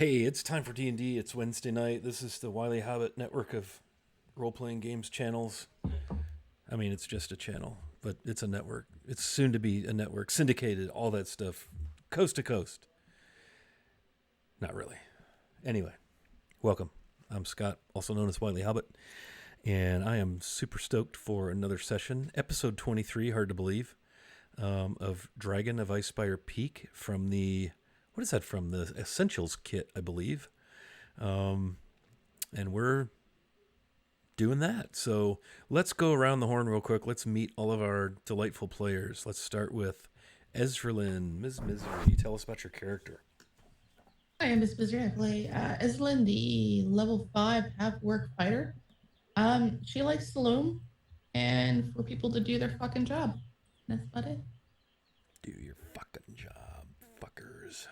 Hey, it's time for D&D. It's Wednesday night. This is the Wiley Hobbit network of role-playing games channels. I mean, it's just a channel, but it's a network. It's soon to be a network, syndicated, all that stuff, coast to coast. Not really. Anyway, welcome. I'm Scott, also known as Wiley Hobbit, and I am super stoked for another session, episode 23, hard to believe, of Dragon of Icespire Peak from the... What is that from? The Essentials kit, I believe. And we're doing that. So let's go around the horn real quick. Let's meet all of our delightful players. Let's start with Ezralyn. Ms. Misery, tell us about your character. Hi, I'm Miss Misery. I play Eslin, the level 5 half-work fighter. She likes to loom and for people to do their fucking job. That's about it. Do your fucking job, fuckers.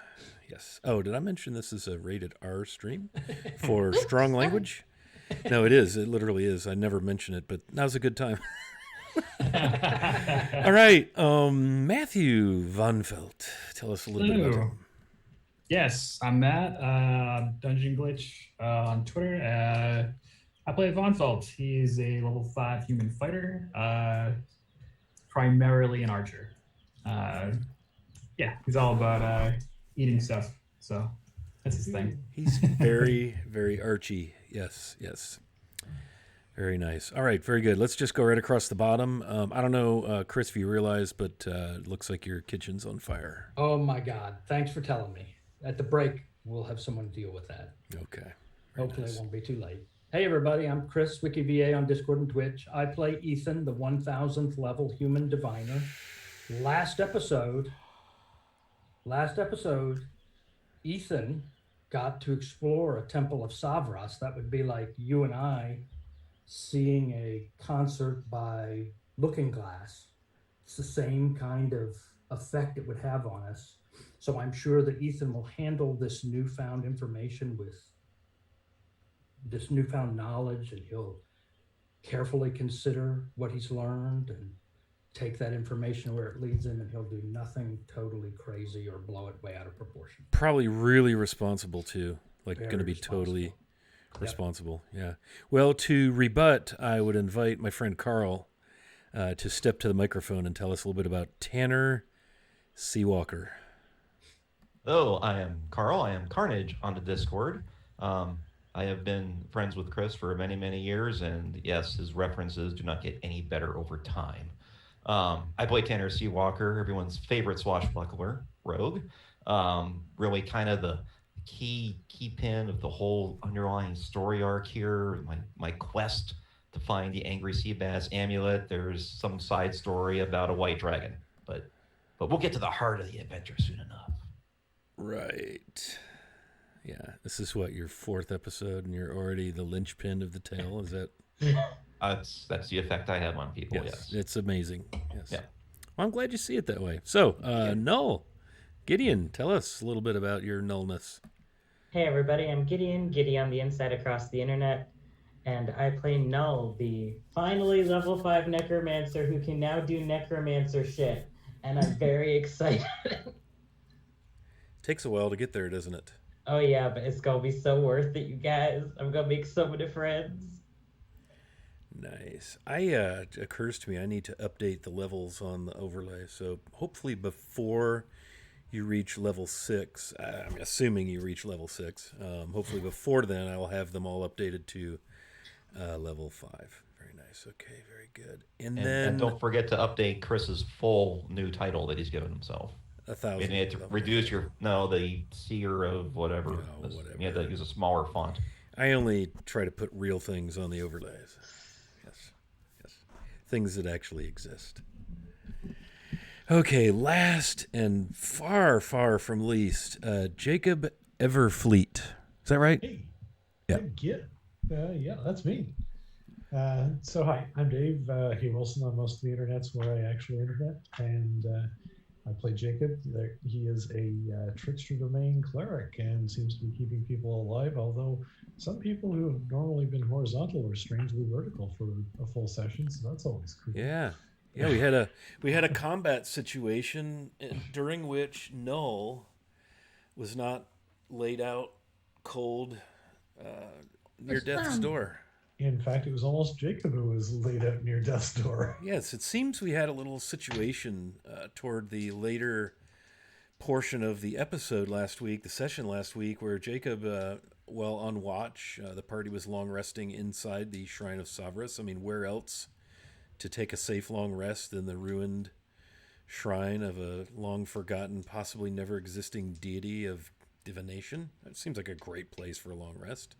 Yes. Oh, did I mention this is a rated R stream for strong language? No, it is. It literally is. I never mention it, but now's a good time. All right. Matthew Von Felt, tell us a little bit about him. Yes, I'm Matt, Dungeon Glitch on Twitter. I play Von Felt. He's a level 5 human fighter, primarily an archer. He's all about eating stuff, so that's his thing. He's very, very archy. Yes. Very nice. All right, very good. Let's just go right across the bottom. I don't know, Chris, if you realize, but it looks like your kitchen's on fire. Oh my God. Thanks for telling me. At the break, we'll have someone deal with that. Okay. Hopefully nice. It won't be too late. Hey everybody, I'm Chris, WikiVA on Discord and Twitch. I play Ethan, the 1000th level human diviner. Last episode, Ethan got to explore a temple of Savras. That would be like you and I seeing a concert by Looking Glass. It's the same kind of effect it would have on us. So I'm sure that Ethan will handle this newfound information with this newfound knowledge, and he'll carefully consider what he's learned and take that information where it leads him, and he'll do nothing totally crazy or blow it way out of proportion. Probably really responsible too. Like going to be totally responsible. Yeah. Well, to rebut, I would invite my friend Carl to step to the microphone and tell us a little bit about Tanner Seawalker. Hello, I am Carl. I am Carnage on the Discord. I have been friends with Chris for many, many years, and yes, his references do not get any better over time. I play Tanner Seawalker, everyone's favorite swashbuckler rogue. Really kind of the key pin of the whole underlying story arc here. My quest to find the angry sea bass amulet. There's some side story about a white dragon, but we'll get to the heart of the adventure soon enough. Right. Yeah. This is what, your 4th episode, and you're already the linchpin of the tale? Is that? That's the effect I have on people. Yes. It's amazing. Yes. Yeah. Well, I'm glad you see it that way. So, Null, Gideon, tell us a little bit about your nullness. Hey everybody, I'm Gideon on the inside across the internet, and I play Null, the finally level 5 necromancer who can now do necromancer shit, and I'm very excited. Takes a while to get there, doesn't it? Oh yeah, but it's gonna be so worth it, you guys. I'm gonna make so many friends. Nice. It occurs to me I need to update the levels on the overlay, so hopefully before you reach level 6, I'm assuming you reach level 6, hopefully before then I'll have them all updated to level 5. Very nice. Okay, very good. And don't forget to update Chris's full new title that he's given himself. 1,000. And you had to reduce the seer of whatever. Whatever. You had to use a smaller font. I only try to put real things on the overlays. Yes. Things that actually exist. Okay, last and far, far from least, Jacob Everfleet. Is that right? Hey. Yeah. Yeah, that's me. So hi, I'm Dave. Hey Wilson on most of the internets where I actually internet, and I play Jacob. He is a trickster domain cleric and seems to be keeping people alive, although some people who have normally been horizontal are strangely vertical for a full session, so that's always cool. Yeah, we had a combat situation during which Null was not laid out cold, near It's death's down. door. In fact, it was almost Jacob who was laid out near death's door. Yes, it seems we had a little situation toward the later portion of the episode last week, the session last week, where Jacob, while on watch, the party was long resting inside the Shrine of Savras. I mean, where else to take a safe long rest than the ruined shrine of a long forgotten, possibly never existing deity of divination? It seems like a great place for a long rest.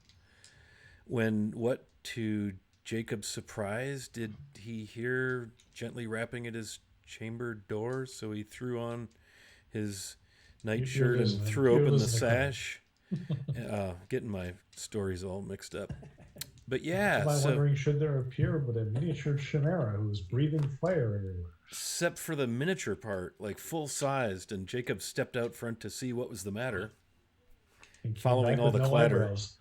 When, what to Jacob's surprise, did he hear gently rapping at his chamber door? So he threw on his nightshirt and listening. threw You're open the listening, Colin. sash. Getting my stories all mixed up. But yeah, Am I so wondering, should there appear but a miniature chimera who's breathing fire everywhere? except for the miniature part, like full sized, and Jacob stepped out front to see what was the matter. And came Following back all with the no clatter. eyebrows.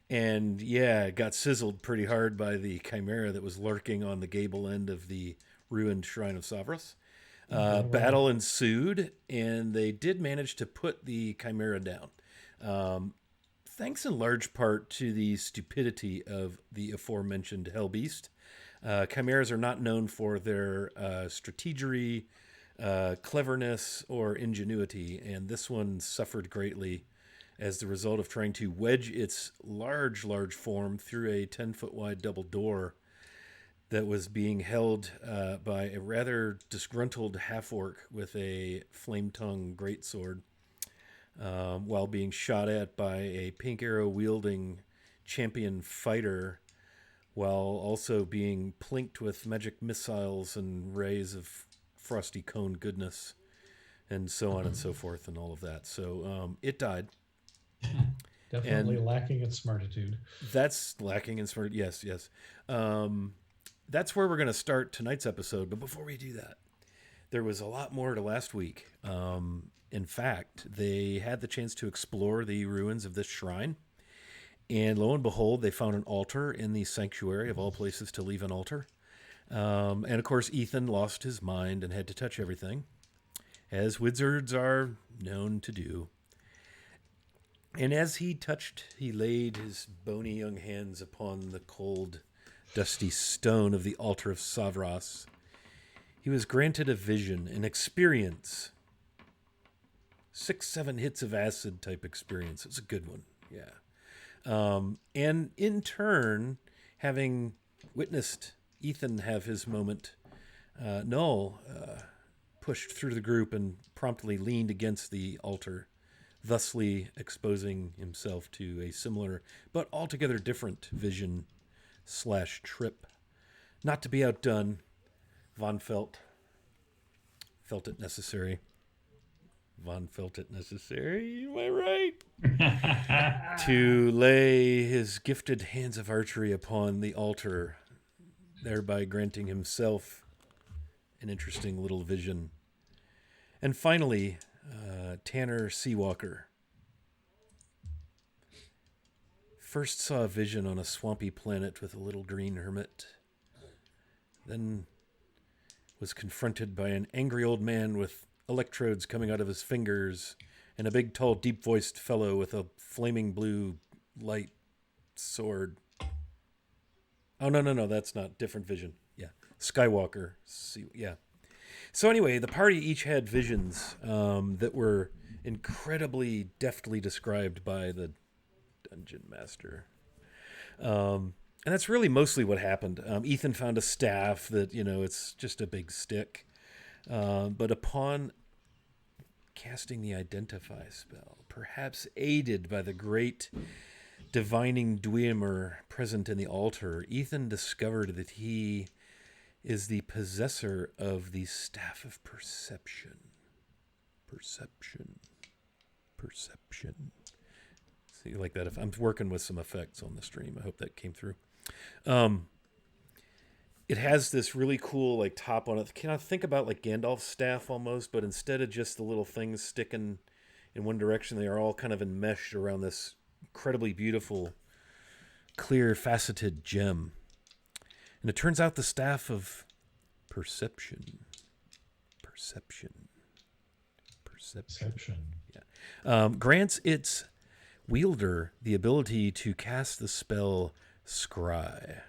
And yeah, got sizzled pretty hard by the chimera that was lurking on the gable end of the ruined Shrine of Savras. Battle ensued, and they did manage to put the chimera down. Thanks in large part to the stupidity of the aforementioned Hellbeast. Chimeras are not known for their strategery, cleverness, or ingenuity, and this one suffered greatly as the result of trying to wedge its large form through a 10-foot wide double door that was being held by a rather disgruntled half-orc with a flame-tongue greatsword, while being shot at by a pink arrow-wielding champion fighter, while also being plinked with magic missiles and rays of frosty cone goodness, and so on and so forth, and all of that. So it died. Definitely And- lacking its smartitude. That's lacking in smart. Yes. That's where we're going to start tonight's episode. But before we do that, there was a lot more to last week. In fact, they had the chance to explore the ruins of this shrine. And lo and behold, they found an altar in the sanctuary, of all places to leave an altar. And of course, Ethan lost his mind and had to touch everything, as wizards are known to do. And as he touched, he laid his bony young hands upon the cold, dusty stone of the altar of Savras. He was granted a vision, an experience. 6-7 hits of acid type experience. It was a good one, yeah. And in turn, having witnessed Ethan have his moment, Noel pushed through the group and promptly leaned against the altar, thusly exposing himself to a similar but altogether different vision/trip. Not to be outdone, Von felt it necessary. Von felt it necessary, am I right? To lay his gifted hands of archery upon the altar, thereby granting himself an interesting little vision. And finally, Tanner Seawalker first saw a vision on a swampy planet with a little green hermit, then was confronted by an angry old man with electrodes coming out of his fingers and a big, tall, deep-voiced fellow with a flaming blue light sword. Oh, no, that's not. Different vision. Yeah. Skywalker. Yeah. So anyway, the party each had visions that were incredibly deftly described by the dungeon master. And that's really mostly what happened. Ethan found a staff that, it's just a big stick. But upon casting the Identify spell, perhaps aided by the great divining Dwemer present in the altar, Ethan discovered that he is the possessor of the Staff of Perception. Perception. See, like that. If I'm working with some effects on the stream, I hope that came through. It has this really cool like top on it. Can I think about like Gandalf's staff almost, but instead of just the little things sticking in one direction, they are all kind of enmeshed around this incredibly beautiful, clear, faceted gem. And it turns out the Staff of Perception. Grants its wielder the ability to cast the spell Scry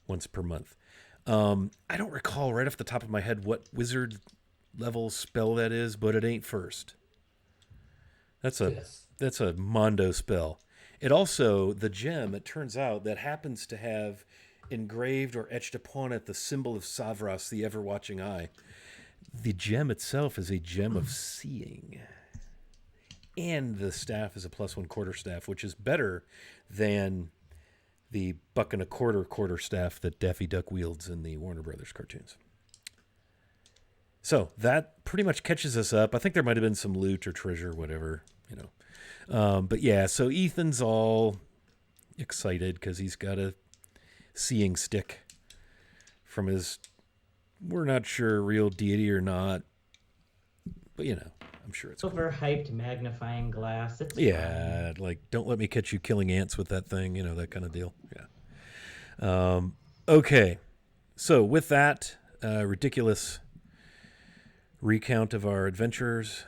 once per month. I don't recall right off the top of my head what wizard level spell that is, but it ain't first. That's a Mondo spell. It also, the gem, it turns out, that happens to have engraved or etched upon it the symbol of Savras, the ever-watching eye. The gem itself is a gem of seeing. And the staff is a +1 quarterstaff, which is better than the $1.25 quarterstaff that Daffy Duck wields in the Warner Brothers cartoons. So that pretty much catches us up. I think there might have been some loot or treasure, whatever, But yeah, so Ethan's all excited because he's got a seeing stick from his, we're not sure, real deity or not. But, I'm sure it's overhyped magnifying glass. It's yeah, fine. like, don't let me catch you killing ants with that thing, that kind of deal. Yeah. Okay. So with that ridiculous recount of our adventures,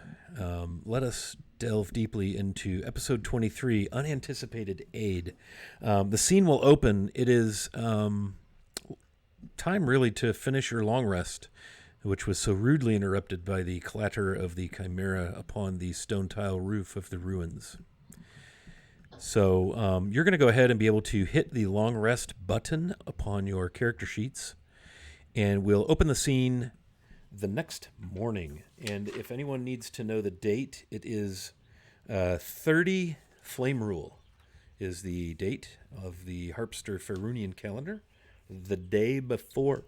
let us delve deeply into episode 23, Unanticipated Aid. The scene will open. It is time really to finish your long rest, which was so rudely interrupted by the clatter of the chimera upon the stone tile roof of the ruins. So you're going to go ahead and be able to hit the long rest button upon your character sheets, and we'll open the scene the next morning. And if anyone needs to know the date, it is 30 Flame Rule is the date of the Harpster Ferunian calendar, the day before,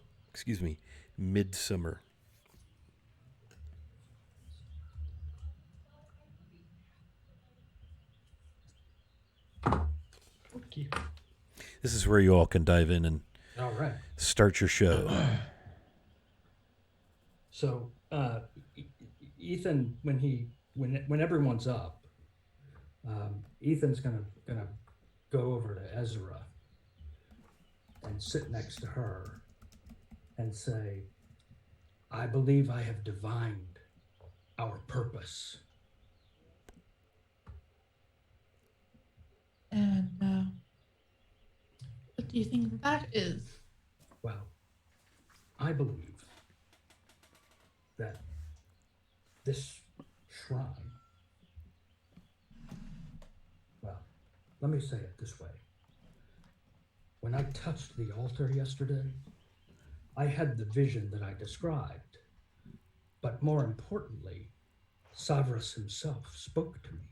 Midsummer. Okay. This is where you all can dive in and All right. start your show. So Ethan, when everyone's up, Ethan's gonna go over to Ezra and sit next to her and say, "I believe I have divined our purpose." And what do you think that is? Well, I believe that this shrine, well, let me say it this way. When I touched the altar yesterday, I had the vision that I described, but more importantly, Savras himself spoke to me.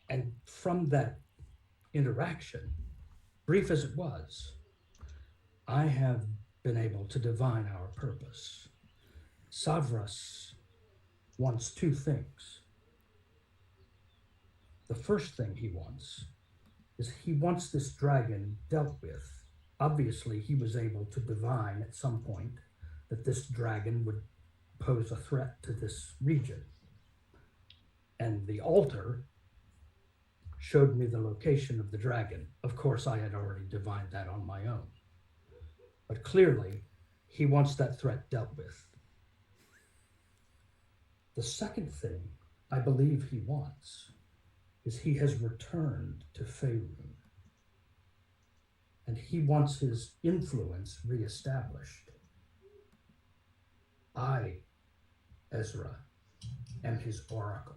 And from that interaction, brief as it was, I have been able to divine our purpose. Savras wants two things. The first thing he wants is he wants this dragon dealt with. Obviously, he was able to divine at some point that this dragon would pose a threat to this region. And the altar showed me the location of the dragon. Of course, I had already divined that on my own. But clearly, he wants that threat dealt with. The second thing I believe he wants is he has returned to Faerun. And he wants his influence reestablished. I, Ezra, am his oracle.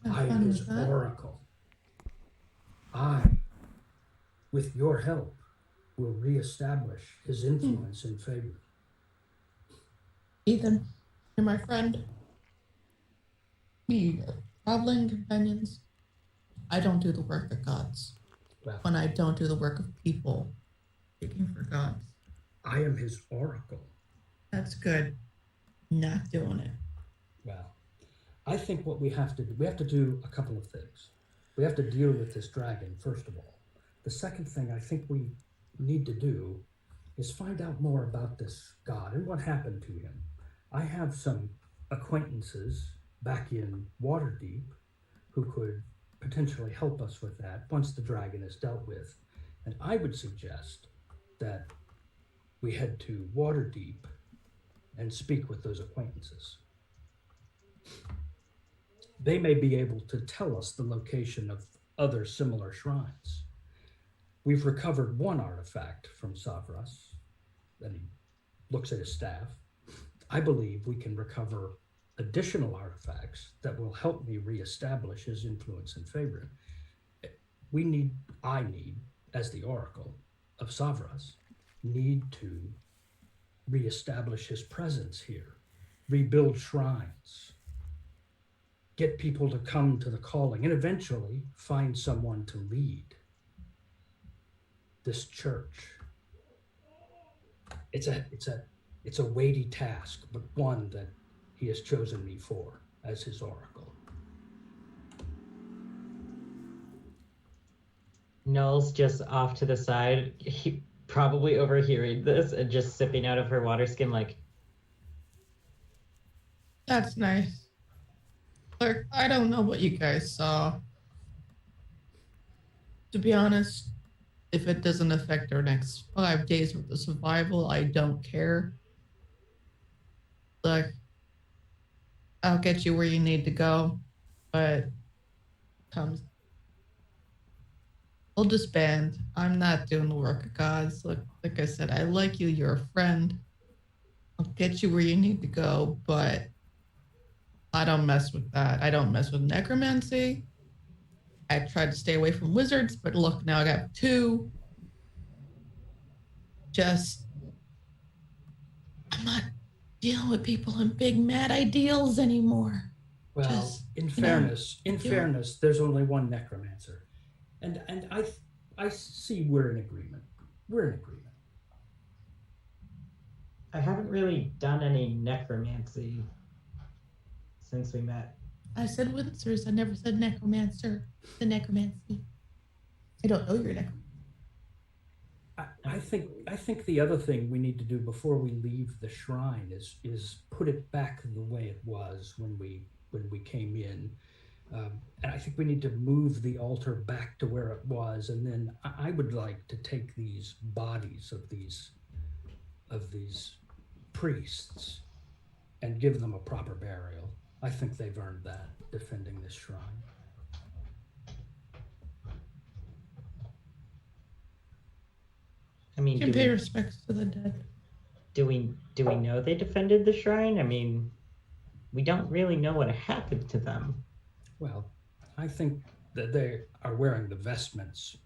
I am his oracle. I, with your help, will reestablish his influence in Faerun. Ethan, you're my friend. We are traveling companions. I don't do the work of gods. Well, When I don't do the work of people, speaking for gods. I am his oracle. That's good. Not doing it. Well, I think what we have to do a couple of things. We have to deal with this dragon, first of all. The second thing I think we need to do is find out more about this god and what happened to him. I have some acquaintances back in Waterdeep who could potentially help us with that once the dragon is dealt with. And I would suggest that we head to Waterdeep and speak with those acquaintances. They may be able to tell us the location of other similar shrines. We've recovered one artifact from Savras, and he looks at his staff. I believe we can recover additional artifacts that will help me reestablish his influence and favor. I need, as the Oracle of Savras, need to reestablish his presence here, rebuild shrines, get people to come to the calling, and eventually find someone to lead this church. It's a weighty task, but one that he has chosen me for as his oracle. Null's just off to the side, he probably overhearing this and just sipping out of her water skin like, That's nice. Look, I don't know what you guys saw. To be honest, if it doesn't affect our next 5 days worth of survival, I don't care. Look, I'll get you where you need to go, but comes. We'll disband. I'm not doing the work of gods. Look, like I said, I like you. You're a friend. I'll get you where you need to go, but I don't mess with that. I don't mess with necromancy. I tried to stay away from wizards, but look, now I got 2. I'm not dealing with people in big mad ideals anymore. Well, Just, in you know, fairness, there's only one necromancer. And I see we're in agreement. We're in agreement. I haven't really done any necromancy since we met. I said wizards. I never said necromancer. The necromancy. I don't know your necromancy. I think the other thing we need to do before we leave the shrine is put it back the way it was when we came in. And I think we need to move the altar back to where it was, and then I would like to take these bodies of these priests and give them a proper burial. I think they've earned that, defending this shrine. I mean, You can pay respects to the dead. do we know they defended the shrine? I mean, we don't really know what happened to them. Well, I think that they are wearing the vestments.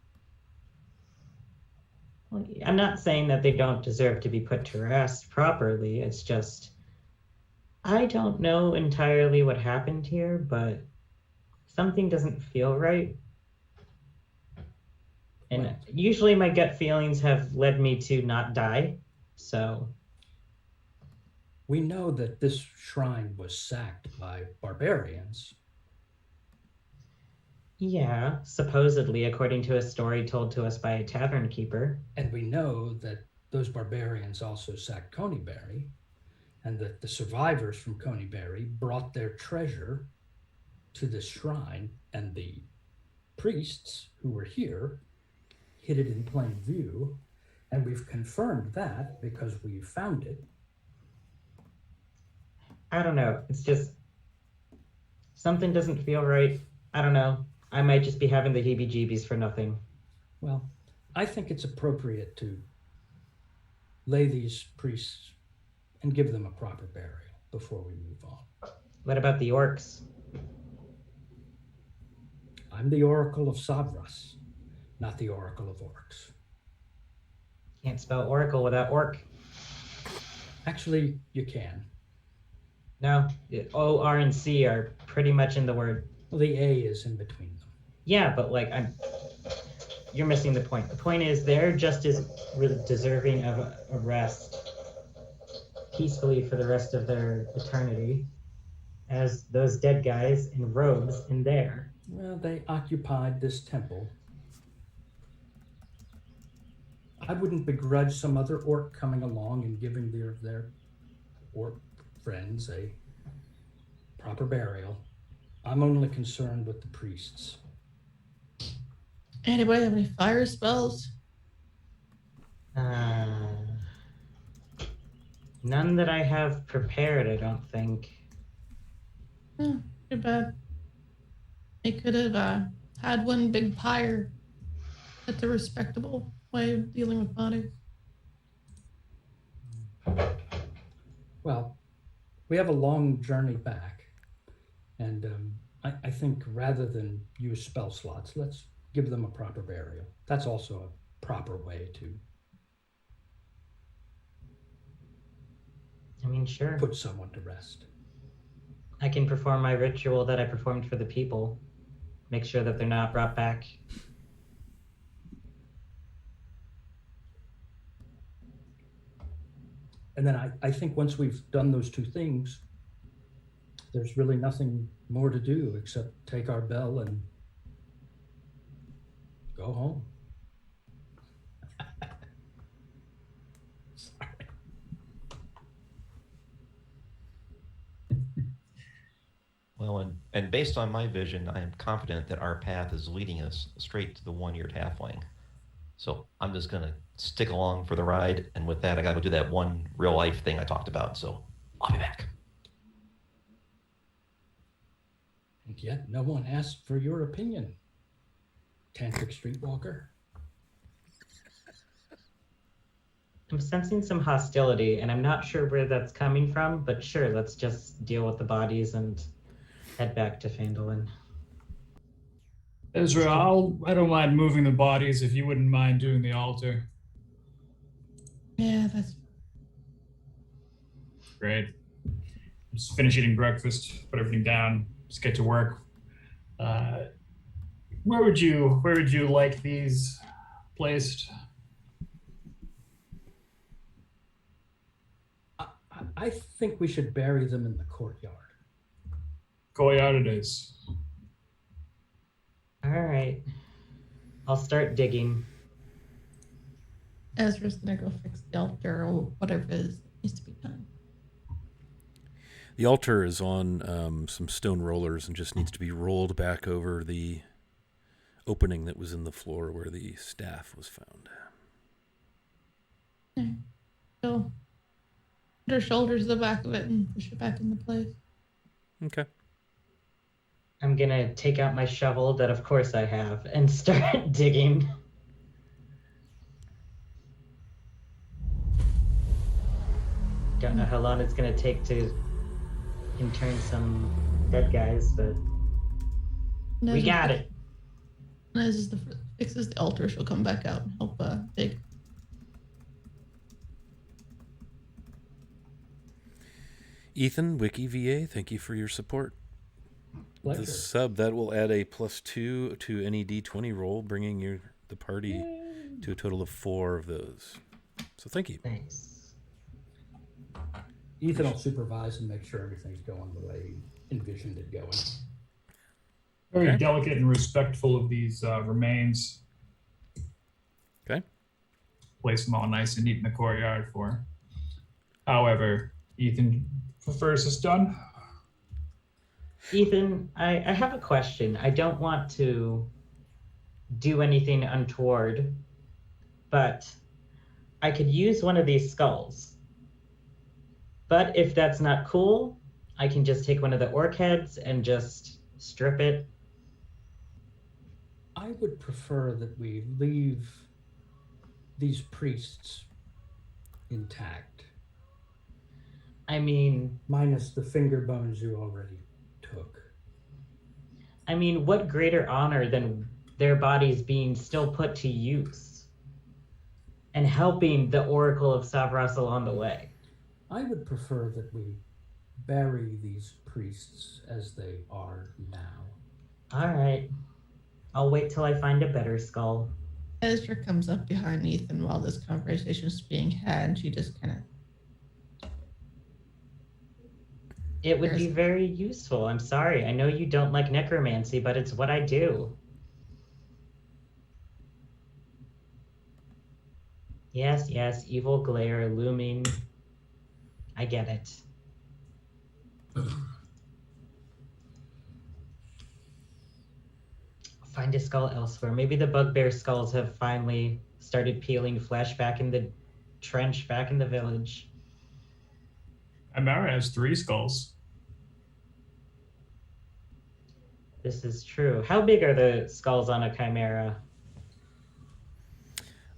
Well, I'm not saying that they don't deserve to be put to rest properly. It's just, I don't know entirely what happened here, but something doesn't feel right. And Well, usually my gut feelings have led me to not die. So we know that this shrine was sacked by barbarians. yeah, supposedly according to a story told to us by a tavern keeper. And we know that those barbarians also sacked Coneyberry, and that the survivors from Coneyberry brought their treasure to this shrine, and the priests who were here hid it in plain view, and we've confirmed that because we found it. I don't know. It's just something doesn't feel right. I don't know. I might just be having the heebie-jeebies for nothing. Well, I think it's appropriate to lay these priests and give them a proper burial before we move on. What about the orcs? I'm the Oracle of Savras, not the Oracle of Orcs. Can't spell oracle without orc. Actually, you can. No, O, R, and C are pretty much in the word. Well, the A is in between them. Yeah, but like you're missing the point. The point is they're just as deserving of a rest peacefully for the rest of their eternity as those dead guys in robes in there. Well, they occupied this temple. I wouldn't begrudge some other orc coming along and giving their orc friends a proper burial. I'm only concerned with the priests. Anybody have any fire spells? None that I have prepared, I don't think. Oh, too bad. They could have had one big pyre. That's a respectable way of dealing with bodies. Well, we have a long journey back, and I think rather than use spell slots, let's give them a proper burial. That's also a proper way to I mean, sure. put someone to rest. I can perform my ritual that I performed for the people. Make sure that they're not brought back. And then I think once we've done those two things, there's really nothing more to do except take our bell and go home. Sorry. Well, and based on my vision, I am confident that our path is leading us straight to the one-eared halfling. So I'm just gonna stick along for the ride, and with that, I gotta go do that one real life thing I talked about. So I'll be back. And yet no one asked for your opinion, Tantric Streetwalker. I'm sensing some hostility, and I'm not sure where that's coming from, but sure, let's just deal with the bodies and head back to Phandalin. Ezra, I don't mind moving the bodies if you wouldn't mind doing the altar. Yeah, that's Great. Just finish eating breakfast, put everything down, just get to work. Where would you like these placed? I think we should bury them in the courtyard. Courtyard it is. All right. I'll start digging. Ezra's gonna go fix the altar or whatever it is that needs to be done. The altar is on some stone rollers and just needs to be rolled back over the opening that was in the floor where the staff was found. Okay. So put her shoulders to the back of it and push it back into place. Okay. I'm gonna take out my shovel that of course I have and start digging. Don't know how long it's gonna take to intern some dead guys, but And we as got it. And as fixes the altar, she'll come back out and help dig. Ethan, Wiki VA, thank you for your support. Pleasure. The sub, that will add a +2 to any D20 roll, bringing the party to a total of 4 of those. So thank you. Nice. Ethan will supervise and make sure everything's going the way he envisioned it going. Very Okay. delicate and respectful of these remains. Okay. Place them all nice and neat in the courtyard for. However, Ethan prefers this done. Ethan, I have a question. I don't want to do anything untoward, but I could use one of these skulls. But if that's not cool, I can just take one of the orc heads and just strip it. I would prefer that we leave these priests intact, I mean, minus the finger bones you already took. what greater honor than their bodies being still put to use and helping the Oracle of Savras along the way? I would prefer that we bury these priests as they are now. All right. I'll wait till I find a better skull. Ezra comes up behind Ethan while this conversation is being had, and she just kind of. It would be very useful. I'm sorry. I know you don't like necromancy, but it's what I do. Yes, evil glare looming. I get it. Find a skull elsewhere. Maybe the bugbear skulls have finally started peeling flesh back in the trench, back in the village. Chimera has 3 skulls. This is true. How big are the skulls on a chimera?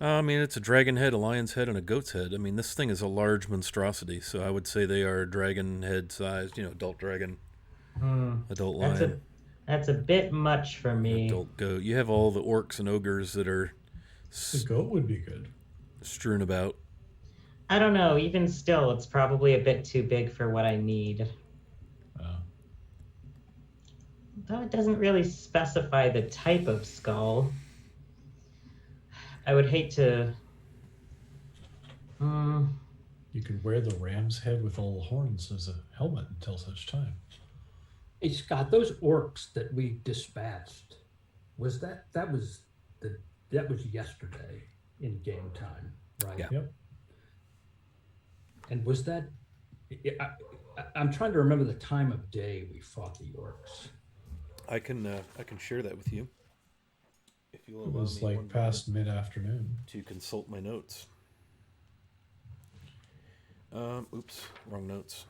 I mean, it's a dragon head, a lion's head, and a goat's head. I mean, this thing is a large monstrosity, so I would say they are dragon head sized, adult dragon, adult That's lion, a bit much for me. adult goat. You have all the orcs and ogres that are The goat would be good. strewn about. I don't know. Even still, it's probably a bit too big for what I need. Though it doesn't really specify the type of skull. I would hate to... You could wear the ram's head with all the horns as a helmet until such time. Hey Scott, those orcs that we dispatched, was that was yesterday in game time, right? Yeah. Yep. And was that? I'm trying to remember the time of day we fought the orcs. I can share that with you. If you It was like past mid-afternoon. to consult my notes. Oops, wrong notes.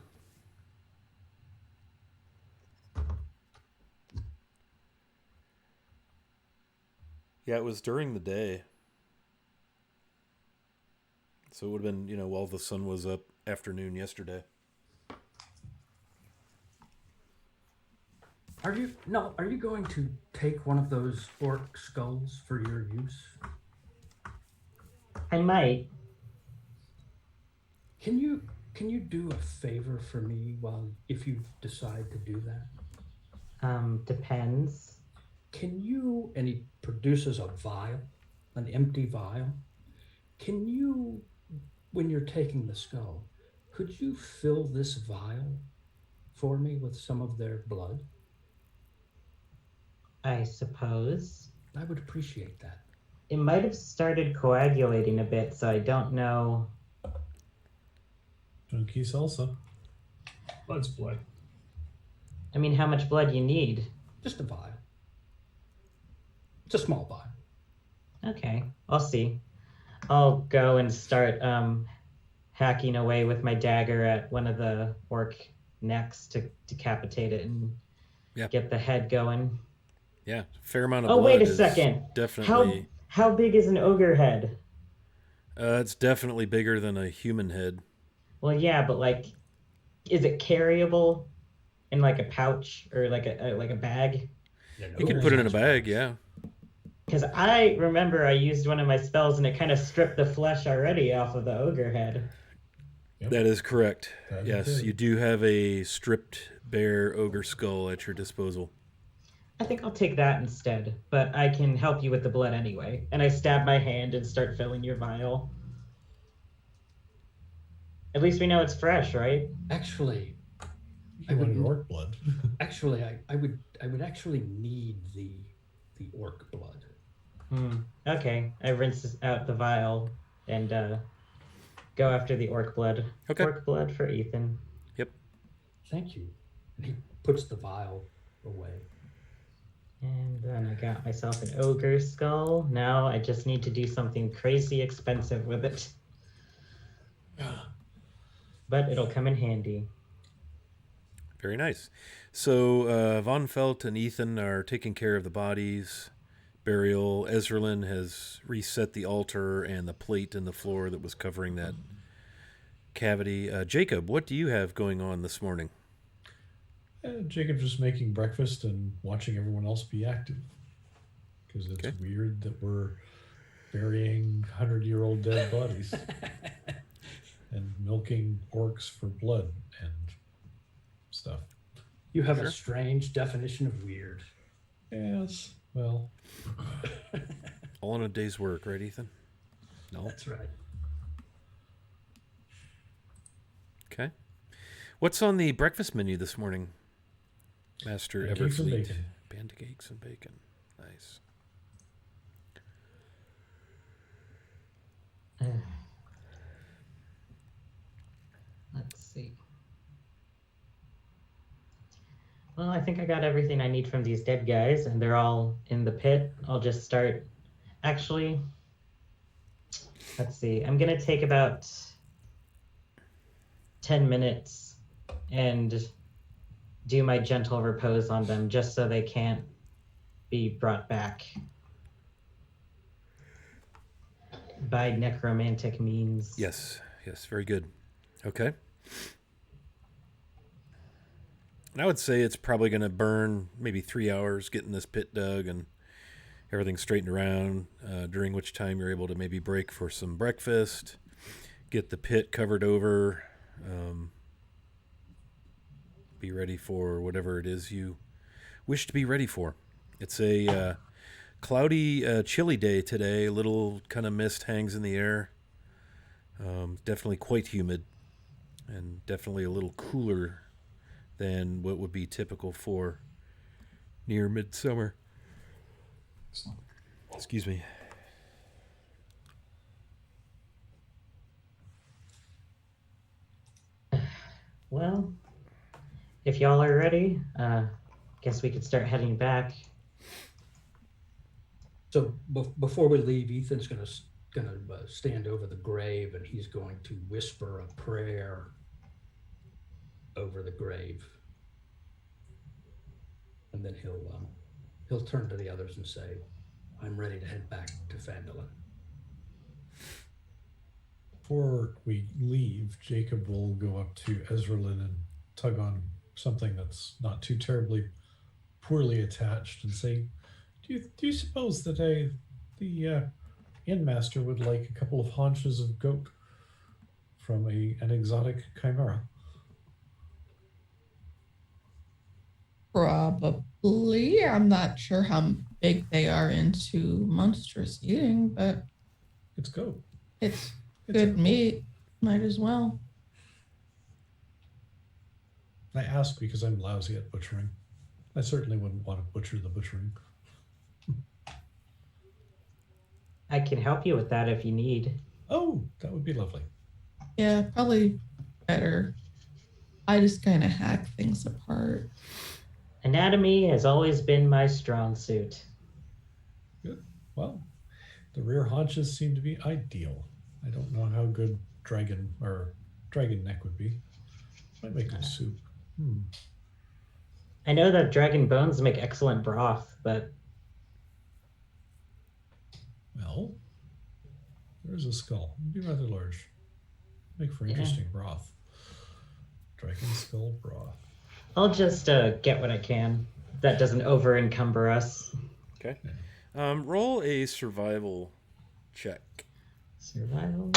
Yeah, it was during the day. So it would have been, while the sun was up, afternoon yesterday. Are you going to take one of those orc skulls for your use? I might. Can you do a favor for me if you decide to do that? Depends. Can you, and he produces a vial, an empty vial. Can you, when you're taking the skull, could you fill this vial for me with some of their blood? I suppose. I would appreciate that. It might have started coagulating a bit, so I don't know. Junkie salsa. Blood's blood. I mean, how much blood you need? Just a vial. It's a small vial. Okay, I'll see. I'll go and start hacking away with my dagger at one of the orc necks to decapitate it and get the head going. Yeah, fair amount of Oh, blood. wait a is second. Definitely. How big is an ogre head? It's definitely bigger than a human head. Well, yeah, but is it carryable in like a pouch or like a bag? You can put it in a bag, yeah. Because I remember I used one of my spells and it kind of stripped the flesh already off of the ogre head. Yep. That is correct. That Yes, is. you do have a stripped bare ogre skull at your disposal. I think I'll take that instead, but I can help you with the blood anyway. And I stab my hand and start filling your vial. At least we know it's fresh, right? Actually, You want your orc blood. Actually, I would actually need the orc blood. Okay, I rinse out the vial and go after the orc blood. Okay. Orc blood for Ethan. Thank you. And he puts the vial away. And then I got myself an ogre skull. Now I just need to do something crazy expensive with it. But it'll come in handy. Very nice. So Von Felt and Ethan are taking care of the bodies. Burial. Ezralin has reset the altar and the plate in the floor that was covering that cavity. Jacob, what do you have going on this morning? Jacob's just making breakfast and watching everyone else be active. Because it's weird that we're burying 100-year-old dead bodies and milking orcs for blood and stuff. You have a strange definition of weird. Yes, well. All in a day's work, right, Ethan? No. That's right. Okay. What's on the breakfast menu this morning, Master Pancakes and Everfleet? bacon. Pancakes and bacon. Nice. Let's see. Well, I think I got everything I need from these dead guys, and they're all in the pit. I'll just start. Actually, let's see. I'm going to take about 10 minutes and do my gentle repose on them just so they can't be brought back by necromantic means. Yes, very good. Okay. And I would say it's probably going to burn maybe 3 hours getting this pit dug and everything straightened around, during which time you're able to maybe break for some breakfast, get the pit covered over, be ready for whatever it is you wish to be ready for. It's a cloudy, chilly day today. A little kind of mist hangs in the air. Definitely quite humid and definitely a little cooler than what would be typical for near midsummer. Excuse me. Well, if y'all are ready, guess we could start heading back. So before we leave, Ethan's gonna stand over the grave and he's going to whisper a prayer over the grave, and then he'll turn to the others and say, "I'm ready to head back to Phandalin." Before we leave, Jacob will go up to Ezralyn and tug on something that's not too terribly poorly attached and say, Do you suppose that the inn master would like a couple of haunches of goat from an exotic chimera? Probably. I'm not sure how big they are into monstrous eating, but It's goat. it's It's good edible. meat. Might as well. I ask because I'm lousy at butchering. I certainly wouldn't want to butcher the butchering. I can help you with that if you need. Oh, that would be lovely. Yeah, probably better. I just kind of hack things apart. Anatomy has always been my strong suit. Good. Well, the rear haunches seem to be ideal. I don't know how good dragon neck would be. Might make them soup. I know that dragon bones make excellent broth, but Well, there's a skull. It'd be rather large. Make for interesting broth. Dragon skull broth. I'll just get what I can. That doesn't over encumber us. Okay. Roll a survival check. Survival.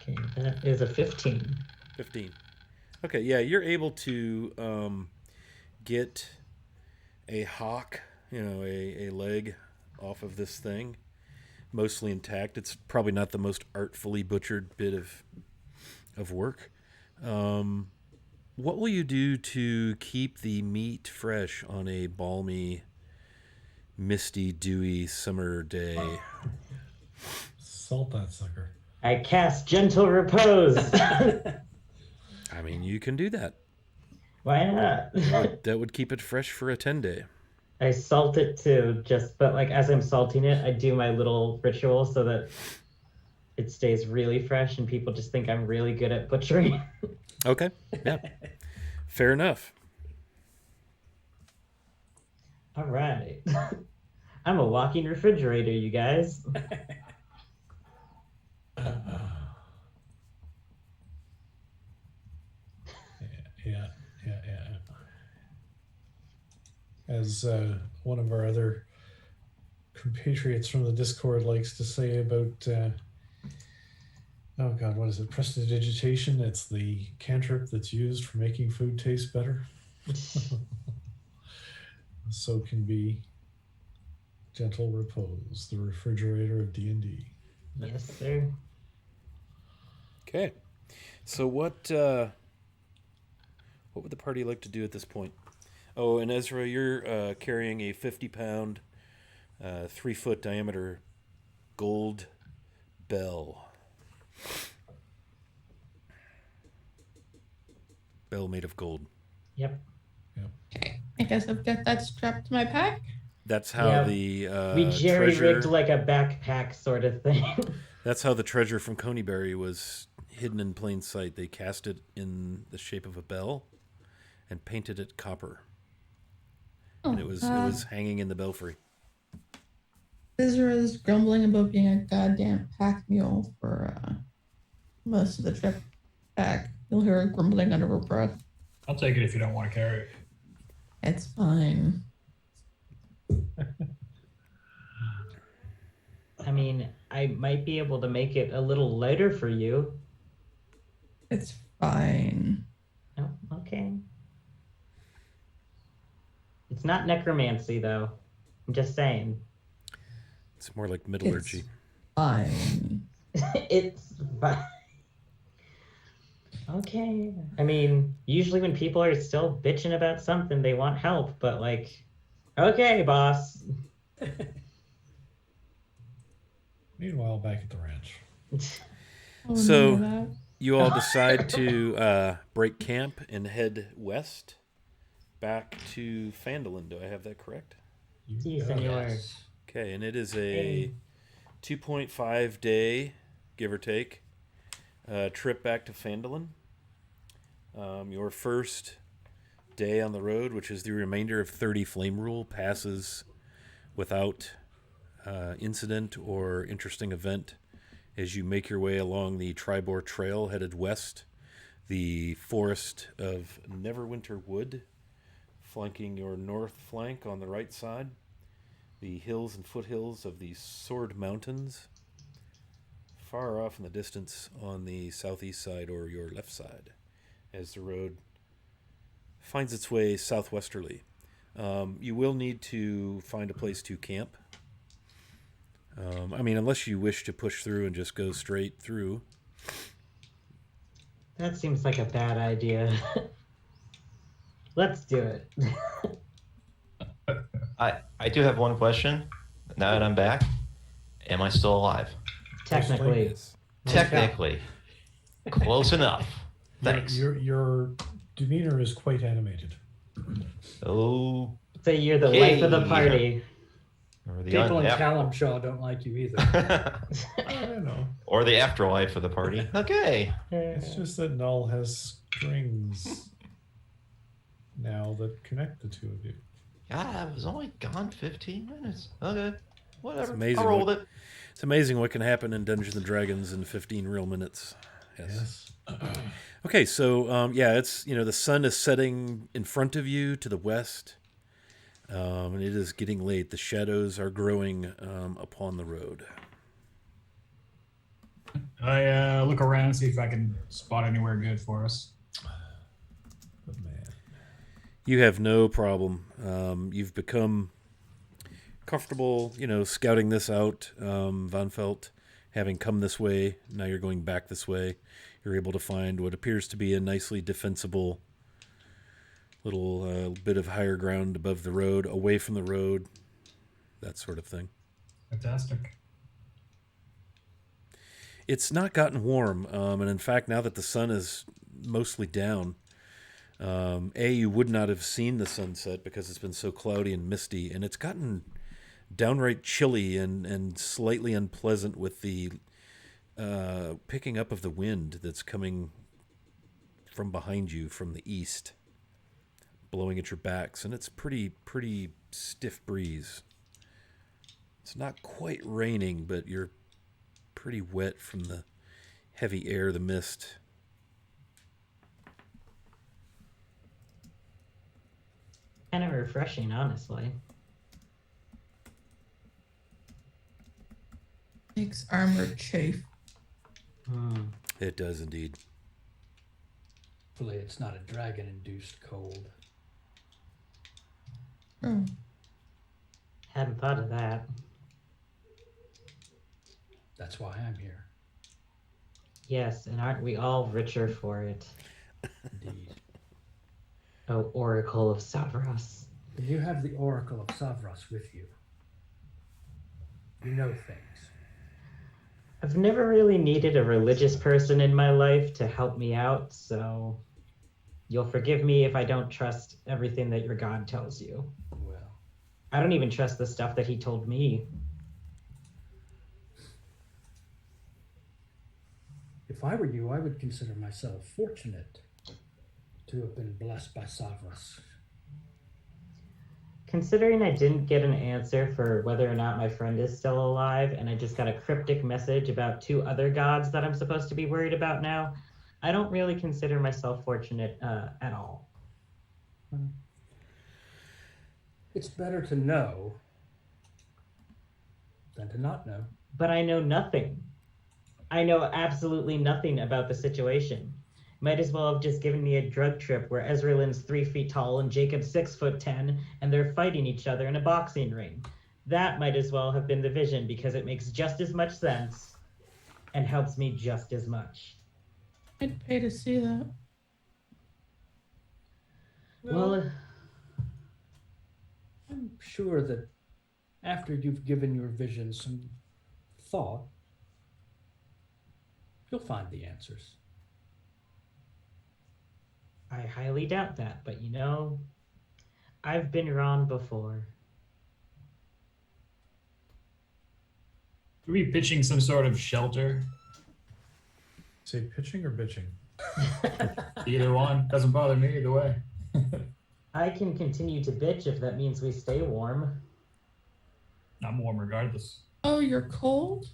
Okay, that is a 15. 15. Okay, yeah, you're able to get a hock, a leg off of this thing, mostly intact. It's probably not the most artfully butchered bit of work. What will you do to keep the meat fresh on a balmy, misty, dewy summer day? Salt that sucker. I cast Gentle Repose. I mean, you can do that. Why not? That would keep it fresh for a 10-day. I salt it too, but like as I'm salting it, I do my little ritual so that it stays really fresh and people just think I'm really good at butchering. Okay, yeah. Fair enough. All right. I'm a walking refrigerator, you guys. Yeah. As one of our other compatriots from the Discord likes to say about, oh God, what is it? Prestidigitation. It's the cantrip that's used for making food taste better. So can be Gentle Repose, the refrigerator of D&D. Yes, sir. Okay. So what would the party like to do at this point? Oh, and Ezra, you're carrying a 50-pound, 3-foot diameter gold bell. Bell made of gold. Yep. Okay, I guess I've got that strapped to my pack. That's how Yeah, the we jerry-rigged treasure. like a backpack sort of thing. That's how the treasure from Coneyberry was hidden in plain sight. They cast it in the shape of a bell and painted it copper. And it was hanging in the belfry. Ezra is grumbling about being a goddamn pack mule for most of the trip back. You'll hear her grumbling under her breath. I'll take it if you don't want to carry it. It's fine. I mean, I might be able to make it a little lighter for you. It's fine. Oh, okay. It's not necromancy, though. I'm just saying. It's more like metallurgy. It's fine. It's fine. Okay. I mean, usually when people are still bitching about something, they want help, but like, okay, boss. Meanwhile, back at the ranch. Oh, So- remember that? You all decide to break camp and head west back to Phandalin. Do I have that correct? Si, got it. senor. Okay, and it is a Hey. 2.5 day, give or take, trip back to Phandalin. Your first day on the road, which is the remainder of 30 Flame Rule, passes without incident or interesting event as you make your way along the Tribor Trail headed west. The forest of Neverwinter Wood flanking your north flank on the right side. The hills and foothills of the Sword Mountains far off in the distance on the southeast side or your left side as the road finds its way southwesterly. You will need to find a place to camp. I mean, unless you wish to push through and just go straight through. That seems like a bad idea. Let's do it. I do have one question. Now that I'm back, am I still alive? Technically. Yes. Technically. Close enough. Thanks. Your demeanor is quite animated. Oh, Say you're the life of the Hey. party. or the People in un- Kalimshaw don't like you either. I don't know. or the afterlife of the party. Okay. It's just that Null has strings now that connect the two of you. God, I was only gone 15 minutes. Okay. Whatever. amazing I rolled what- it. It's amazing what can happen in Dungeons and Dragons in 15 real minutes. Yes. Okay, so it's the sun is setting in front of you to the west, and it is getting late. The shadows are growing upon the road. I look around and see if I can spot anywhere good for us. But man, You have no problem. You've become comfortable, scouting this out. Von Felt, having come this way, now you're going back this way. You're able to find what appears to be a nicely defensible little bit of higher ground above the road, away from the road, that sort of thing. Fantastic. It's not gotten warm, and in fact, now that the sun is mostly down, you would not have seen the sunset because it's been so cloudy and misty, and it's gotten downright chilly and slightly unpleasant with the picking up of the wind that's coming from behind you from the east, blowing at your backs, and it's pretty stiff breeze. It's not quite raining, but you're pretty wet from the heavy air, the mist. Kind of refreshing, honestly. Makes armor chafe. It does indeed. Hopefully it's not a dragon-induced cold. Oh, Hadn't thought of that. That's why I'm here. Yes, and aren't we all richer for it? Indeed. Oh, Oracle of Savras. When you have the Oracle of Savras with you, you know things. I've never really needed a religious person in my life to help me out, so you'll forgive me if I don't trust everything that your God tells you. Well, I don't even trust the stuff that he told me. If I were you, I would consider myself fortunate to have been blessed by Savras. Considering I didn't get an answer for whether or not my friend is still alive, and I just got a cryptic message about 2 other gods that I'm supposed to be worried about now, I don't really consider myself fortunate at all. It's better to know than to not know. But I know nothing. I know absolutely nothing about the situation. Might as well have just given me a drug trip where Ezra Lynn's 3 feet tall and Jacob's 6'10", and they're fighting each other in a boxing ring. That might as well have been the vision because it makes just as much sense and helps me just as much. I'd pay to see that. Well, I'm sure that after you've given your vision some thought, you'll find the answers. I highly doubt that, but I've been wrong before. Are we pitching some sort of shelter? Say pitching or bitching? Either one. Doesn't bother me either way. I can continue to bitch if that means we stay warm. I'm warm regardless. Oh, you're cold?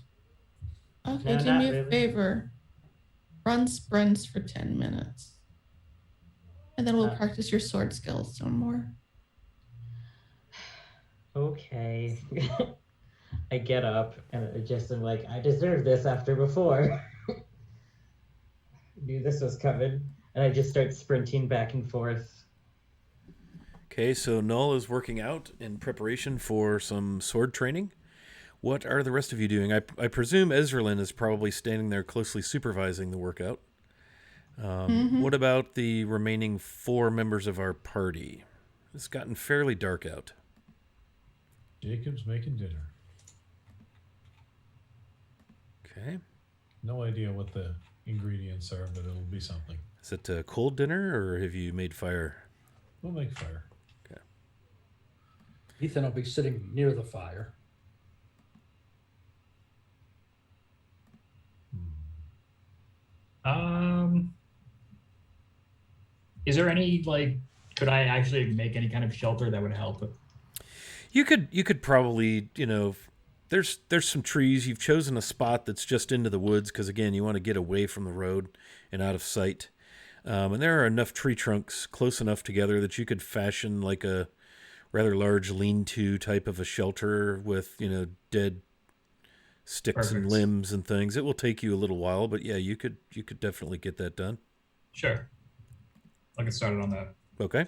Okay, No, do not me a really. favor. Run sprints for 10 minutes. And then we'll practice your sword skills some more. Okay. I get up and I just am like, I deserve this after before. Knew this was coming. And I just start sprinting back and forth. Okay, so Null is working out in preparation for some sword training. What are the rest of you doing? I presume Ezralyn is probably standing there closely supervising the workout. What about the remaining 4 members of our party? It's gotten fairly dark out. Jacob's making dinner. Okay. No idea what the ingredients are, but it'll be something. Is it a cold dinner, or have you made fire? We'll make fire. Okay. Ethan will be sitting near the fire. Is there any could I actually make any kind of shelter that would help? You could probably, there's some trees. You've chosen a spot that's just into the woods because, again, you want to get away from the road and out of sight. And there are enough tree trunks close enough together that you could fashion like a rather large lean-to type of a shelter with, dead sticks and Perfect. limbs and things. It will take you a little while, but yeah, you could definitely get that done. Sure. I'll get started on that. Okay.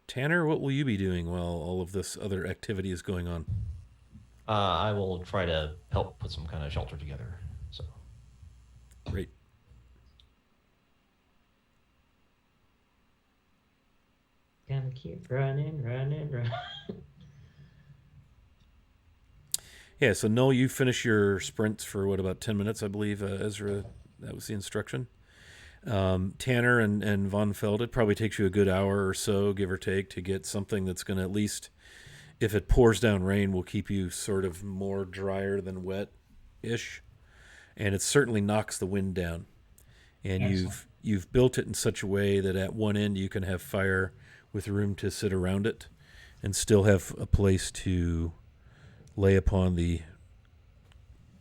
Tanner, what will you be doing while all of this other activity is going on? I will try to help put some kind of shelter together. So Great. Gonna keep running. Yeah, so Noel, you finish your sprints for about 10 minutes, I believe, Ezra, that was the instruction. Tanner and Von Feld, it probably takes you a good hour or so, give or take, to get something that's going to at least, if it pours down rain, will keep you sort of more drier than wet-ish. And it certainly knocks the wind down. And Excellent. you've built it in such a way that at one end you can have fire with room to sit around it and still have a place to lay upon the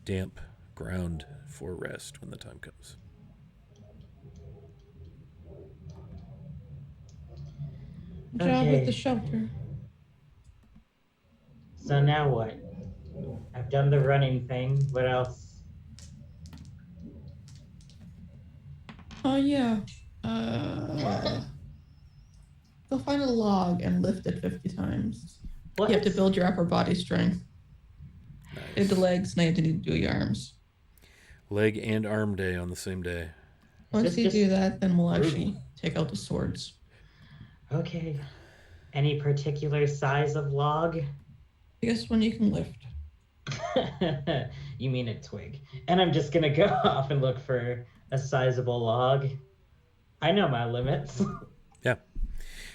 damp ground for rest when the time comes. Good job with Okay. the shelter. So now what? I've done the running thing. What else? Oh, yeah. Go find a log and lift it 50 times. What? You have to build your upper body strength. Nice. The legs, now you need to do your arms. Leg and arm day on the same day. Once This you just- do that, then we'll actually take out the swords. Okay. Any particular size of log? Biggest one you can lift. You mean a twig. And I'm just gonna go off and look for a sizable log. I know my limits.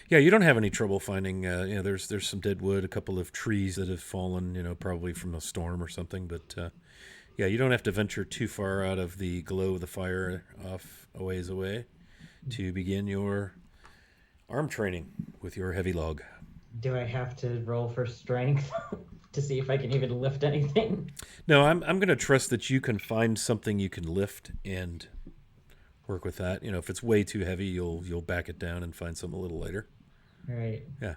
Yeah, you don't have any trouble finding. There's some dead wood, a couple of trees that have fallen, probably from a storm or something. But Yeah, you don't have to venture too far out of the glow of the fire off a ways away to begin your arm training with your heavy log. Do I have to roll for strength to see if I can even lift anything? No, I'm going to trust that you can find something you can lift and work with that. You know, if it's way too heavy, you'll back it down and find something a little lighter. Right. Yeah.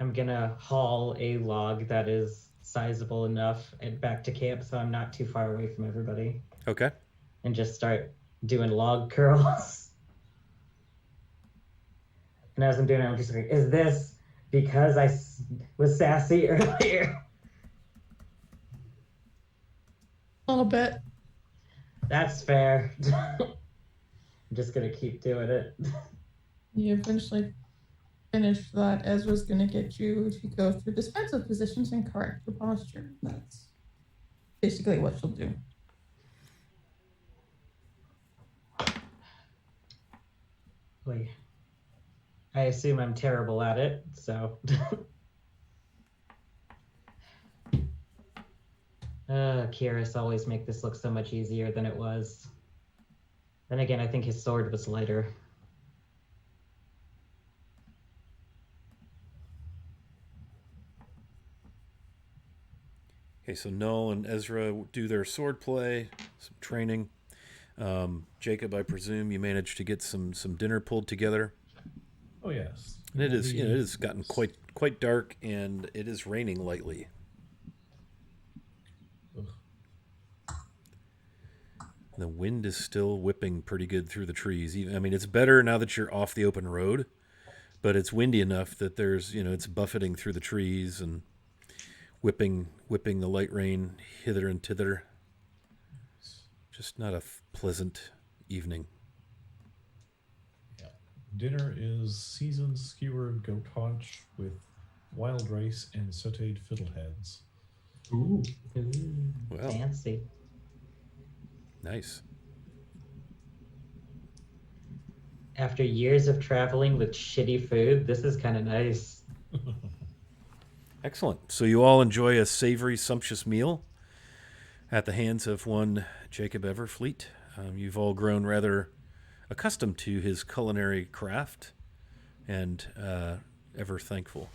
I'm gonna haul a log that is sizable enough and back to camp so I'm not too far away from everybody Okay. and just start doing log curls. And as I'm doing it, I'm just like, is this because I was sassy earlier? A little bit. That's fair. I'm just gonna keep doing it. You eventually finish that. Ezra's going to get you to go through defensive positions and correct your posture. That's basically what she'll do. Wait. I assume I'm terrible at it, so. Kyrus always make this look so much easier than it was. Then again, I think his sword was lighter. Okay, so Null and Ezra do their sword play, some training. Jacob, I presume you managed to get some dinner pulled together. Oh yes. And it is, it has gotten quite dark, and it is raining lightly. Ugh. The wind is still whipping pretty good through the trees. I mean, it's better now that you're off the open road, but it's windy enough that there's, it's buffeting through the trees and whipping the light rain hither and thither. Just not a pleasant evening. Yeah. Dinner is seasoned skewered goat haunch with wild rice and sautéed fiddleheads. Ooh. Ooh, Well. fancy. Nice. After years of traveling with shitty food, this is kind of nice. Excellent. So you all enjoy a savory, sumptuous meal at the hands of one Jacob Everfleet. You've all grown rather accustomed to his culinary craft and ever thankful,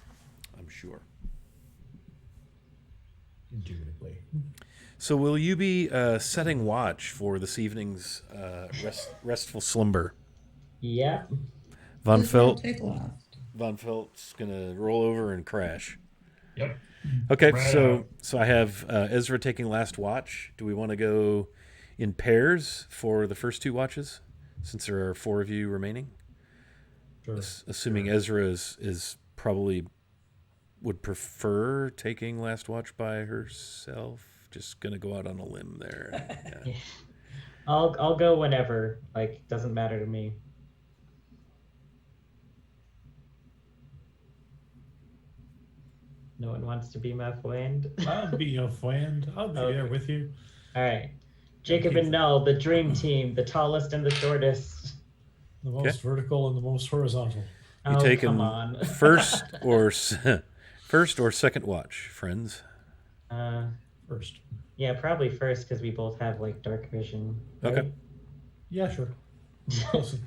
I'm sure. Indubitably. So will you be setting watch for this evening's restful slumber? Yeah. Von Who's gonna Felt? take last? Von Felt's going to roll over and crash. Yep. Okay, Right so out. so I have Ezra taking last watch. Do we want to go in pairs for the first two watches, since there are 4 of you remaining? Sure. Assuming Sure. Ezra is probably would prefer taking last watch by herself. Just gonna go out on a limb there. Yeah. I'll go whenever. Like, doesn't matter to me. No one wants to be my friend. I'll be your friend. I'll be there Okay. with you. All right. Jacob and Null, the dream team, the tallest and the shortest. The most vertical and the most horizontal. You Oh, taking come on. first or second watch, friends? First. Yeah, probably first because we both have like dark vision. Okay. right? Yeah, sure. Close.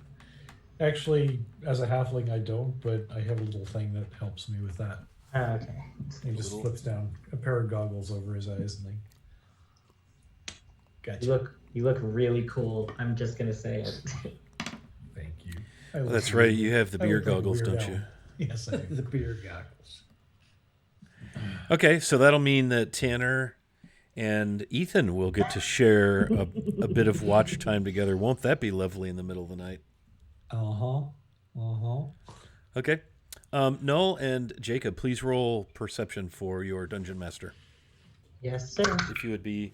Actually, as a halfling, I don't, but I have a little thing that helps me with that. Oh, okay. He just flips down a pair of goggles over his eyes and they. Gotcha. You look really cool. I'm just gonna say it. Thank you. Oh, that's right. You have the I beer look like a goggles, weird don't you? owl. Yes, I do. The beer goggles. Okay, so that'll mean that Tanner and Ethan will get to share a bit of watch time together. Won't that be lovely in the middle of the night? Okay. Null and Jacob, please roll perception for your dungeon master. Yes, sir. If you would be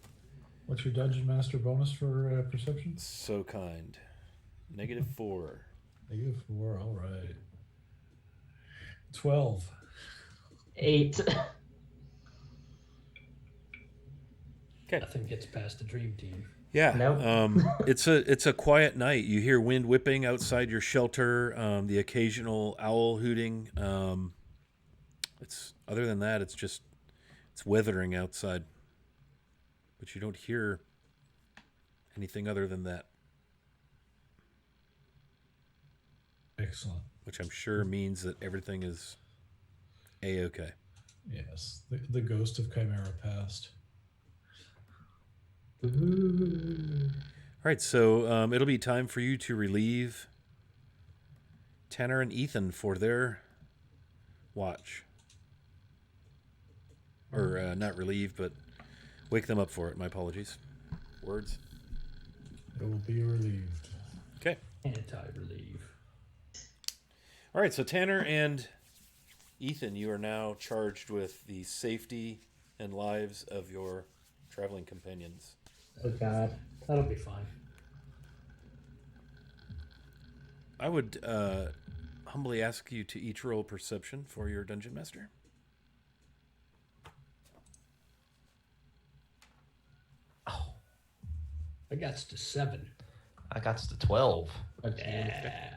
What's your dungeon master bonus for perception? so kind. -4. -4. All right. 12. 8. Okay. Nothing gets past the dream team. Yeah. Nope. It's a quiet night. You hear wind whipping outside your shelter. The occasional owl hooting. It's other than that, it's just It's weathering outside, but you don't hear anything other than that, Excellent. which I'm sure means that everything is A-okay. Yes, the ghost of Chimera passed. Ooh. All right, so it'll be time for you to relieve Tanner and Ethan for their watch. Or not relieve, but wake them up for it. My apologies. Words. It will be relieved. Okay. Anti-relieve. All right, so Tanner and Ethan, you are now charged with the safety and lives of your traveling companions. Oh God. That'll be fine. I would humbly ask you to each roll perception for your dungeon master. Oh, I got to 7. I got to 12. Yeah.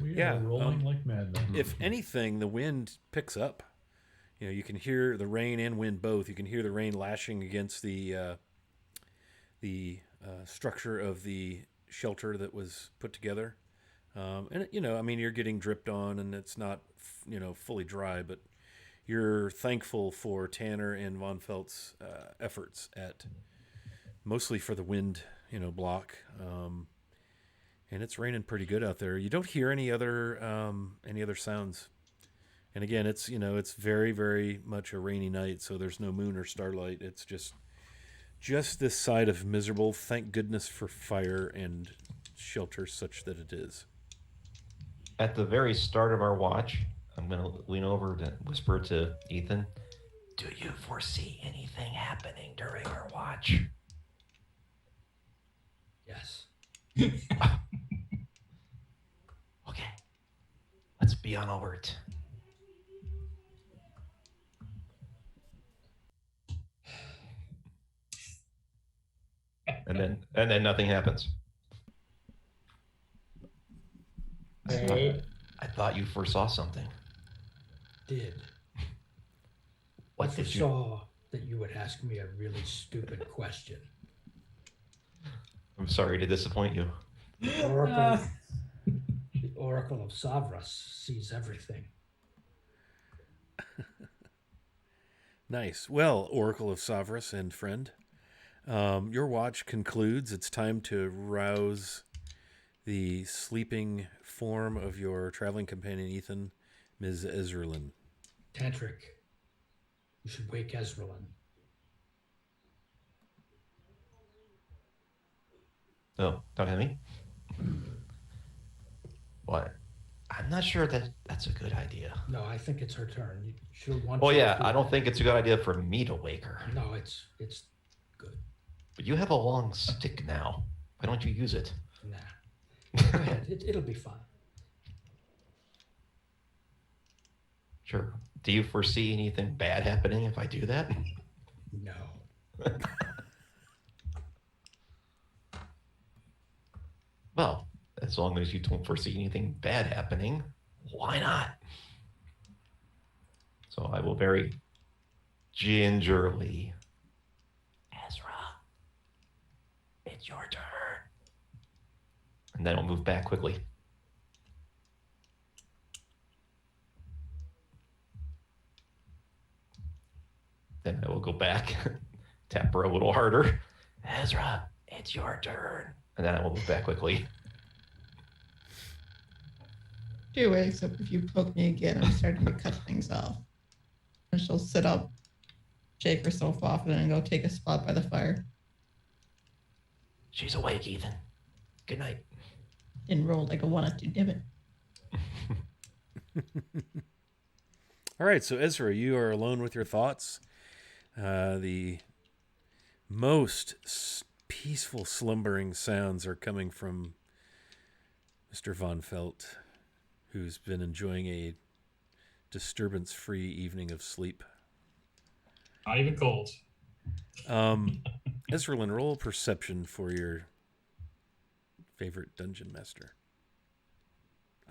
We Yeah, are rolling like madmen. If anything, the wind picks up. You know, you can hear the rain and wind both. You can hear the rain lashing against the structure of the shelter that was put together. And, you know, I mean, you're getting dripped on and it's not, you know, fully dry, but you're thankful for Tanner and Von Felt's efforts at mostly for the wind, you know, block. And it's raining pretty good out there. You don't hear any other sounds. And again, it's, you know, it's very, very much a rainy night, so there's no moon or starlight. It's just this side of miserable. Thank goodness for fire and shelter such that it is. At the very start of our watch, I'm going to lean over to whisper to Ethan, do you foresee anything happening during our watch? Yes. Okay, let's be on alert. And then nothing happens. Right? I thought you foresaw something. Did. What I did you? foresaw that you would ask me a really stupid question. I'm sorry to disappoint you. The Oracle of Savras sees everything. Nice. Well, Oracle of Savras and friend, your watch concludes. It's time to rouse the sleeping form of your traveling companion, Ethan, Ms. Ezralin. Tantric, you should wake Ezralin. No, don't have me. What? I'm not sure that that's a good idea. No, I think it's her turn. She'll want. Well, you to yeah, do I don't that. think it's a good idea for me to wake her. No, it's good. But you have a long stick now. Why don't you use it? Nah. Go ahead. It'll be fine. Sure. Do you foresee anything bad happening if I do that? No. Well, as long as you don't foresee anything bad happening, why not? So I will very gingerly, Ezra, it's your turn. And then I'll move back quickly. Then I will go back, tap her a little harder. Ezra, it's your turn. And then I will move back quickly. She wakes up. If you poke me again, I'm starting to cut things off. And she'll sit up, shake herself off, and then go take a spot by the fire. She's awake, Ethan. Good night. Didn't roll like a 1 or 2, damn it. All right, so Ezra, you are alone with your thoughts. The most peaceful, slumbering sounds are coming from Mr. Von Felt, who's been enjoying a disturbance-free evening of sleep. Not even cold. Ezralyn, roll perception for your favorite dungeon master.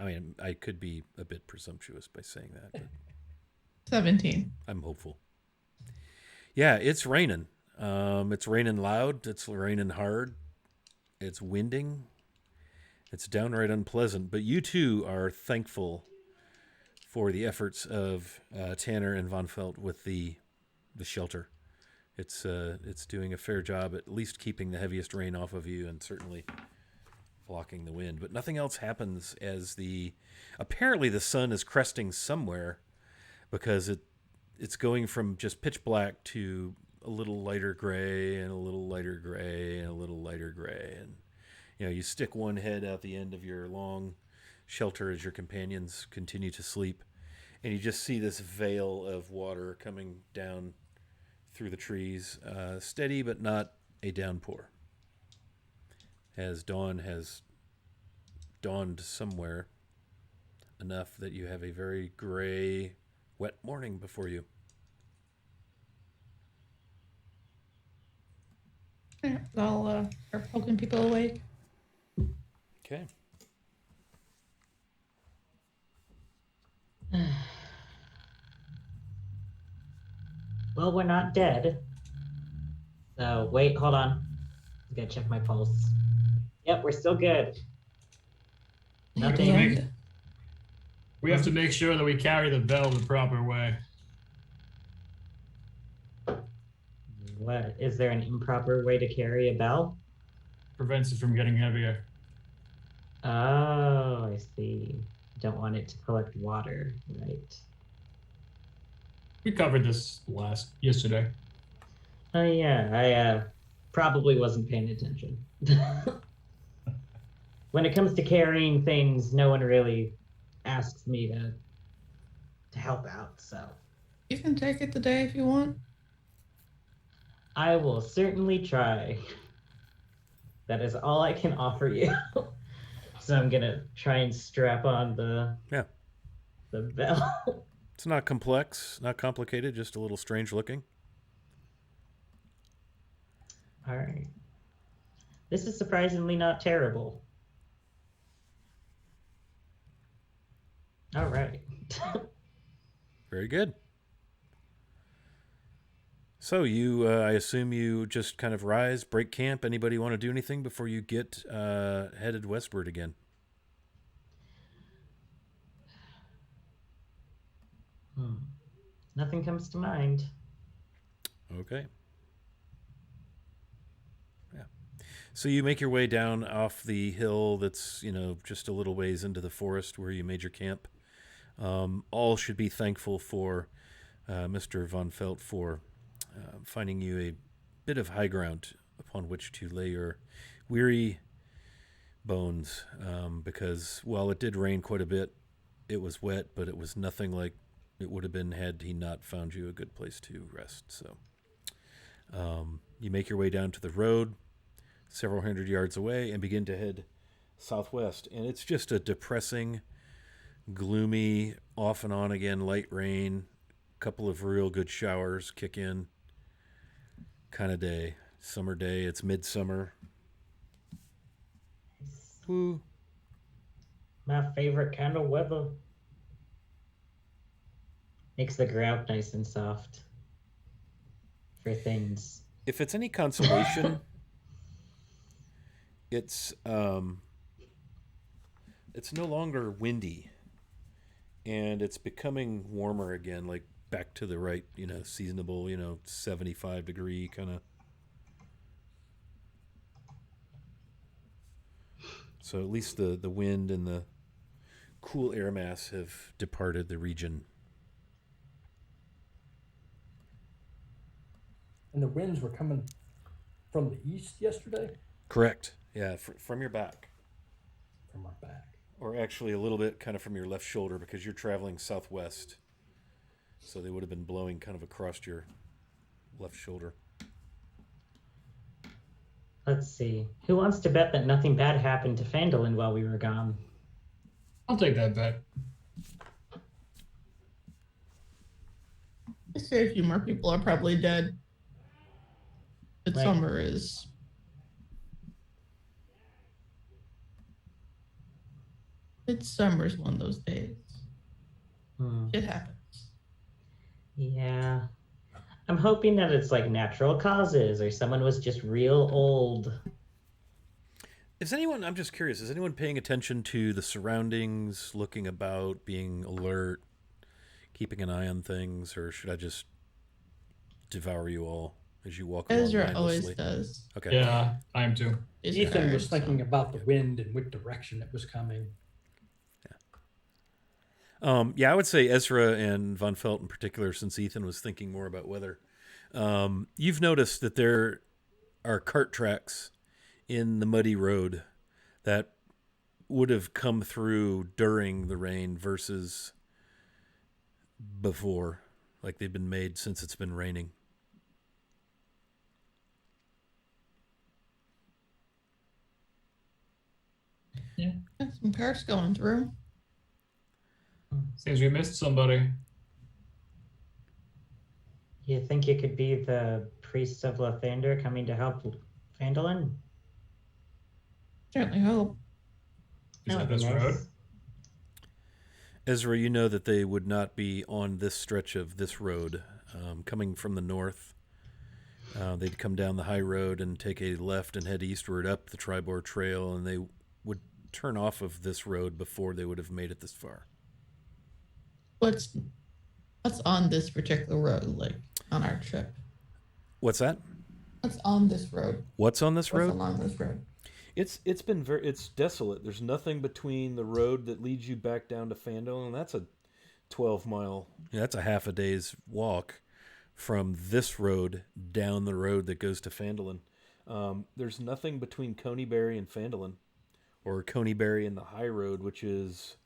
I mean, I could be a bit presumptuous by saying that, but 17. I'm hopeful. Yeah, it's raining. It's raining loud. It's raining hard. It's winding. It's downright unpleasant. But you two are thankful for the efforts of Tanner and Von Felt with the shelter. It's doing a fair job at least keeping the heaviest rain off of you and certainly blocking the wind. But nothing else happens as apparently the sun is cresting somewhere, because it's going from just pitch black to a little lighter gray and a little lighter gray and a little lighter gray. And you stick one head out the end of your long shelter as your companions continue to sleep, and you just see this veil of water coming down through the trees, steady but not a downpour, as dawn has dawned somewhere enough that you have a very gray, wet morning before you. Yeah, I'll start poking people awake. Okay. Well, we're not dead. So, wait, hold on. I gotta check my pulse. Yep, we're still good. Nothing. And We have to make sure that we carry the bell the proper way. What? Is there an improper way to carry a bell? Prevents it from getting heavier. Oh, I see. Don't want it to collect water, right? We covered this yesterday. Oh yeah, I probably wasn't paying attention. When it comes to carrying things, no one really asks me to help out, so you can take it today if you want. I will certainly try. That is all I can offer you. So I'm gonna try and strap on the bell. It's not complex, not complicated, just a little strange looking. All right. This is surprisingly not terrible. All right. Very good. So I assume you just kind of rise, break camp. Anybody want to do anything before you get headed westward again? Nothing comes to mind. Okay. Yeah. So you make your way down off the hill that's, just a little ways into the forest where you made your camp. All should be thankful for Mr. Von Felt for finding you a bit of high ground upon which to lay your weary bones, because while it did rain quite a bit, it was wet, but it was nothing like it would have been had he not found you a good place to rest. So you make your way down to the road several hundred yards away and begin to head southwest. And it's just a depressing, gloomy, off and on again, light rain, couple of real good showers kick in kind of day. Summer day. It's midsummer. Woo. My favorite kind of weather. Makes the ground nice and soft for things. If it's any consolation, it's no longer windy, and it's becoming warmer again, like back to the right, seasonable, 75 degree kind of. So at least the wind and the cool air mass have departed the region. And the winds were coming from the east yesterday? Correct. Yeah, from your back. From our back. Or actually a little bit kind of from your left shoulder, because you're traveling southwest. So they would have been blowing kind of across your left shoulder. Let's see. Who wants to bet that nothing bad happened to Fandolin while we were gone? I'll take that bet. I say a few more people are probably dead. But Right. summer is. Midsummer's one of those days. It happens. Yeah. I'm hoping that it's like natural causes or someone was just real old. Is anyone? I'm just curious. Is anyone paying attention to the surroundings, looking about, being alert, keeping an eye on things, or should I just devour you all as you walk along Ezra always mindlessly? does. Okay. Yeah, I am too. His Ethan was card, thinking so. about the wind and which direction it was coming. Yeah, I would say Ezra and Von Felt in particular, since Ethan was thinking more about weather. You've noticed that there are cart tracks in the muddy road that would have come through during the rain versus before. Like they've been made since it's been raining. Got some carts going through. Seems we missed somebody. You think it could be the priests of Lathander coming to help Phandalin? Certainly hope. Is That that would be this nice. road? Ezra, you know that they would not be on this stretch of this road. Coming from the north, they'd come down the high road and take a left and head eastward up the Tribor Trail, and they would turn off of this road before they would have made it this far. What's on this particular road, like on our trip? What's that? What's on this road? What's on this What's road? along this road? It's desolate. There's nothing between the road that leads you back down to Fandel, and that's a 12-mile. Yeah, that's a half a day's walk from this road down the road that goes to Phandalin. There's nothing between Coneyberry and Phandalin, or Coneyberry and the high road, which is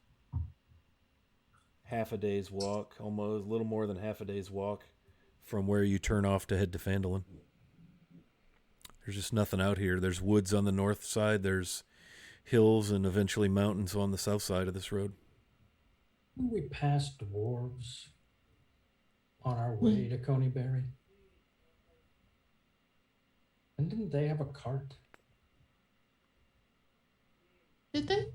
half a day's walk, almost a little more than half a day's walk from where you turn off to head to Phandalin. There's just nothing out here. There's woods on the north side. There's hills and eventually mountains on the south side of this road. We passed dwarves on our way to Coneyberry. And didn't they have a cart? Did they?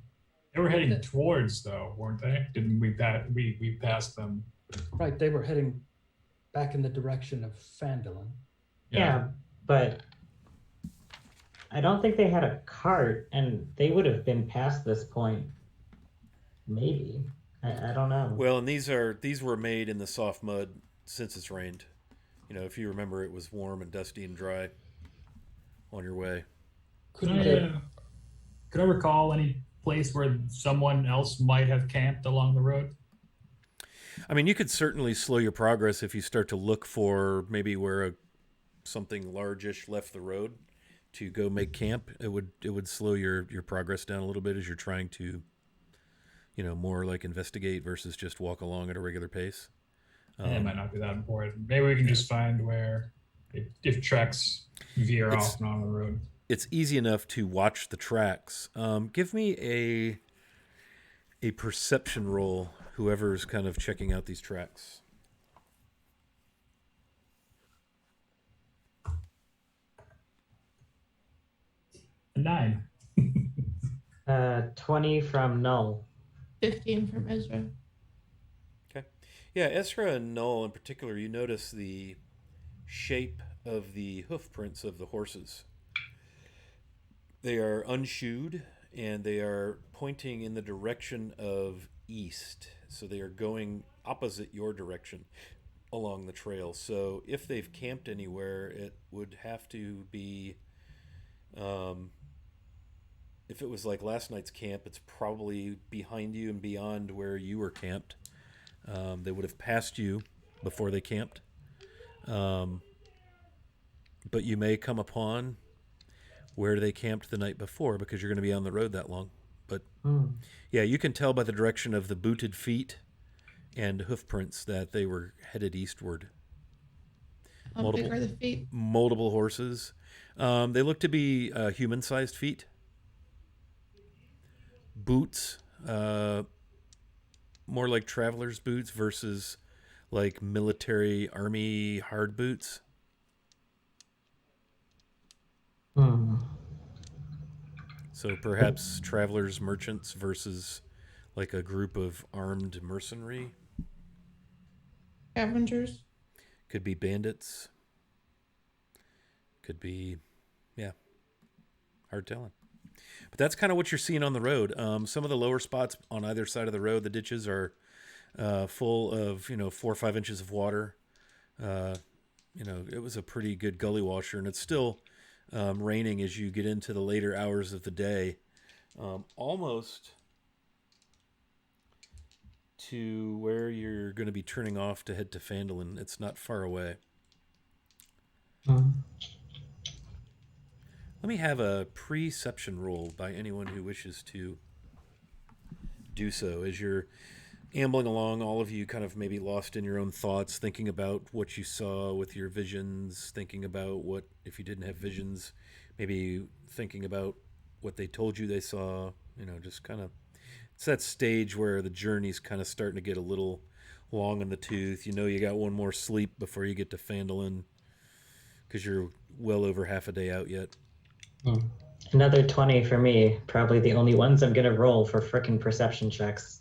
They were heading towards, though, weren't they? Didn't we? We passed them. Right, they were heading back in the direction of Phandalin. Yeah, but I don't think they had a cart, and they would have been past this point. Maybe. I don't know. Well, and these were made in the soft mud since it's rained. You know, if you remember, it was warm and dusty and dry on your way. Couldn't they? Could I recall any place where someone else might have camped along the road? I mean, you could certainly slow your progress if you start to look for maybe where something largish left the road to go make camp. It would slow your progress down a little bit as you're trying to, you know, more like investigate versus just walk along at a regular pace. It might not be that important. Maybe we can just find where if tracks veer off and on the road. It's easy enough to watch the tracks. Give me a perception roll, whoever's kind of checking out these tracks. 9. 20 from Null. 15 from Ezra. Okay. Yeah, Ezra and Null in particular, you notice the shape of the hoof prints of the horses. They are unshoed and they are pointing in the direction of east. So they are going opposite your direction along the trail. So if they've camped anywhere, it would have to be, if it was like last night's camp, it's probably behind you and beyond where you were camped. They would have passed you before they camped. But you may come upon where they camped the night before because you're going to be on the road that long. But yeah, you can tell by the direction of the booted feet and hoof prints that they were headed eastward. How big are the feet? Multiple horses. They look to be human-sized feet. Boots, more like traveler's boots versus like military army hard boots. So perhaps travelers, merchants versus like a group of armed mercenary. Scavengers? Could be bandits. Could be, yeah, hard telling. But that's kind of what you're seeing on the road. Some of the lower spots on either side of the road, the ditches are full of 4 or 5 inches of water. It was a pretty good gully washer, and it's still raining as you get into the later hours of the day, almost to where you're going to be turning off to head to Phandalin. It's not far away. Let me have a perception roll by anyone who wishes to do so. As you're ambling along, all of you kind of maybe lost in your own thoughts, thinking about what you saw with your visions, thinking about what, if you didn't have visions, maybe thinking about what they told you they saw, just kind of, it's that stage where the journey's kind of starting to get a little long in the tooth. You got one more sleep before you get to Phandalin because you're well over half a day out yet. Another 20 for me. Probably the only ones I'm going to roll for frickin' perception checks.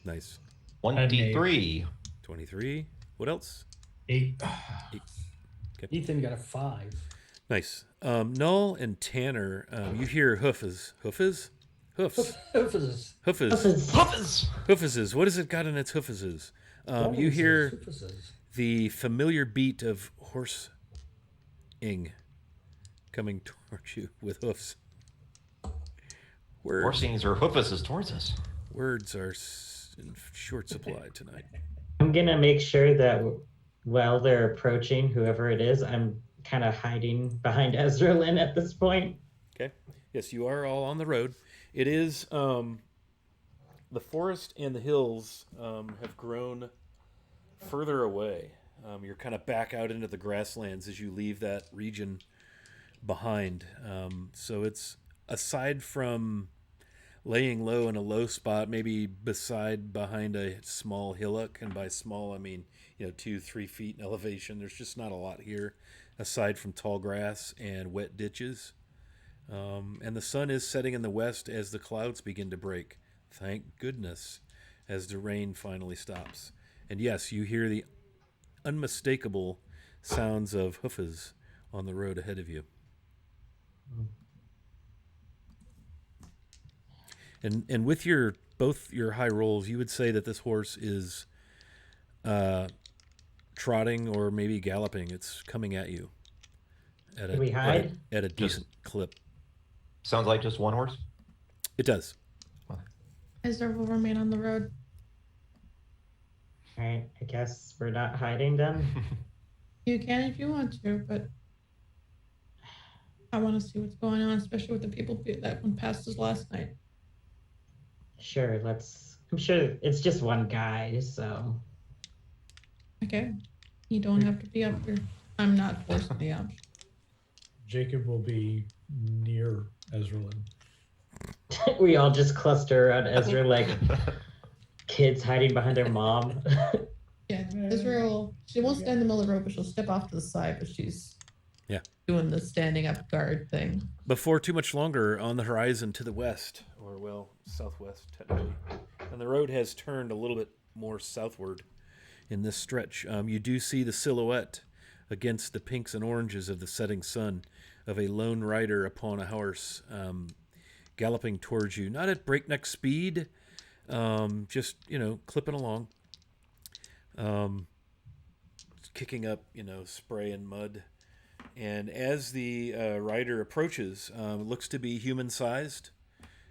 Nice. 23. 23. What else? 8. Okay. Ethan got a 5. Nice. Null and Tanner, you hear hoofs. Hoofs? Hoofs. Hoofs. Hoofs. Hoofs. What has it got in its hoofs? You hear the familiar beat of horsing coming towards you with hoofs. Horsings or hoofs towards us. Words are in short supply tonight. I'm going to make sure that while they're approaching whoever it is, I'm kind of hiding behind Ezra Lynn at this point. Okay. Yes, you are all on the road. It is the forest and the hills have grown further away. You're kind of back out into the grasslands as you leave that region behind. So it's, aside from laying low in a low spot, maybe behind a small hillock, and by small I mean 2-3 feet in elevation, there's just not a lot here aside from tall grass and wet ditches. And the sun is setting in the west as the clouds begin to break. Thank goodness, as the rain finally stops. And yes, you hear the unmistakable sounds of hoofs on the road ahead of you. And with both your high rolls, you would say that this horse is trotting or maybe galloping. It's coming at you at Can we hide? At a decent clip. Sounds like just one horse? It does. Ezra will remain on the road. All right, I guess we're not hiding then. You can if you want to, but I want to see what's going on, especially with the people that went past us last night. Sure, I'm sure it's just one guy, so. Okay. You don't have to be up here. I'm not forcing the option. Jacob will be near Ezralyn. We all just cluster around Ezra like kids hiding behind their mom. Yeah, Israel, she won't stand in the middle of the road, but she'll step off to the side, but she's doing the standing up guard thing. Before too much longer, on the horizon to the west, or southwest technically, and the road has turned a little bit more southward in this stretch. You do see the silhouette against the pinks and oranges of the setting sun of a lone rider upon a horse, galloping towards you, not at breakneck speed, just clipping along, kicking up spray and mud. And as the rider approaches, looks to be human-sized,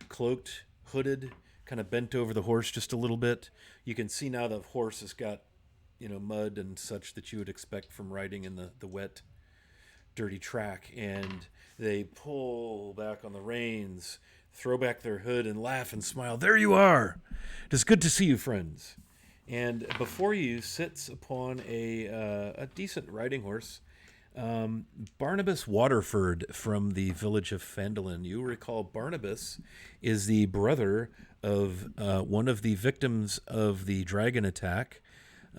cloaked, hooded, kind of bent over the horse just a little bit. You can see now the horse has got mud and such that you would expect from riding in the wet, dirty track. And they pull back on the reins, throw back their hood, and laugh and smile. There you are! It is good to see you, friends. And before you sits upon a decent riding horse, Barnabas Waterford from the village of Phandalin. You recall Barnabas is the brother of one of the victims of the dragon attack.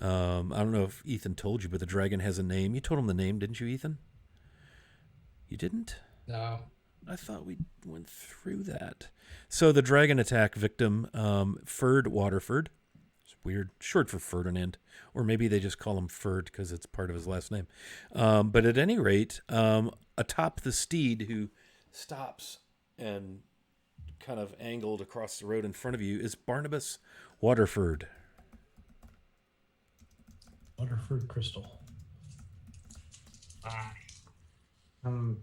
I don't know if Ethan told you, but the dragon has a name. You told him the name, didn't you, Ethan? You didn't? No. I thought we went through that. So the dragon attack victim, Ferd Waterford, weird. Short for Ferdinand. Or maybe they just call him Ferd because it's part of his last name. But at any rate, atop the steed who stops and kind of angled across the road in front of you is Barnabas Waterford. Waterford Crystal. Bye.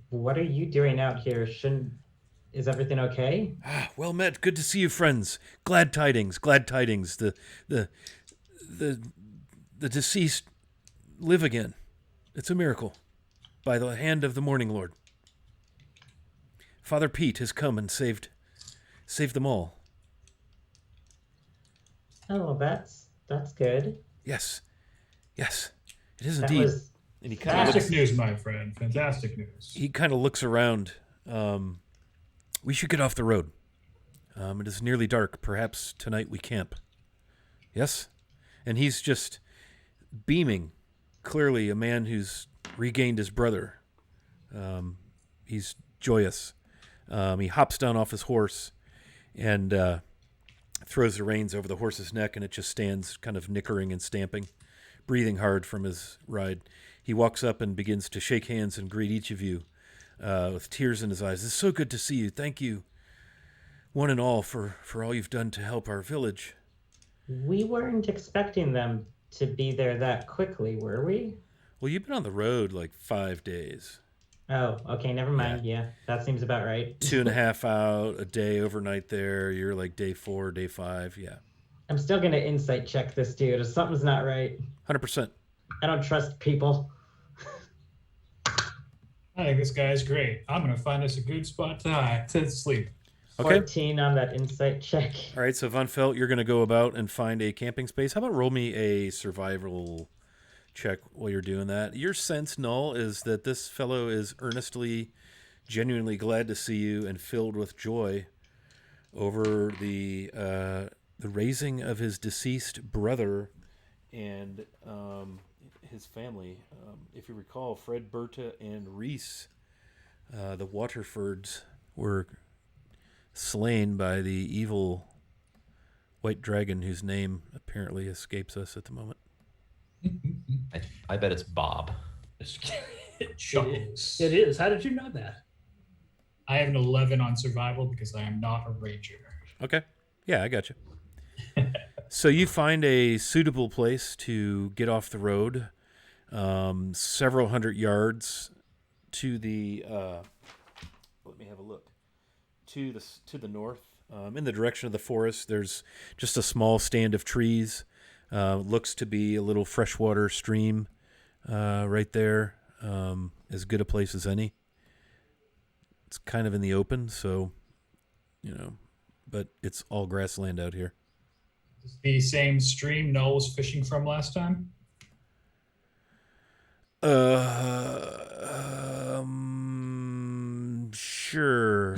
What are you doing out here? Is everything okay? Well met. Good to see you, friends. Glad tidings. Glad tidings. The deceased live again. It's a miracle. By the hand of the Morning Lord. Father Pete has come and saved them all. Oh, that's good. Yes. Yes. It is That indeed. was And he kind of Fantastic looks, news, my friend. Fantastic news. he kind of looks around. We should get off the road. It is nearly dark. Perhaps tonight we camp. Yes? And he's just beaming. Clearly a man who's regained his brother. He's joyous. He hops down off his horse and throws the reins over the horse's neck, and it just stands kind of nickering and stamping, breathing hard from his ride. He walks up and begins to shake hands and greet each of you with tears in his eyes. It's so good to see you. Thank you, one and all, for all you've done to help our village. We weren't expecting them to be there that quickly, were we? Well, you've been on the road like 5 days. Oh, okay, never mind. Yeah, that seems about right. 2.5 out, a day overnight there. You're like day 4, day 5. Yeah. I'm still gonna insight check this dude. Something's not right. 100%. I don't trust people. I think this guy's great. I'm gonna find us a good spot to sleep. Okay. 14 on that insight check. All right, so Von Felt, you're going to go about and find a camping space. How about roll me a survival check while you're doing that? Your sense, Null, is that this fellow is earnestly, genuinely glad to see you and filled with joy over the raising of his deceased brother and his family. If you recall, Fred, Berta, and Reese, the Waterfords, were slain by the evil white dragon whose name apparently escapes us at the moment. I bet it's Bob. Chuckles. It is. How did you know that? I have an 11 on survival because I am not a ranger. Okay. Yeah, I got you. So you find a suitable place to get off the road, several hundred yards to the. Let me have a look. To the north, in the direction of the forest, there's just a small stand of trees. Looks to be a little freshwater stream right there. As good a place as any. It's kind of in the open, so but it's all grassland out here. Is the same stream Noel was fishing from last time? Sure.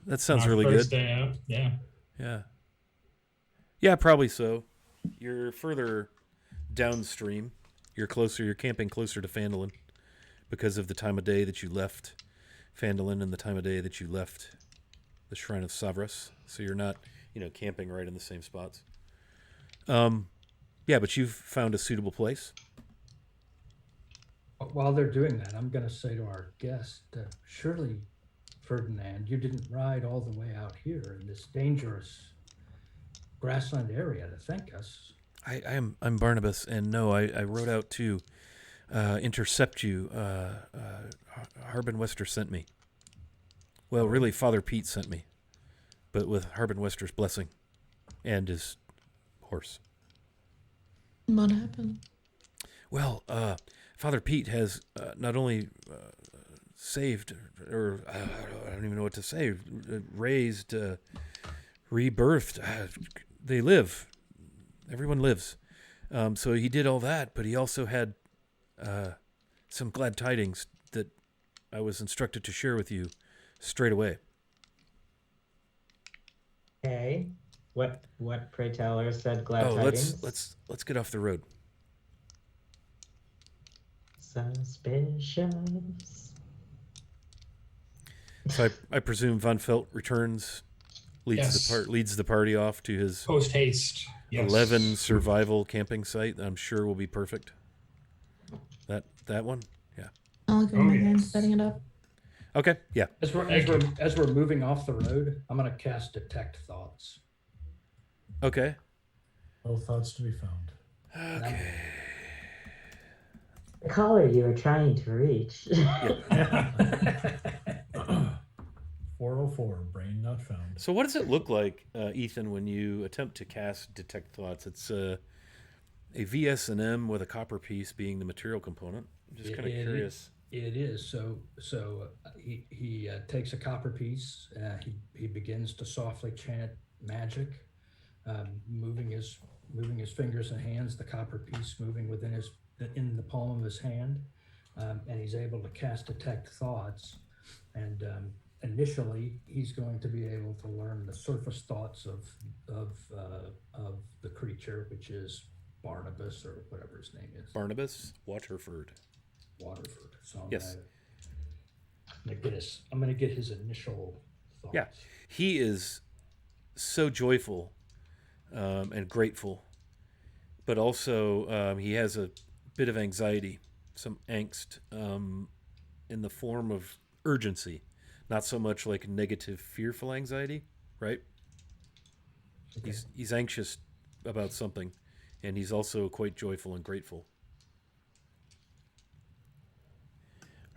That sounds Our really first good. Day out. Yeah. Yeah, probably so. You're further downstream. You're camping closer to Phandalin because of the time of day that you left Phandalin and the time of day that you left the Shrine of Savras. So you're not, camping right in the same spots. Yeah, but you've found a suitable place. While they're doing that, I'm going to say to our guest, surely, Ferdinand, you didn't ride all the way out here in this dangerous grassland area to thank us. I'm Barnabas, and no, I rode out to intercept you. Harbin Wester sent me. Well, really, Father Pete sent me, but with Harbin Wester's blessing and his horse. What happened? Well, Father Pete has not only saved, or I don't even know what to say, raised, rebirthed. They live. Everyone lives. So he did all that, but he also had some glad tidings that I was instructed to share with you straight away. Okay. What pray tell her said glad tidings? let's get off the road. Suspicious. So I presume Von Felt returns, leads Yes. the party off to his. Post haste. Yes. 11 survival camping site. I'm sure will be perfect. That one, yeah. I'll give Oh, my hand yes. setting it up. Okay, yeah. As we're moving off the road, I'm gonna cast Detect Thoughts. Okay. No thoughts to be found. Okay. The caller you were trying to reach. 404, brain not found. So what does it look like, Ethan, when you attempt to cast Detect Thoughts? It's a VS&M with a copper piece being the material component. I'm just kind of curious. It is. So he takes a copper piece. He begins to softly chant magic, moving his fingers and hands. The copper piece moving in the palm of his hand, and he's able to cast Detect Thoughts. And initially, he's going to be able to learn the surface thoughts of the creature, which is Barnabas or whatever his name is. Barnabas Waterford. So Yes. I'm gonna get his initial thoughts. Yeah. He is so joyful and grateful, but also he has a bit of anxiety, some angst in the form of urgency, not so much like negative, fearful anxiety, right? Okay. He's anxious about something, and he's also quite joyful and grateful.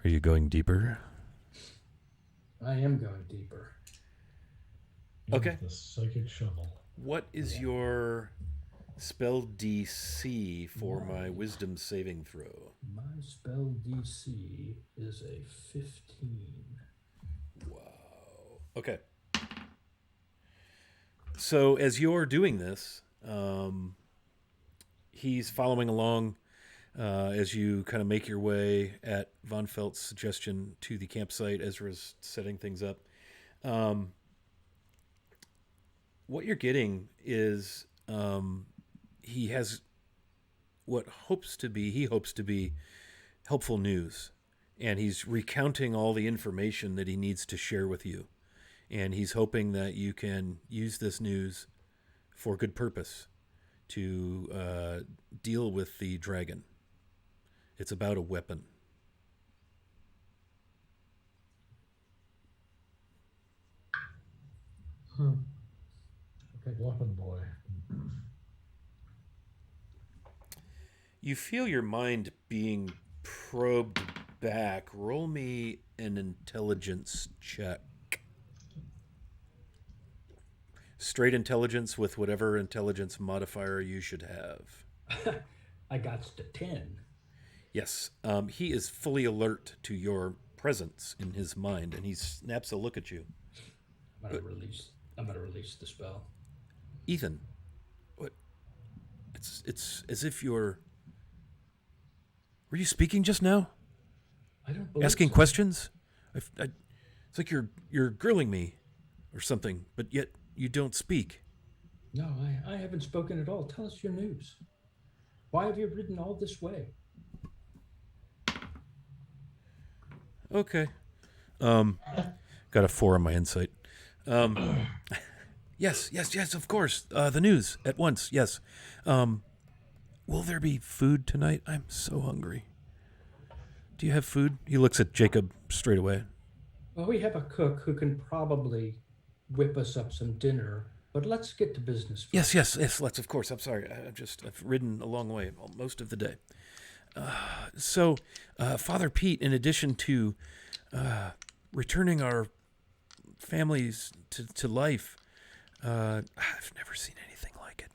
Are you going deeper? I am going deeper. Okay. The psychic shovel. What is your spell DC for my wisdom saving throw? My spell DC is a 15. Wow. Okay. So as you're doing this, he's following along as you kind of make your way at Von Felt's suggestion to the campsite. Ezra's setting things up. What you're getting is he has what he hopes to be helpful news, and he's recounting all the information that he needs to share with you, and he's hoping that you can use this news for good purpose to deal with the dragon. It's about a weapon. Okay, weapon boy. You feel your mind being probed back. Roll me an intelligence check. Straight intelligence with whatever intelligence modifier you should have. I got to 10. Yes, he is fully alert to your presence in his mind, and he snaps a look at you. I'm gonna release the spell. Ethan, what? It's as if you're. Were you speaking just now? I don't believe Asking so. questions? It's like you're grilling me, or something, but yet you don't speak. No, I haven't spoken at all. Tell us your news. Why have you ridden all this way? Okay. Got a 4 on my insight. Yes, of course. The news at once. Yes. Will there be food tonight? I'm so hungry. Do you have food? He looks at Jacob straight away. Well, we have a cook who can probably whip us up some dinner, but let's get to business first. Yes. Let's. Of course. I'm sorry. I've ridden a long way most of the day. So, Father Pete, in addition to returning our families to life, I've never seen anything like it.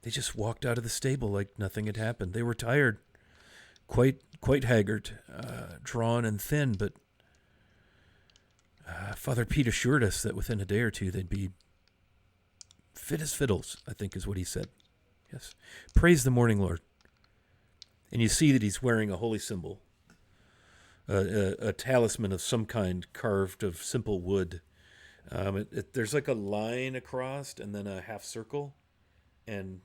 They just walked out of the stable like nothing had happened. They were tired, quite haggard, drawn and thin, but Father Pete assured us that within a day or two they'd be fit as fiddles, I think is what he said. Yes. Praise the morning Lord. And you see that he's wearing a holy symbol, a talisman of some kind carved of simple wood. There's like a line across and then a half circle and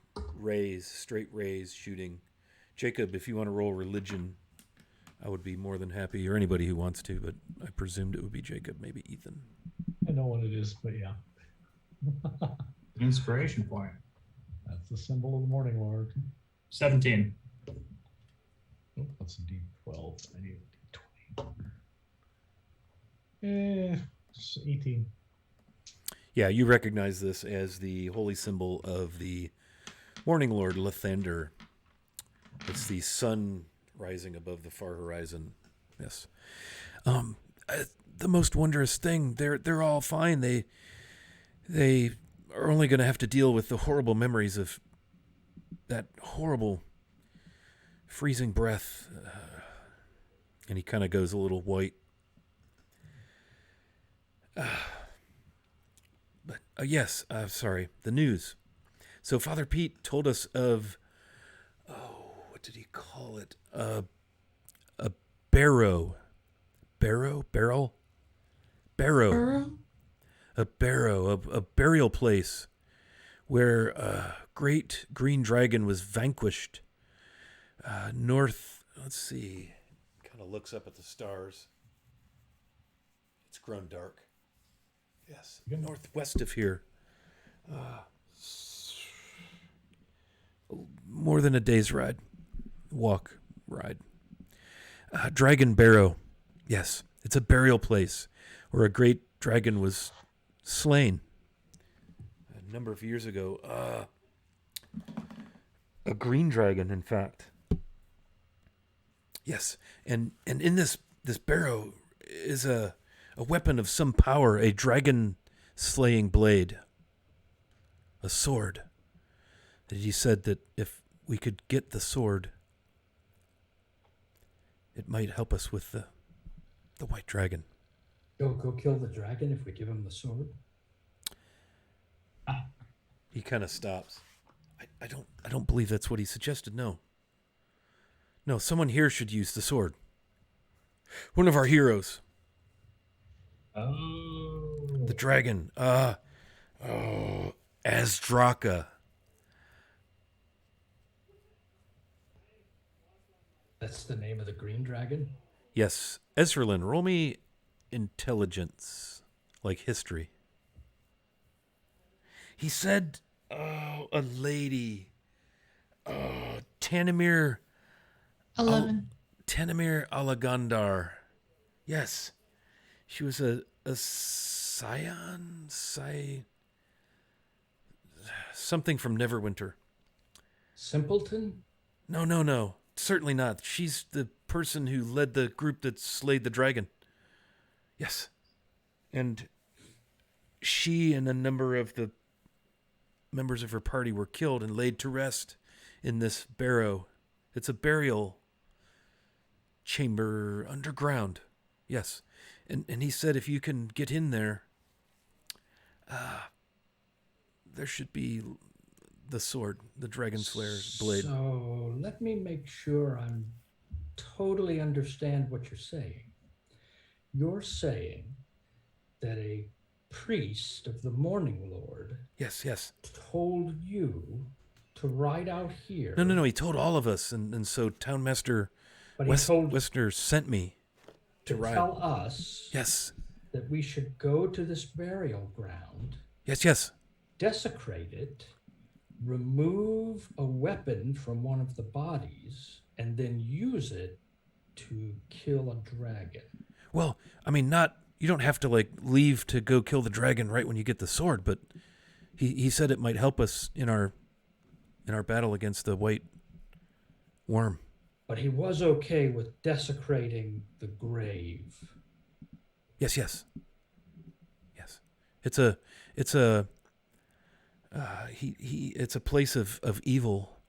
straight rays shooting. Jacob, if you want to roll religion, I would be more than happy, or anybody who wants to, but I presumed it would be Jacob, maybe Ethan. I know what it is, but yeah. Inspiration point. That's the symbol of the Morning Lord. 17. Oh, that's a D12. I need a D20. Just 18. Yeah, you recognize this as the holy symbol of the Morning Lord Lathander. It's the sun rising above the far horizon. Yes. The most wondrous thing. They're all fine. They are only going to have to deal with the horrible memories of that horrible freezing breath. And he kind of goes a little white. But yes, sorry, the news. So Father Pete told us of, what did he call it? A barrow. Barrow? Barrel? Barrow. Burrow? A barrow, a burial place where a great green dragon was vanquished. North, let's see, kind of looks up at the stars. It's grown dark. Yes, northwest of here. More than a day's ride. Ride. Dragon Barrow. Yes, it's a burial place where a great dragon was slain a number of years ago. A green dragon, in fact. Yes, and in this barrow is a weapon of some power, a dragon-slaying blade, a sword. And he said that if we could get the sword, it might help us with the white dragon. Go kill the dragon if we give him the sword. He kind of stops. I don't believe that's what he suggested. No, someone here should use the sword. One of our heroes. Oh. The dragon. Azdraka. That's the name of the green dragon? Yes. Ezralyn, roll me intelligence. Like history. He said, a lady. Tanamir 11. Tanamir Alagandar. Yes. She was a scion? Something from Neverwinter. Simpleton? No. Certainly not. She's the person who led the group that slayed the dragon. Yes. And she and a number of the members of her party were killed and laid to rest in this barrow. It's a burial chamber underground. Yes. And he said if you can get in there, there should be the sword, the Dragon Slayer's blade. So let me make sure I'm totally understand what you're saying. You're saying that a priest of the Morning Lord Yes. told you to ride out here. No. He told all of us, and so Townmaster But he told Westner sent me to ride. tell us Yes. that we should go to this burial ground, Yes. desecrate it, remove a weapon from one of the bodies, and then use it to kill a dragon. Well, I mean, you don't have to leave to go kill the dragon right when you get the sword, but he said it might help us in our battle against the white worm. But he was okay with desecrating the grave. Yes. It's a place of evil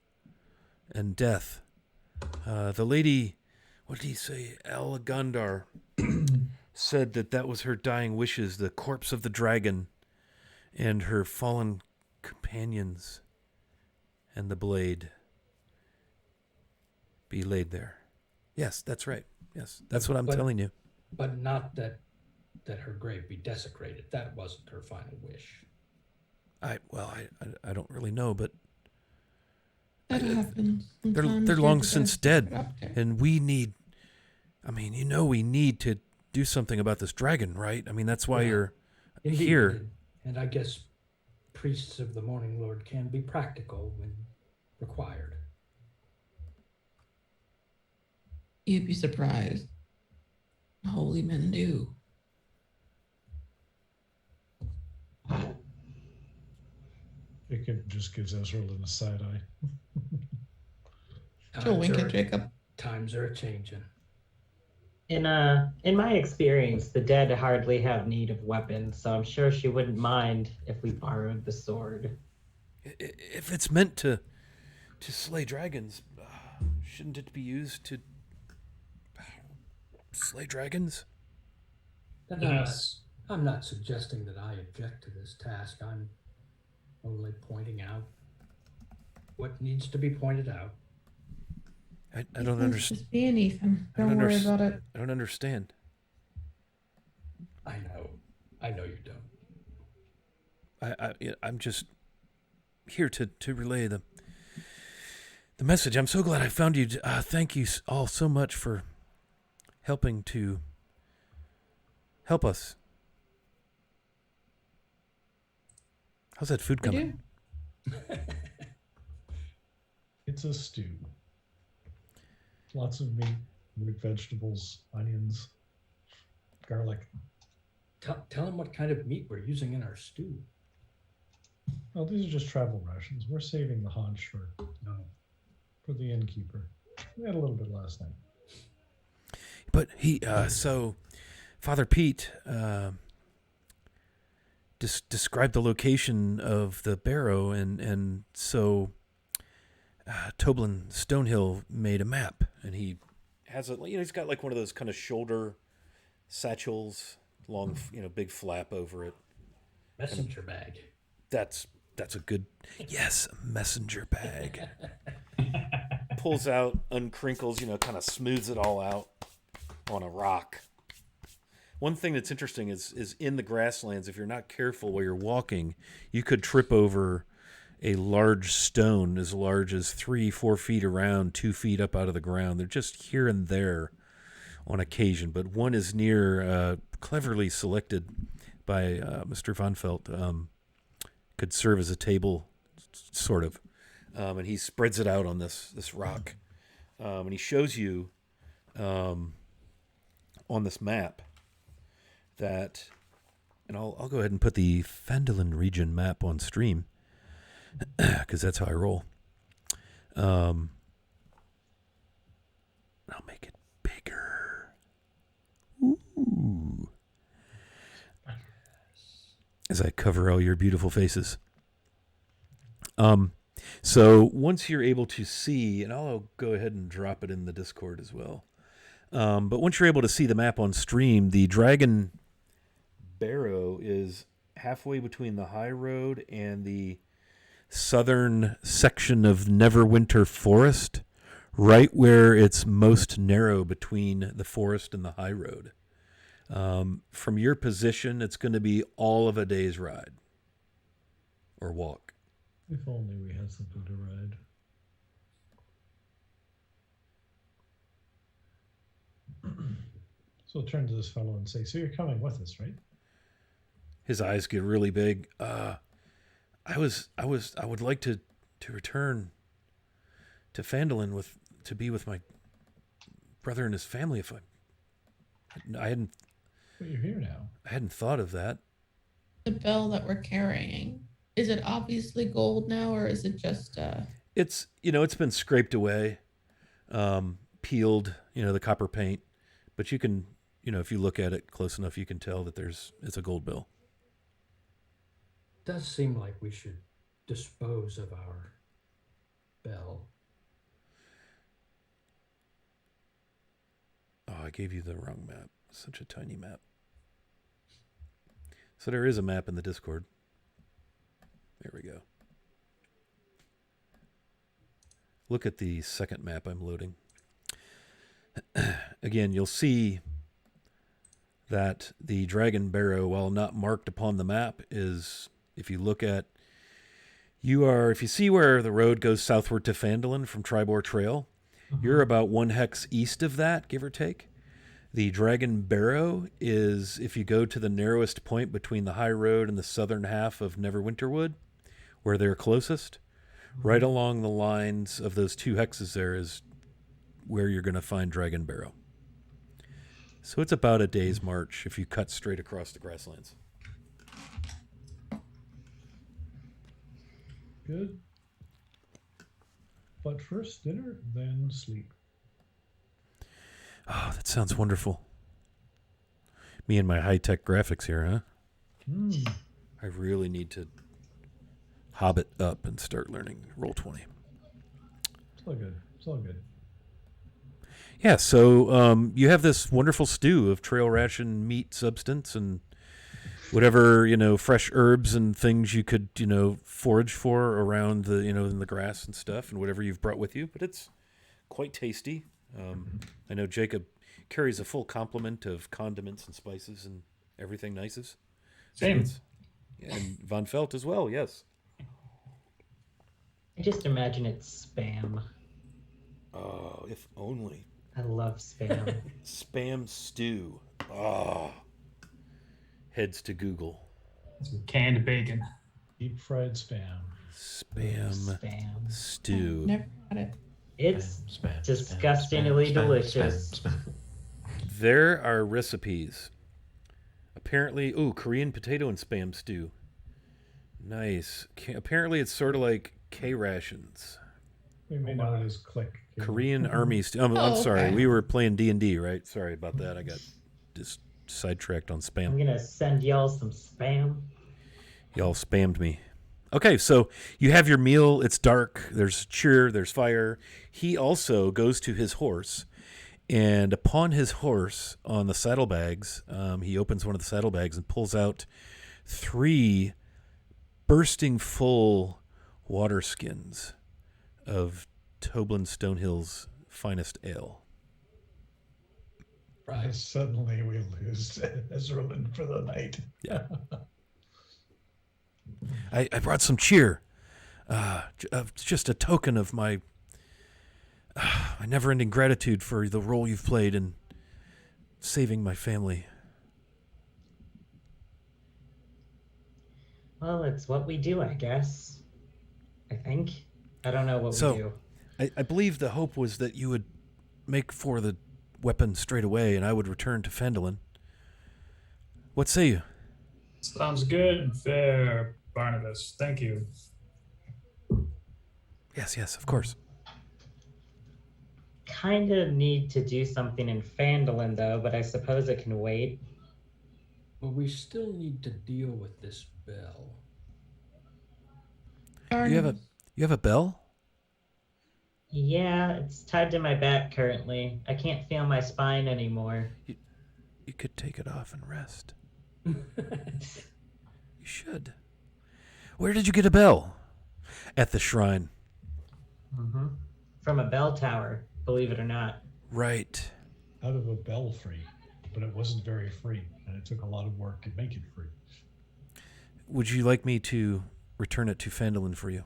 and death. The lady, what did he say? Alagandar said that was her dying wishes, the corpse of the dragon and her fallen companions and the blade be laid there. Yes, that's right. Yes, that's what I'm telling you. But not that her grave be desecrated. That wasn't her final wish. I don't really know, but That happens. they're Sometimes long you since just put it dead, up there. and we need. I mean, we need to do something about this dragon, right? I mean, that's why Yeah. you're Indeed, here. and I guess priests of the Morning Lord can be practical when required. You'd be surprised. Holy men do. It just gives Ezreal a side eye. She'll wink at Jacob. Times are a-changing. In my experience, the dead hardly have need of weapons, so I'm sure she wouldn't mind if we borrowed the sword. If it's meant to slay dragons, shouldn't it be used to slay dragons? And Yes. I'm not suggesting that I object to this task. I'm only pointing out what needs to be pointed out. I don't understand. Just being Ethan. Don't worry about it. I don't understand. I know you don't. I'm just here to relay the message. I'm so glad I found you. Thank you all so much for helping to help us. How's that food coming? It's a stew. Lots of meat, root vegetables, onions, garlic. Tell him what kind of meat we're using in our stew. Oh, these are just travel rations. We're saving the haunch for the innkeeper. We had a little bit last night. But so Father Pete described the location of the barrow, and so Toblin Stonehill made a map, and he has he's got like one of those kind of shoulder satchels, long, big flap over it. Messenger bag. That's a good, messenger bag. Pulls out, uncrinkles, kind of smooths it all out on a rock. One thing that's interesting is in the grasslands, if you're not careful while you're walking, you could trip over a large stone as large as 3-4 feet around, 2 feet up out of the ground. They're just here and there on occasion, but one is near, cleverly selected by Mr. Von Felt, could serve as a table, sort of. And he spreads it out on this rock. And he shows you on this map that, and I'll go ahead and put the Phandalin region map on stream, because that's how I roll. I'll make it bigger. Ooh. As I cover all your beautiful faces. So once you're able to see, and I'll go ahead and drop it in the Discord as well. But once you're able to see the map on stream, the Dragon Barrow is halfway between the high road and the southern section of Neverwinter Forest, right where it's most narrow between the forest and the high road. From your position, it's going to be all of a day's ride or walk. If only we had something to ride. So I'll turn to this fellow and say, so you're coming with us, right? His eyes get really big. I would like to return to Phandalin to be with my brother and his family. If I hadn't. But you're here now. I hadn't thought of that. The bell that we're carrying, is it obviously gold now, or is it just It's it's been scraped away, peeled, the copper paint, but you can, if you look at it close enough, you can tell that it's a gold bill. Does seem like we should dispose of our bell. Oh, I gave you the wrong map. Such a tiny map. So there is a map in the Discord. There we go. Look at the second map I'm loading. Again, you'll see that the Dragon Barrow, while not marked upon the map, is, if you look at, if you see where the road goes southward to Phandalin from Tribor Trail, you're about 1 hex east of that, give or take. The Dragon Barrow is if you go to the narrowest point between the high road and the southern half of Neverwinterwood, where they're closest, right along the lines of those 2 hexes there is where you're going to find Dragon Barrow. So it's about a day's march if you cut straight across the grasslands. Good. But first dinner, then sleep. Oh, that sounds wonderful. Me and my high-tech graphics here, huh? I really need to hobbit up and start learning Roll20. It's all good. It's all good. Yeah, so you have this wonderful stew of trail ration meat substance and whatever, fresh herbs and things you could, forage for around the, in the grass and stuff and whatever you've brought with you. But it's quite tasty. I know Jacob carries a full complement of condiments and spices and everything nices. Same. And Von Felt as well, yes. I just imagine it's spam. Oh, if only. I love spam. Spam stew. Oh. Heads to Google. Some canned bacon. Deep fried spam. Spam. Stew. Never had it. It's Spam, disgustingly delicious. Spam. There are recipes. Apparently, Korean potato and spam stew. Nice. Apparently, it's sort of like K rations. We may know it as Click. Korean army stew. I'm sorry. okay. We were playing D&D, right? Sorry about that. I got just sidetracked on I'm spam. gonna send y'all some spam. Y'all spammed me. Okay, so you have your meal. It's dark. There's cheer. There's fire. He also goes to his horse. And upon his horse, on the saddlebags, he opens one of the saddlebags and pulls out 3 bursting full water skins of Toblin Stonehill's finest ale. Suddenly we lose Ezralin for the night. Yeah. I brought some cheer. Just a token of my never-ending gratitude for the role you've played in saving my family. Well, it's what we do, I guess. I think. I don't know what So- we do. I believe the hope was that you would make for the weapon straight away, and I would return to Phandalin. What say you? Sounds good and fair, Barnabas. Thank you. Yes, of course. Kind of need to do something in Phandalin, though, but I suppose it can wait. But we still need to deal with this bell. You have a bell? Yeah, it's tied to my back currently. I can't feel my spine anymore. You could take it off and rest. You should. Where did you get a bell? At the shrine. Mm-hmm. From a bell tower, believe it or not. Right. Out of a belfry, but it wasn't very free, and it took a lot of work to make it free. Would you like me to return it to Phandalin for you?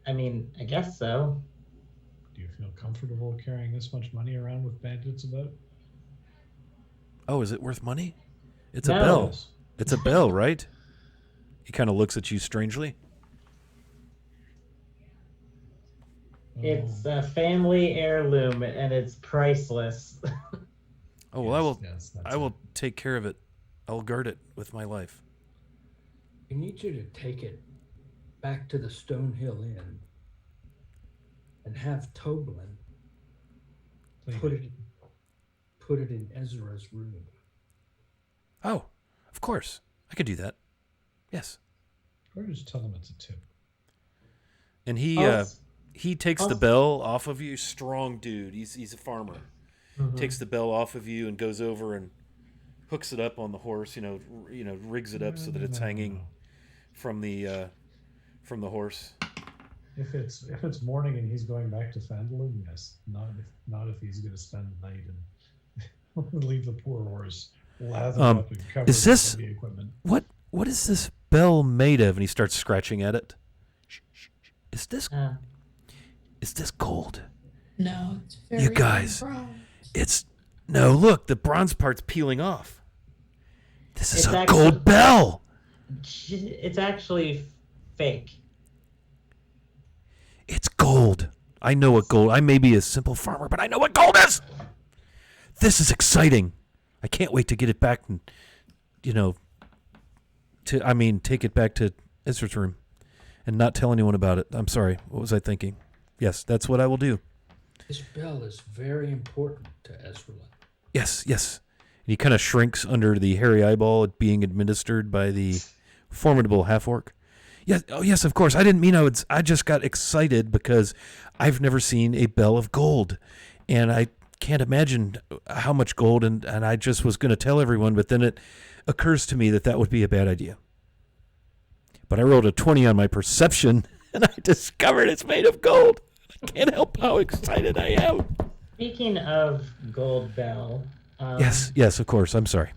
I mean, I guess so. Do you feel comfortable carrying this much money around with bandits about? Oh, is it worth money? It's No. a bell. It's a bell, right? He kind of looks at you strangely. It's a family heirloom and it's priceless. Oh, well, Yes, that's I will take care of it. I'll guard it with my life. I need you to take it back to the Stonehill Inn and have Toblin put it in Ezra's room. Oh, of course. I could do that. Yes. Or just tell them it's a tip. And he takes the bell off of you. Strong dude. He's a farmer. Mhm. Takes the bell off of you and goes over and hooks it up on the horse. Rigs it up so that it's hanging from the horse. If it's morning and he's going back to Phandalin, yes. Not if he's going to spend the night and leave the poor horse lathered up and covered is this- with heavy equipment. What is this bell made of? And he starts scratching at it. Shh. Is this gold? No, it's very You guys. bright. No, look, the bronze part's peeling off. This is It's a gold bell. It's actually fake. It's gold. I know what gold. I may be a simple farmer, but I know what gold is. This is exciting. I can't wait to get it back and, take it back to Ezra's room and not tell anyone about it. I'm sorry. What was I thinking? Yes, that's what I will do. This bell is very important to Ezra. Yes. And he kind of shrinks under the hairy eyeball being administered by the formidable half-orc. Yes, oh yes, of course. I didn't mean I just got excited because I've never seen a bell of gold. And I can't imagine how much gold, and I just was going to tell everyone, but then it occurs to me that would be a bad idea. But I rolled a 20 on my perception, and I discovered it's made of gold. I can't help how excited I am. Speaking of gold bell, Yes, of course. I'm sorry.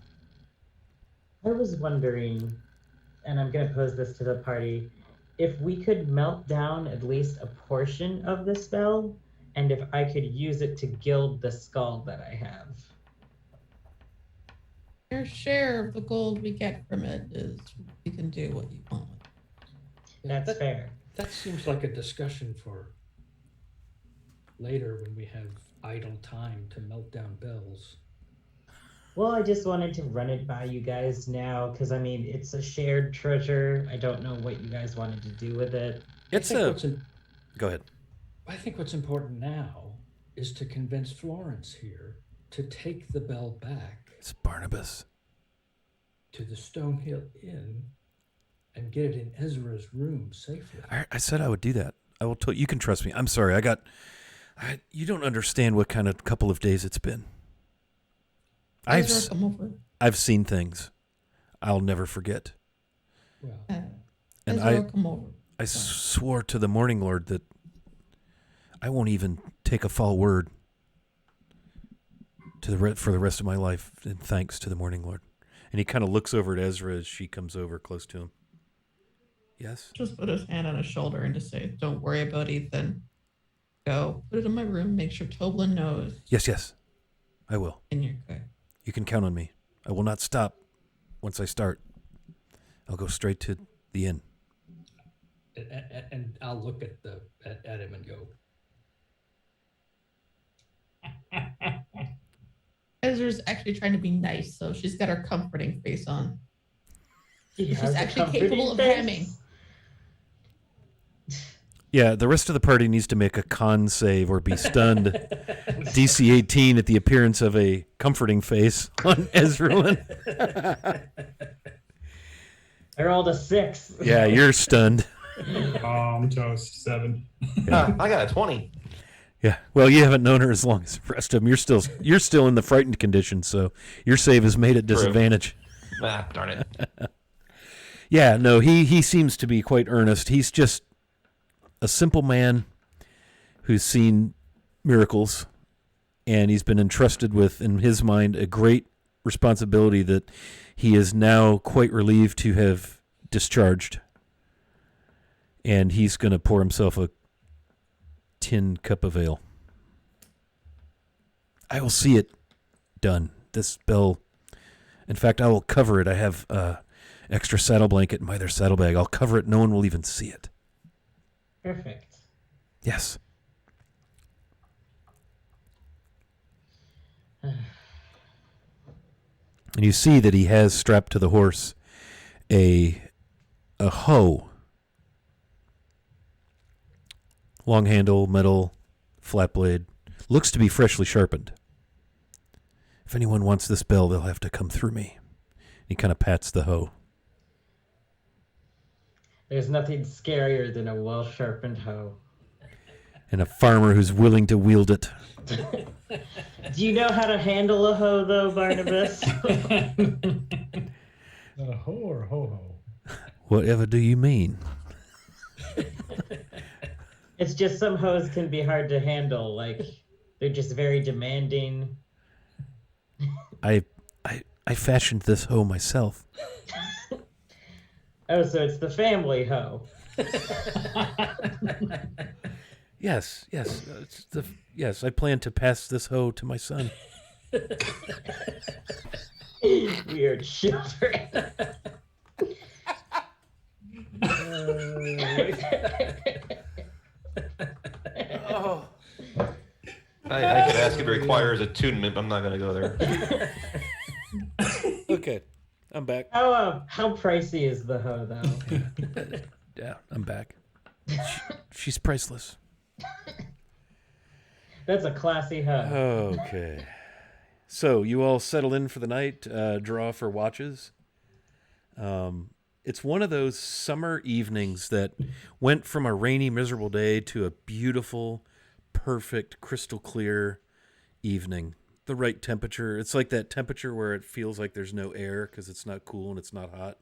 I was wondering, and I'm going to pose this to the party, if we could melt down at least a portion of the spell, and if I could use it to gild the skull that I have. Your share of the gold we get from it is you can do what you want. That's fair. That seems like a discussion for later when we have idle time to melt down bells. Well, I just wanted to run it by you guys now, because, it's a shared treasure. I don't know what you guys wanted to do with it. Go ahead. I think what's important now is to convince Florence here to take the bell back. It's Barnabas. To the Stonehill Inn and get it in Ezra's room safely. I said I would do that. I will. You can trust me. I'm sorry. You don't understand what kind of couple of days it's been. Ezra, come over. I've seen things I'll never forget. Well, And Ezra, come over. I swore to the Morning Lord that I won't even take a foul word for the rest of my life, in thanks to the Morning Lord. And he kind of looks over at Ezra as she comes over close to him. Yes? Just put his hand on his shoulder and just say, "Don't worry about Ethan. Go put it in my room. Make sure Toblin knows." Yes. I will. And you're good. You can count on me. I will not stop once I start. I'll go straight to the inn. and I'll look at him and go, Ezra's actually trying to be nice, so she's got her comforting face on. She's has a actually comforting capable of face. hamming. Yeah, the rest of the party needs to make a con save or be stunned. DC 18 at the appearance of a comforting face on Ezra. I rolled a 6. Yeah, you're stunned. I'm toast. 7. I got a 20. Yeah, well, you haven't known her as long as the rest of them. You're still in the frightened condition, so your save is made at disadvantage. Ah, darn it. Yeah, no, he seems to be quite earnest. He's just a simple man who's seen miracles, and he's been entrusted with, in his mind, a great responsibility that he is now quite relieved to have discharged. And he's going to pour himself a tin cup of ale. I will see it done. This bell, in fact, I will cover it. I have extra saddle blanket in my other saddlebag. I'll cover it. No one will even see it. Perfect. Yes. And you see that he has strapped to the horse a hoe. Long handle, metal, flat blade. Looks to be freshly sharpened. If anyone wants this bell, they'll have to come through me. He kind of pats the hoe. There's nothing scarier than a well-sharpened hoe. And a farmer who's willing to wield it. Do you know how to handle a hoe, though, Barnabas? Not a hoe or a ho-ho? Whatever do you mean? It's just some hoes can be hard to handle. Like, they're just very demanding. I fashioned this hoe myself. Oh, so it's the family hoe. Yes. Yes, I plan to pass this hoe to my son. Weird children. Oh. I could ask if it requires attunement. I'm not going to go there. Okay, I'm back. How pricey is the hoe though? Yeah, I'm back. She's priceless. That's a classy hoe. Okay. So you all settle in for the night, draw for watches. It's one of those summer evenings that went from a rainy, miserable day to a beautiful, perfect, crystal clear evening. The right temperature. It's like that temperature where it feels like there's no air because it's not cool and it's not hot.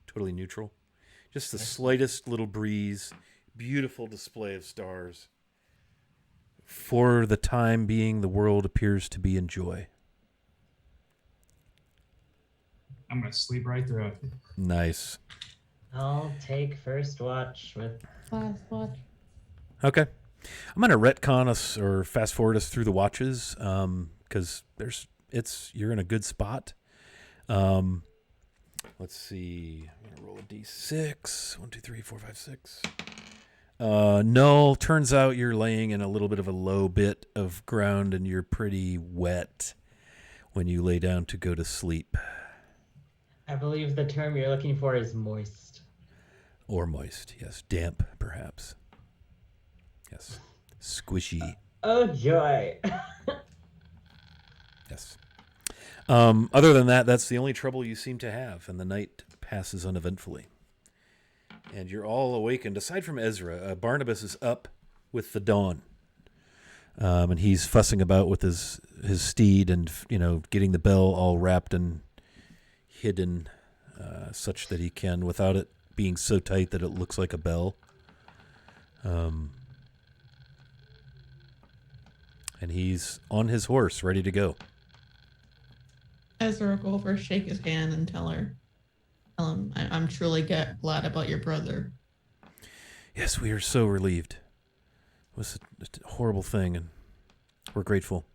Totally neutral. Just the slightest little breeze. Beautiful display of stars. For the time being, the world appears to be in joy. I'm gonna sleep right through it. Nice. I'll take first watch with. Last watch. Okay. I'm going to retcon us or fast forward us through the watches because you're in a good spot. Let's see. I'm going to roll a d6. 1, 2, 3, 4, 5, 6. Null. Turns out you're laying in a little bit of a low bit of ground and you're pretty wet when you lay down to go to sleep. I believe the term you're looking for is moist. Or moist, yes. Damp, perhaps. Yes. Squishy. Oh, joy. Yes. Other than that, that's the only trouble you seem to have, and the night passes uneventfully. And you're all awakened. Aside from Ezra, Barnabas is up with the dawn. And he's fussing about with his steed and, getting the bell all wrapped and hidden such that he can, without it being so tight that it looks like a bell. And he's on his horse, ready to go. Ezra will go over, shake his hand, and tell him, I'm truly glad about your brother. Yes, we are so relieved. It was a horrible thing, and we're grateful.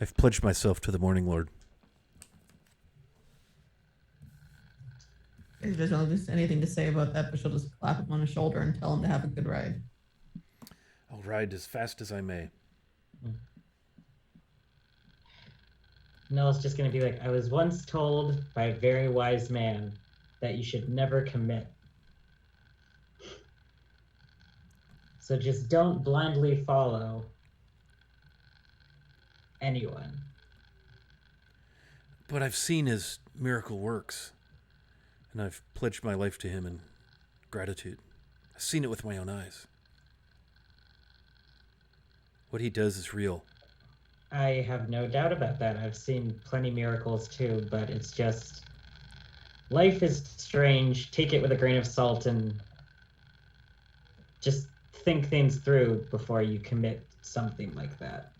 I've pledged myself to the Morning Lord. If there's anything to say about that, but she'll just clap him on the shoulder and tell him to have a good ride. I'll ride as fast as I may. Noel's just going to be like, I was once told by a very wise man that you should never commit. So just don't blindly follow anyone. But I've seen his miracle works, and I've pledged my life to him in gratitude. I've seen it with my own eyes. What he does is real. I have no doubt about that. I've seen plenty miracles too, but it's just life is strange. Take it with a grain of salt and just think things through before you commit something like that.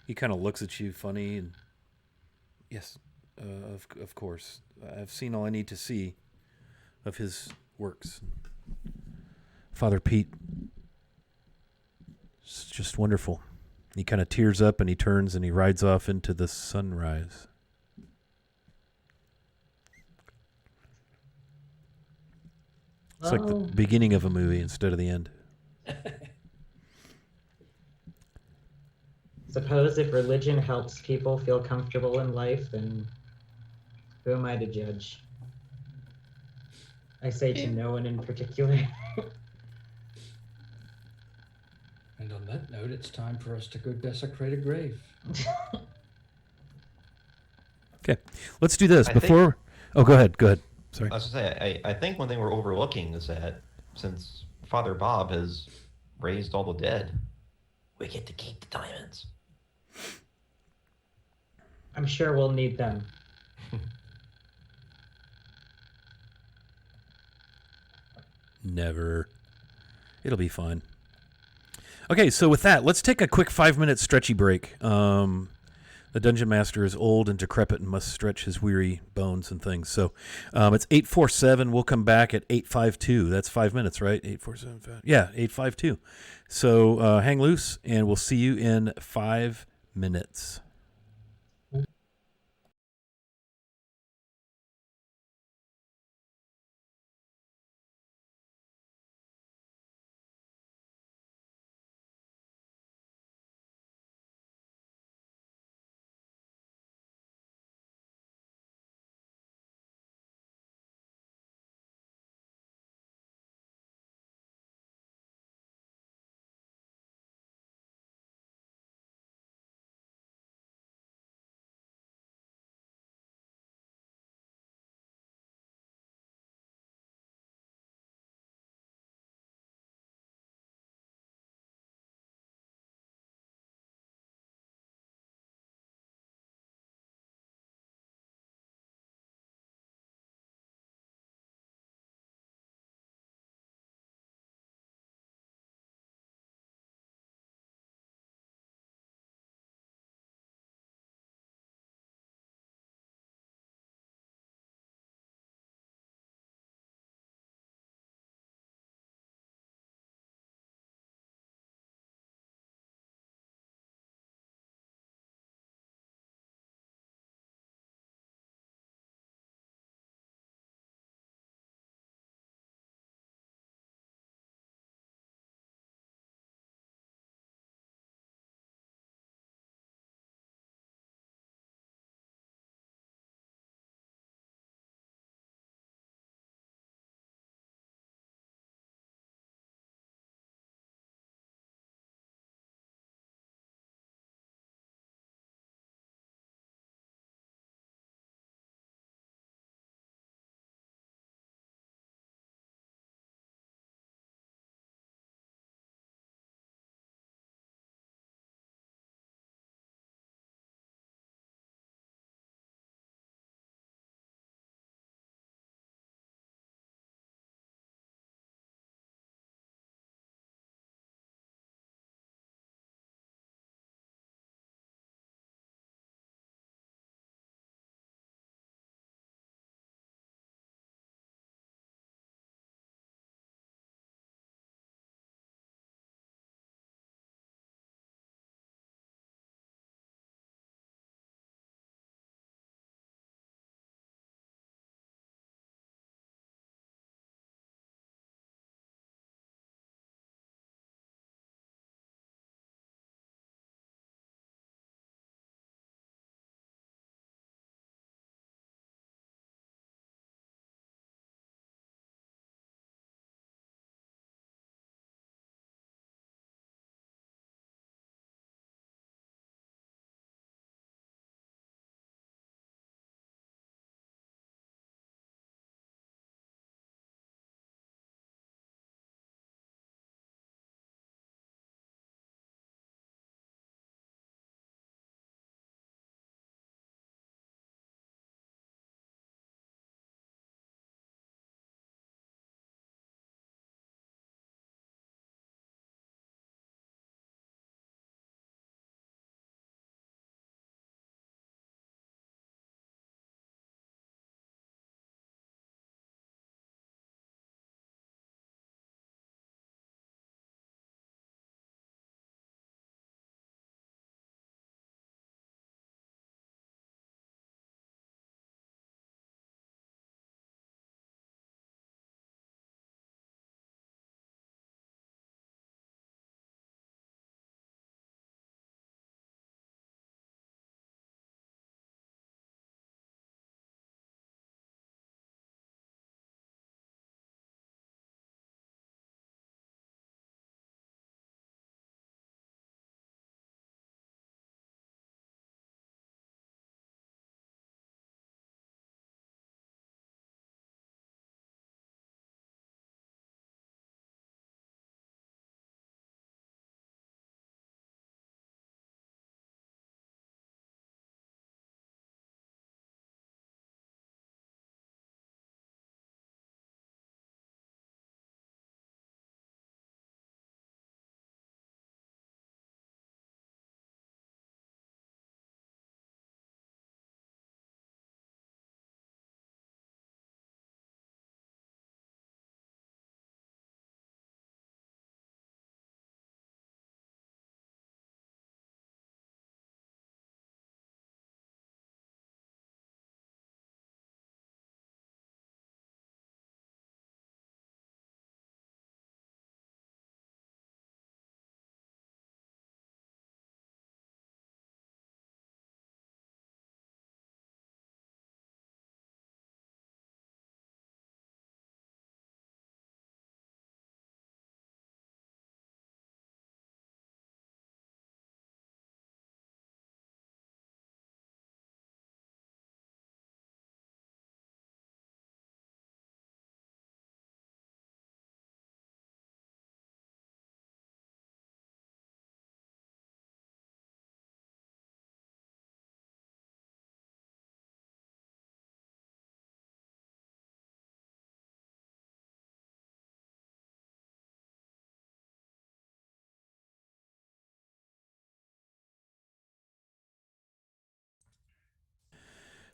He kind of looks at you funny and yes, of course. I've seen all I need to see of his works. Father Pete, it's just wonderful. He kind of tears up and he turns and he rides off into the sunrise. It's like the beginning of a movie instead of the end. Suppose if religion helps people feel comfortable in life, then who am I to judge? I say to no one in particular. And on that note, it's time for us to go desecrate a grave. Okay, let's do this. I Go ahead. Sorry. I was going to say, I think one thing we're overlooking is that since Father Bob has raised all the dead, we get to keep the diamonds. I'm sure we'll need them. Never. It'll be fine. Okay, so with that, let's take a quick 5-minute stretchy break. A dungeon master is old and decrepit and must stretch his weary bones and things. So it's 8:47. We'll come back at 8:52. That's 5 minutes, right? 8:47. Yeah, 8:52. So hang loose, and we'll see you in 5 minutes.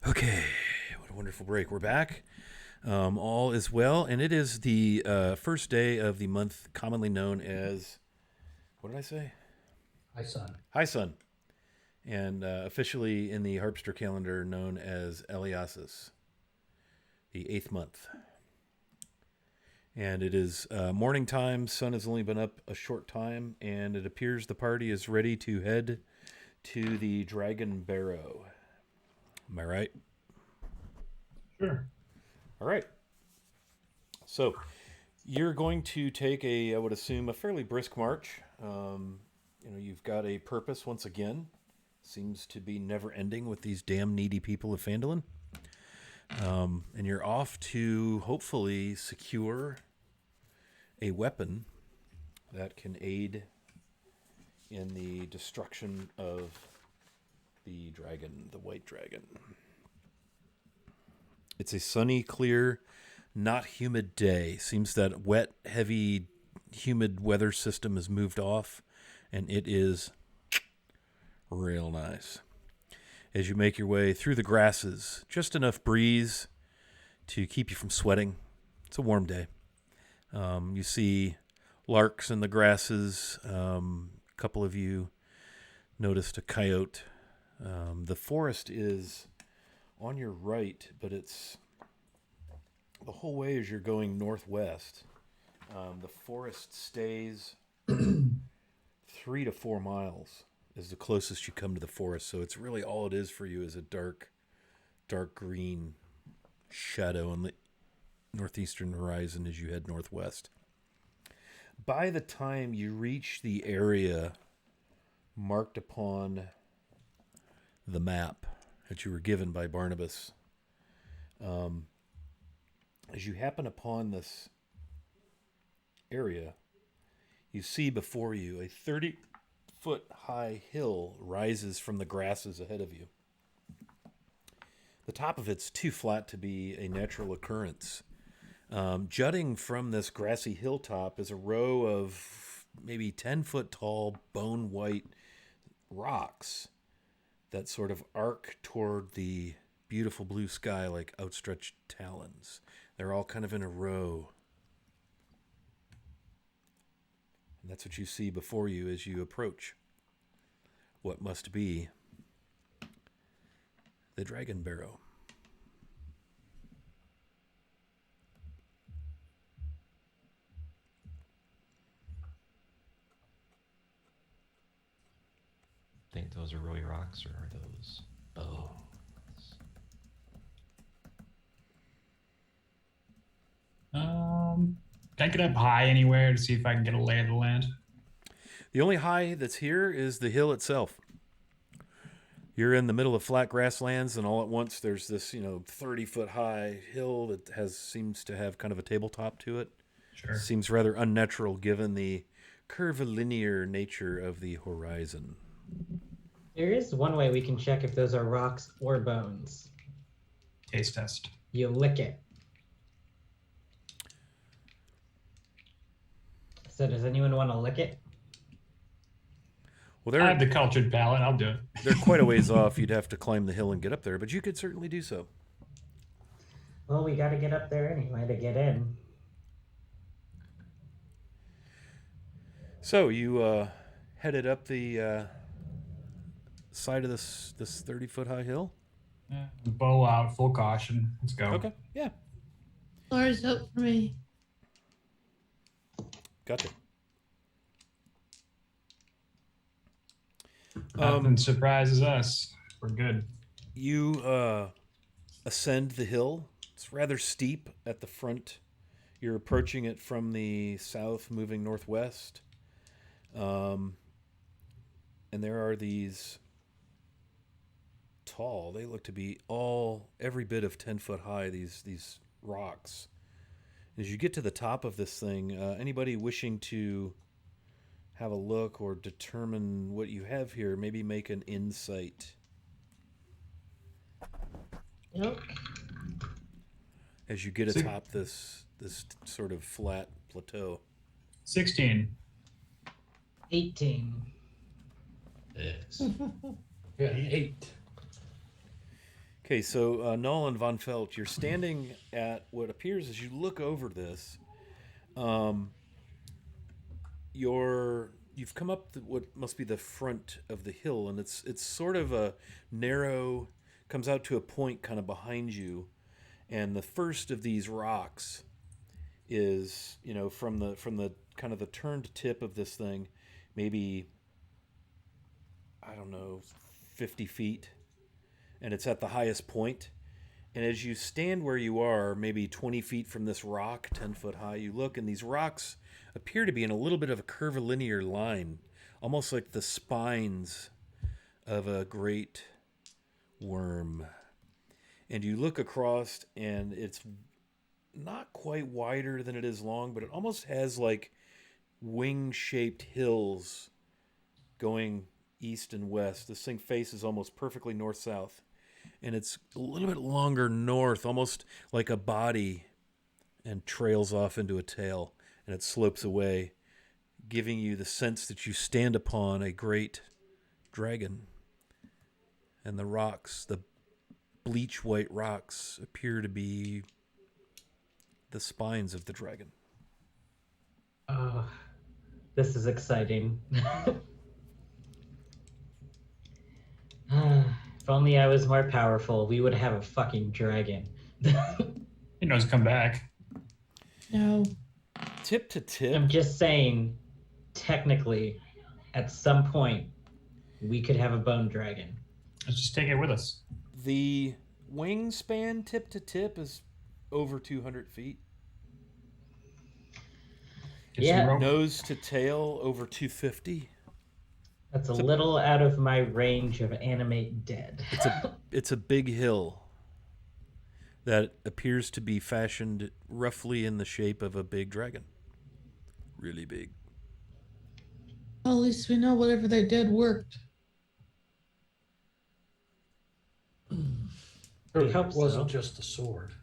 Okay, what a wonderful break. We're back. All is well, and it is the first day of the month commonly known as, what did I say? Hi, son. High Sun, and officially in the Harpster calendar known as Eliasis, the 8th month. And it is morning time. Sun has only been up a short time, and it appears the party is ready to head to the Dragon Barrow. Am I right? Sure. All right. So you're going to take I would assume, a fairly brisk march. You've got a purpose once again. Seems to be never ending with these damn needy people of Phandalin. And you're off to hopefully secure a weapon that can aid in the destruction of the dragon, the white dragon. It's a sunny, clear, not humid day. Seems that wet, heavy, humid weather system has moved off, and it is real nice. As you make your way through the grasses, just enough breeze to keep you from sweating. It's a warm day. You see larks in the grasses. A couple of you noticed a coyote. The forest is on your right, but it's the whole way as you're going northwest. The forest stays 3 to 4 miles is the closest you come to the forest. So it's really all it is for you is a dark green shadow on the northeastern horizon as you head northwest. By the time you reach the area marked upon the map that you were given by Barnabas, as you happen upon this area, you see before you a 30-foot high hill rises from the grasses ahead of you. The top of it's too flat to be a natural occurrence. Jutting from this grassy hilltop is a row of maybe 10-foot tall bone white rocks that sort of arc toward the beautiful blue sky like outstretched talons. They're all kind of in a row. And that's what you see before you as you approach what must be the Dragon Barrow. Think those are really rocks, or are those bones? Can I get up high anywhere to see if I can get a lay of the land? The only high that's here is the hill itself. You're in the middle of flat grasslands, and all at once there's this, 30-foot high hill that seems to have kind of a tabletop to it. Sure. Seems rather unnatural given the curvilinear nature of the horizon. There is one way we can check if those are rocks or bones. Taste test. You lick it. So does anyone want to lick it? Well, I have the cultured palate. I'll do it. they're quite a ways off. You'd have to climb the hill and get up there, but you could certainly do so. Well, we got to get up there anyway to get in. So you headed up the side of this 30-foot high hill? Yeah, bow out, full caution. Let's go. Okay, yeah. There's hope for me. Gotcha. Nothing surprises us. We're good. You ascend the hill. It's rather steep at the front. You're approaching it from the south, moving northwest. And there are these tall, they look to be every bit of 10 foot high, these rocks. As you get to the top of this thing, anybody wishing to have a look or determine what you have here, maybe make an insight. Yep. As you get atop this sort of flat plateau. 16. 18. Yes. Yeah, 8. Okay, so Nolan von Felt, you're standing at what appears as you look over this. Um, you've come up what must be the front of the hill, and it's sort of a narrow, comes out to a point kind of behind you, and the first of these rocks is from the kind of the turned tip of this thing, maybe I don't know 50 feet, and it's at the highest point. And as you stand where you are, maybe 20 feet from this rock, 10 foot high, you look, and these rocks appear to be in a little bit of a curvilinear line, almost like the spines of a great worm. And you look across, and it's not quite wider than it is long, but it almost has like wing-shaped hills going east and west. This thing faces almost perfectly north-south. And it's a little bit longer north, almost like a body, and trails off into a tail, and it slopes away, giving you the sense that you stand upon a great dragon. And the rocks, the bleach white rocks, appear to be the spines of the dragon. Oh, this is exciting. If only I was more powerful, we would have a fucking dragon. He knows come back. No. Tip to tip. I'm just saying, technically, at some point, we could have a bone dragon. Let's just take it with us. The wingspan tip to tip is over 200 feet. Get some Yeah. rope. Nose to tail over 250. That's a little out of my range of animate dead. It's a big hill that appears to be fashioned roughly in the shape of a big dragon. Really big. Well, at least we know whatever they did worked. We hope It wasn't so. just the sword.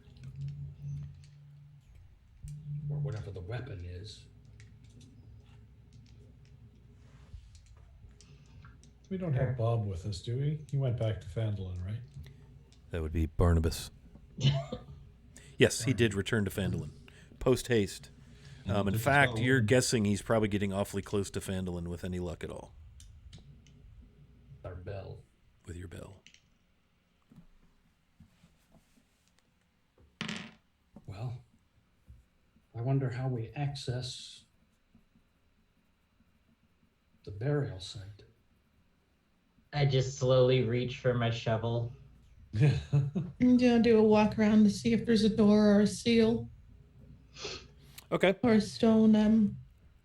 Or whatever the weapon is. We don't have Bob with us, do we? He went back to Phandalin, right? That would be Barnabas. Yes, he did return to Phandalin. Post haste. In Did fact, follow you're him. guessing he's probably getting awfully close to Phandalin with any luck at all. Our bell. With your bell. Well, I wonder how we access the burial site. I just slowly reach for my shovel. I'm gonna do a walk around to see if there's a door or a seal Okay. or a stone.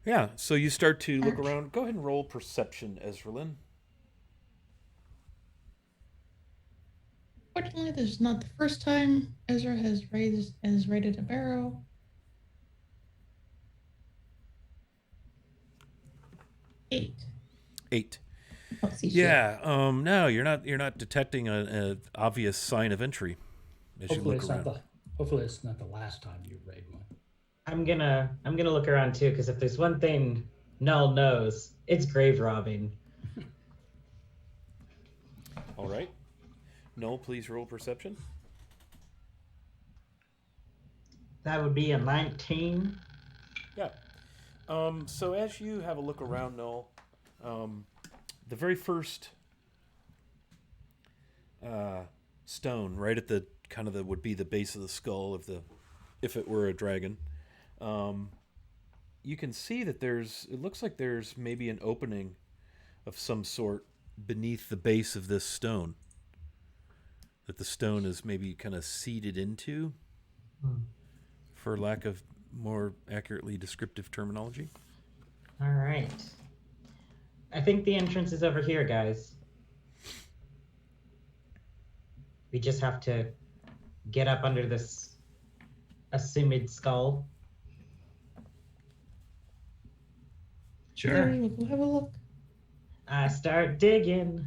Yeah, so you start to look Arch. around. Go ahead and roll perception, Ezralyn. Fortunately, this is not the first time Ezra has raided a barrow. Eight. 8. Oh, see shit. Yeah. No, you're not detecting an obvious sign of entry as you Hopefully look it's around. not the hopefully it's not the last time you raid one. I'm gonna look around too, because if there's one thing Null knows, it's grave robbing. All right. Noel, please roll perception. That would be a 19. Yeah. So as you have a look around, Noel, the very first stone, right at the kind of the would be the base of the skull of the, if it were a dragon, you can see that it looks like there's maybe an opening of some sort beneath the base of this stone. That the stone is maybe kind of seeded into, for lack of more accurately descriptive terminology. All right. I think the entrance is over here, guys. We just have to get up under this assumed skull. Sure. There, we'll go have a look. I start digging.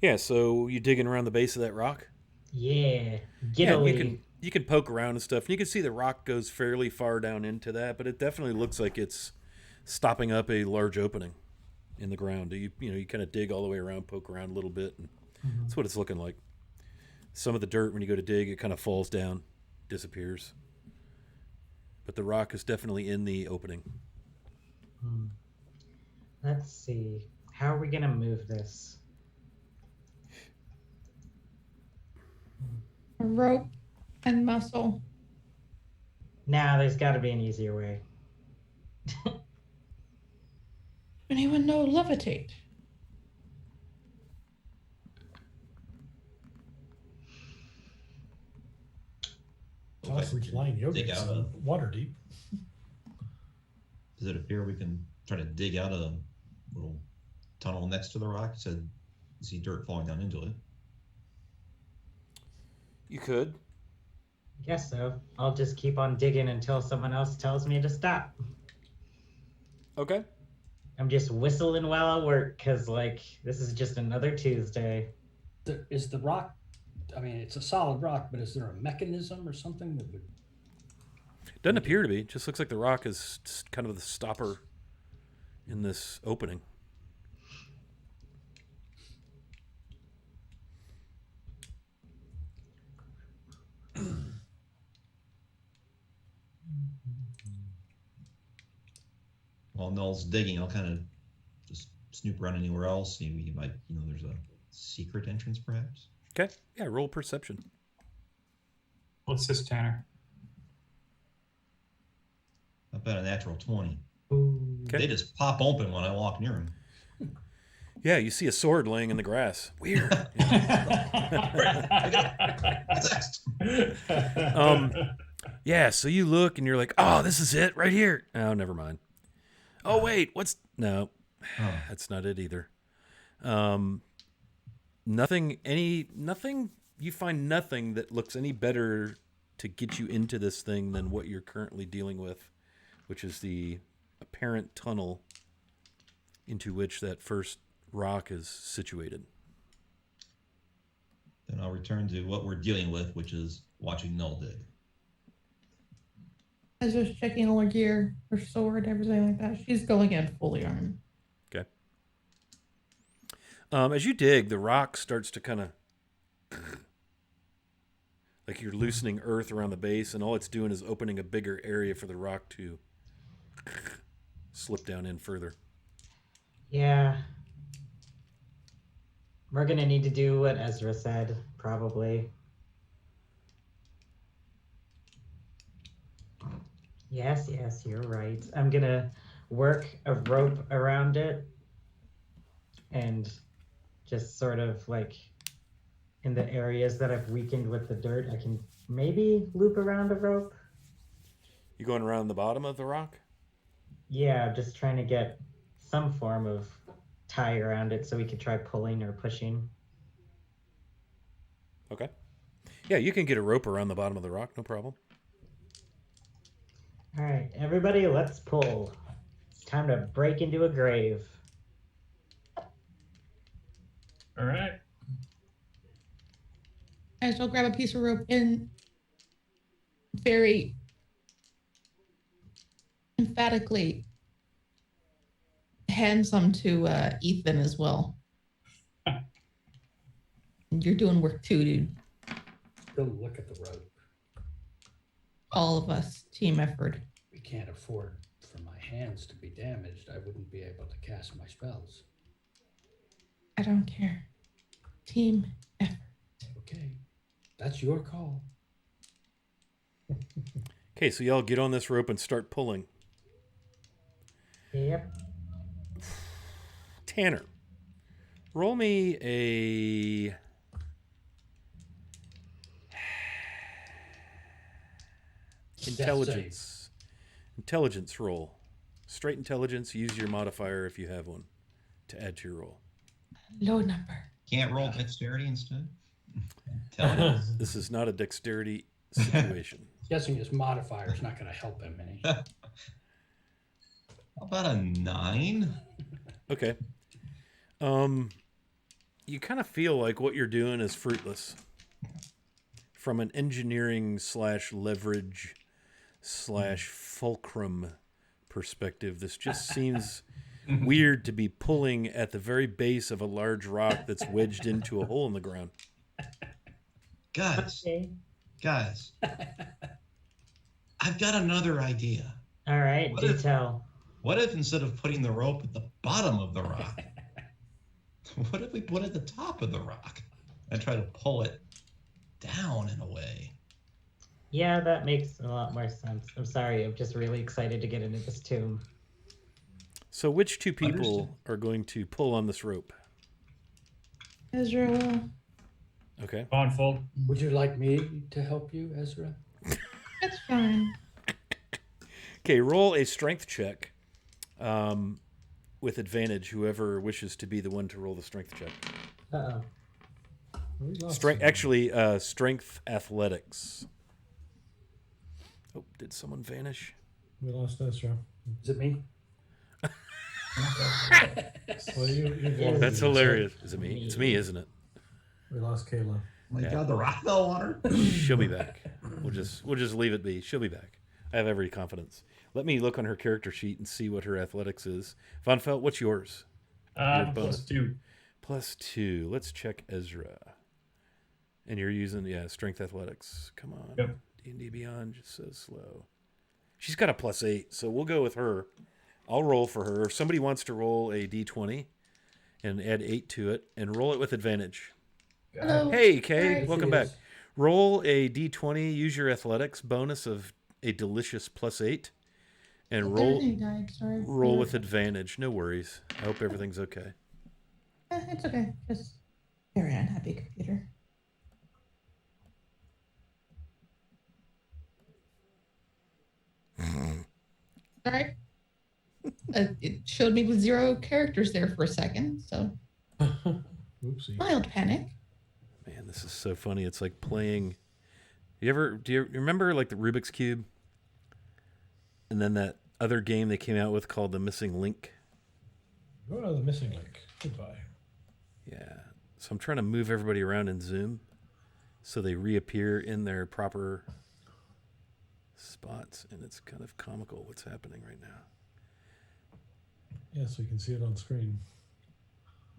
Yeah, so you digging around the base of that rock? Yeah. Get Yeah, away. you can poke around and stuff. You can see the rock goes fairly far down into that, but it definitely looks like it's stopping up a large opening in the ground. You kind of dig all the way around, poke around a little bit, and That's what it's looking like. Some of the dirt, when you go to dig, it kind of falls down, disappears. But the rock is definitely in the opening. Let's see. How are we gonna move this? A rope and muscle. Now, there's got to be an easier way. Anyone know levitate? Well, if we flying yoga, dig it's out a, water deep. does it appear we can try to dig out a little tunnel next to the rock? You said you see dirt falling down into it. You could. Guess so. I'll just keep on digging until someone else tells me to stop. Okay. I'm just whistling while I work because, like, this is just another Tuesday. Is the rock? I mean, it's a solid rock, but is there a mechanism or something that would? Doesn't appear to be. It just looks like the rock is kind of the stopper in this opening. While Null's digging, I'll kind of just snoop around anywhere else. See, we might, there's a secret entrance, perhaps. Okay. Yeah, roll perception. What's this, Tanner? How about a natural 20? Okay. They just pop open when I walk near them. Yeah, you see a sword laying in the grass. Weird. Yeah, so you look and you're like, oh, this is it right here. Oh, never mind. Oh, wait, what's... No, that's not it either. Nothing, you find nothing that looks any better to get you into this thing than what you're currently dealing with, which is the apparent tunnel into which that first rock is situated. Then I'll return to what we're dealing with, which is watching Null dig. I was just checking all her gear, her sword, everything like that. She's going in fully armed. Okay. As you dig, the rock starts to kind of like you're loosening earth around the base, and all it's doing is opening a bigger area for the rock to slip down in further. Yeah. We're gonna need to do what Ezra said, probably. Yes, you're right. I'm gonna work a rope around it and just sort of like in the areas that I've weakened with the dirt, I can maybe loop around a rope. You going around the bottom of the rock? Yeah, just trying to get some form of tie around it so we could try pulling or pushing. Okay. Yeah, you can get a rope around the bottom of the rock, no problem. All right, everybody, let's pull. It's time to break into a grave. All right. I still grab a piece of rope and very emphatically hand some to Ethan as well. You're doing work too, dude. Go look at the rope. All of us, team effort. We can't afford for my hands to be damaged. I wouldn't be able to cast my spells. I don't care. Team effort. Okay, that's your call. Okay, so y'all get on this rope and start pulling. Yep. Tanner, roll me a intelligence roll. Straight intelligence. Use your modifier if you have one to add to your roll. Low number. Can't roll dexterity instead? This is not a dexterity situation. Guessing his modifier is not going to help him any. How about a 9? Okay. You kind of feel like what you're doing is fruitless. From an engineering / leverage / fulcrum perspective, this just seems weird to be pulling at the very base of a large rock that's wedged into a hole in the ground. Guys, Okay. guys, I've got another idea. All right, What do if- tell. What if instead of putting the rope at the bottom of the rock, what if we put it at the top of the rock and try to pull it down in a way? Yeah, that makes a lot more sense. I'm sorry, I'm just really excited to get into this tomb. So which two people Understood. are going to pull on this rope? Ezra will. Okay. Von Fold. Would you like me to help you, Ezra? That's fine. Okay, roll a strength check with advantage, whoever wishes to be the one to roll the strength check. Uh-oh. We lost Strength, someone. actually, strength athletics. Oh, did someone vanish? We lost Ezra. Is it me? Well, you That's hilarious. Is it me? It's me, isn't it? We lost Kayla. Oh my Yeah. God, the rock fell on her. She'll be back. We'll just leave it be. She'll be back. I have every confidence. Let me look on her character sheet and see what her athletics is. Von Felt, what's yours? bonus. +2. +2. Let's check Ezra. And you're using strength athletics. Come on. Yep. D&D Beyond just so slow. She's got a +8, so we'll go with her. I'll roll for her. If somebody wants to roll a D20 and add 8 to it, and roll it with advantage. Hello. Hey, Kay, Hi. welcome back. Roll a D20. Use your athletics bonus of a delicious +8, and Everything died. Sorry. roll with advantage. No worries. I hope everything's okay. It's okay. Just very unhappy computer. Sorry. It showed me with 0 characters there for a second, so Oopsie. mild panic. Man, this is so funny. It's like playing. Do you remember like the Rubik's Cube? And then that other game they came out with called The Missing Link. Oh, the missing link. Goodbye. Yeah. So I'm trying to move everybody around in Zoom so they reappear in their proper spots, and it's kind of comical what's happening right now. Yes, we can see it on screen.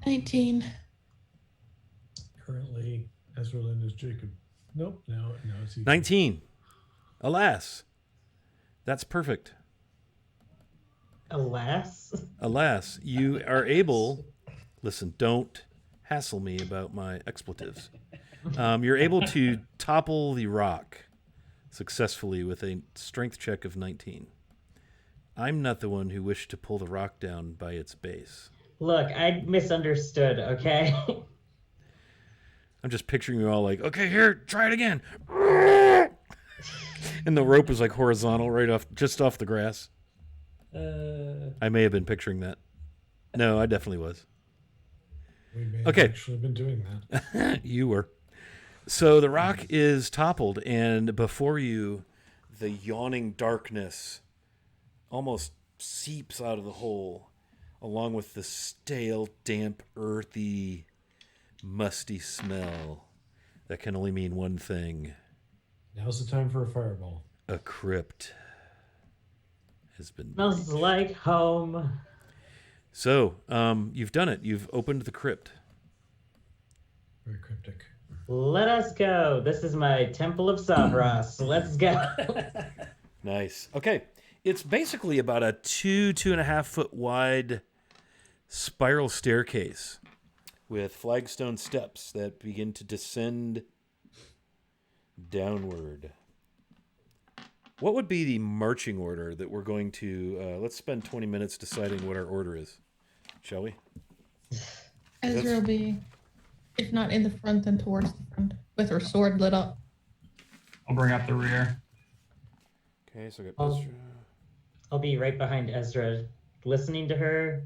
19. Currently, Ezra Lynn is Jacob. Nope, no, it's Ethan. 19. Alas. That's perfect. Alas. Alas, you are able. Listen, don't hassle me about my expletives. You're able to topple the rock successfully with a strength check of 19. I'm not the one who wished to pull the rock down by its base. Look, I misunderstood, okay? I'm just picturing you all like, okay, here, try it again. And the rope is like horizontal, just off the grass. I may have been picturing that. No, I definitely was. We may have Okay. actually been doing that. You were. So the rock is toppled, and before you, the yawning darkness almost seeps out of the hole, along with the stale, damp, earthy, musty smell that can only mean one thing. Now's the time for a fireball. A crypt has been Smells like home. So, you've done it. You've opened the crypt. Very cryptic. Let us go. This is my Temple of Savras. Let's go. Nice. Okay. It's basically about a 2.5 foot wide spiral staircase with flagstone steps that begin to descend downward. What would be the marching order that we're going to... let's spend 20 minutes deciding what our order is. Shall we? Ezra will be, if not in the front, then towards the front, with her sword lit up. I'll bring up the rear. Okay, so I got... Oh. I'll be right behind Ezra, listening to her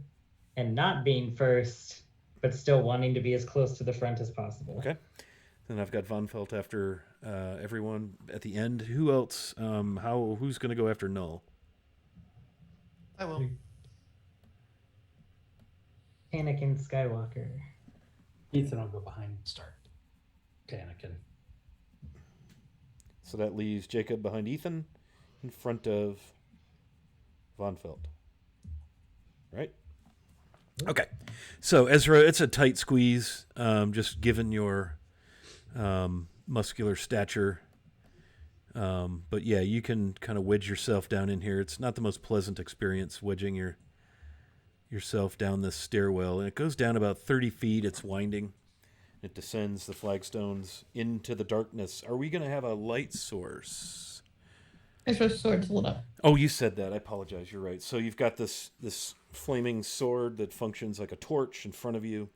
and not being first, but still wanting to be as close to the front as possible. Okay. Then I've got Von Felt after everyone at the end. Who else? Who's going to go after Null? I will. Anakin Skywalker. Ethan will go behind and start. Anakin. So that leaves Jacob behind Ethan in front of Von Felt. Right? Okay. So, Ezra, it's a tight squeeze, just given your muscular stature. But yeah, you can kind of wedge yourself down in here. It's not the most pleasant experience wedging yourself down this stairwell. And it goes down about 30 feet. It's winding. It descends the flagstones into the darkness. Are we going to have a light source? Ezra's sword's lit up. Oh, you said that. I apologize. You're right. So you've got this flaming sword that functions like a torch in front of you,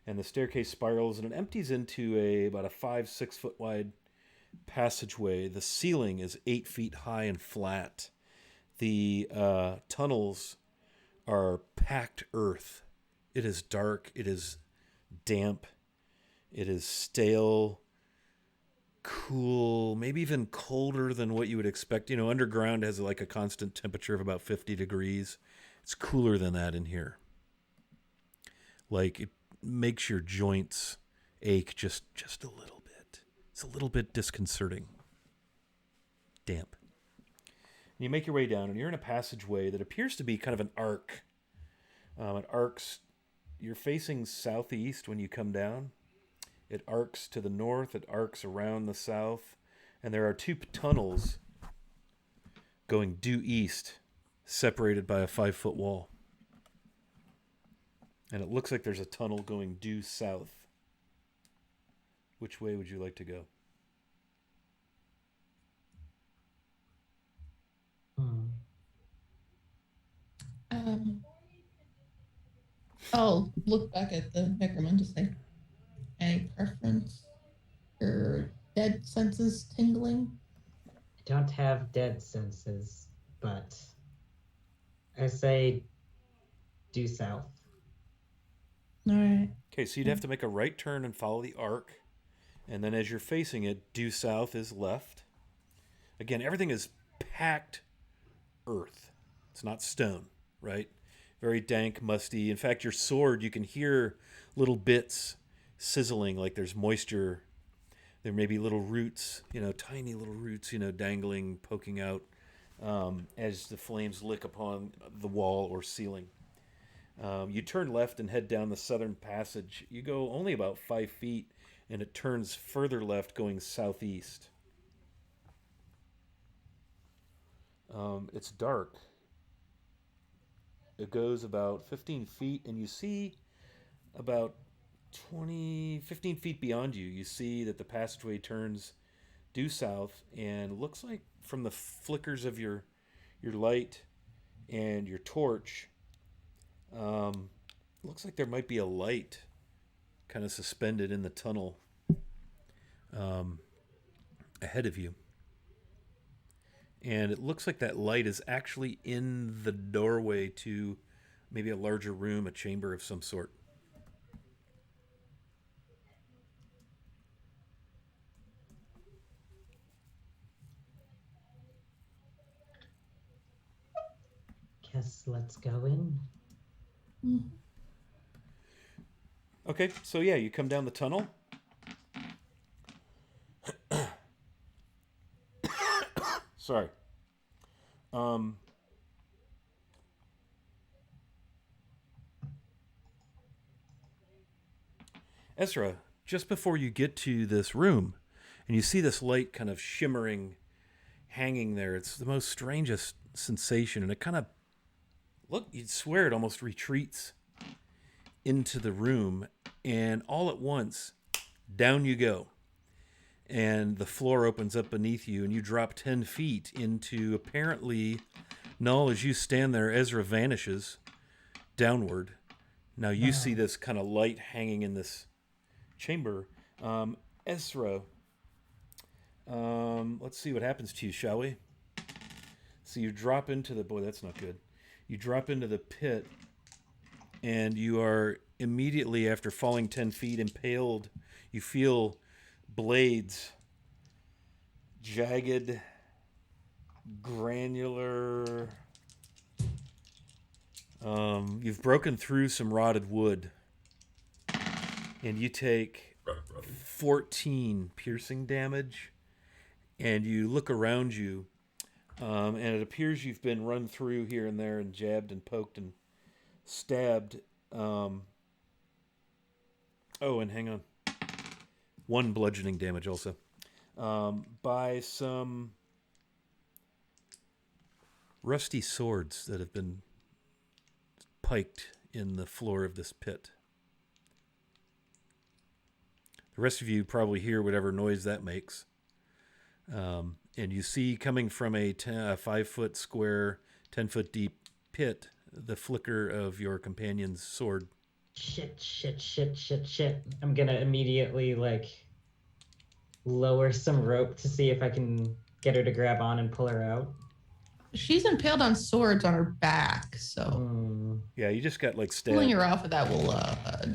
and the staircase spirals, and it empties into about a 5-6 foot wide passageway. The ceiling is 8 feet high and flat. The tunnels are packed earth. It is dark. It is damp. It is stale, cool, maybe even colder than what you would expect. You know, underground has like a constant temperature of about 50 degrees. It's cooler than that in here. Like, it makes your joints ache just a little bit. It's a little bit disconcerting. Damp. And you make your way down, and you're in a passageway that appears to be kind of an arc. It arcs. You're facing southeast when you come down. It arcs to the north. It arcs around the south. And there are 2 tunnels going due east, separated by a 5-foot wall. And it looks like there's a tunnel going due south. Which way would you like to go? I'll look back at the Neckerman to say, any preference? Your dead senses tingling? I don't have dead senses, but I say due south. All right. Okay, so you'd have to make a right turn and follow the arc. And then as you're facing it, due south is left. Again, everything is packed earth. It's not stone, right? Very dank, musty. In fact, your sword, you can hear little bits sizzling, like there's moisture. There may be little roots, tiny little roots, dangling, poking out as the flames lick upon the wall or ceiling. You turn left and head down the southern passage. You go only about 5 feet, and it turns further left going southeast. It's dark. It goes about 15 feet, and you see about 15 feet beyond you, you see that the passageway turns due south, and looks like from the flickers of your light and your torch, looks like there might be a light kind of suspended in the tunnel ahead of you. And it looks like that light is actually in the doorway to maybe a larger room, a chamber of some sort. Guess let's go in. Okay, so yeah, you come down the tunnel. Sorry. Ezra, just before you get to this room, and you see this light kind of shimmering, hanging there, it's the most strangest sensation, and it kind of, you'd swear it almost retreats into the room, and all at once, down you go. And the floor opens up beneath you, and you drop 10 feet into apparently, Null, as you stand there, Ezra vanishes downward. Now you see this kind of light hanging in this chamber. Ezra, let's see what happens to you, shall we? So you drop into boy, that's not good. You drop into the pit, and you are immediately, after falling 10 feet, impaled. You feel blades, jagged, granular. You've broken through some rotted wood, and you take 14 piercing damage, and you look around you, and it appears you've been run through here and there and jabbed and poked and stabbed, Oh, and hang on. 1 bludgeoning damage also. By some rusty swords that have been piked in the floor of this pit. The rest of you probably hear whatever noise that makes. And you see coming from a 5-foot square, 10-foot deep pit, the flicker of your companion's sword. Shit. I'm gonna immediately lower some rope to see if I can get her to grab on and pull her out. She's impaled on swords on her back, so Yeah, you just got stabbed. pulling her off of that will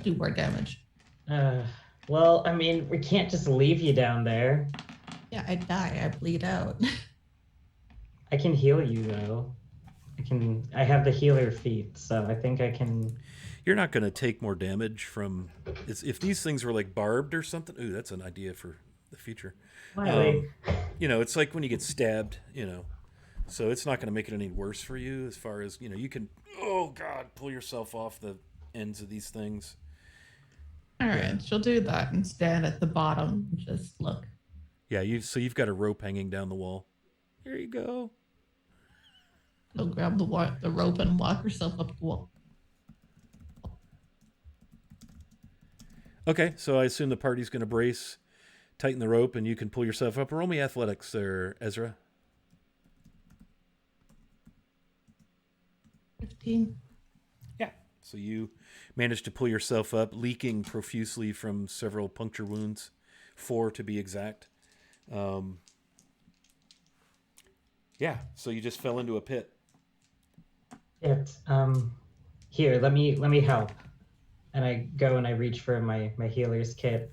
do more damage. Well, I mean, we can't just leave you down there. Yeah, I die. I bleed out. I can heal you though. I have the healer feat, so I think I can. You're not going to take more damage from... if these things were barbed or something... Ooh, that's an idea for the future. It's like when you get stabbed, So it's not going to make it any worse for you as far as, you can, oh God, pull yourself off the ends of these things. All right, she'll do that and stand at the bottom and just look. Yeah, you've got a rope hanging down the wall. Here you go. She'll grab the rope and walk herself up the wall. Okay, so I assume the party's going to brace, tighten the rope, and you can pull yourself up. Roll me athletics there, Ezra. 15. Yeah. So you managed to pull yourself up, leaking profusely from several puncture wounds, 4 to be exact. Yeah. So you just fell into a pit. Here, let me help. And I go and I reach for my healer's kit.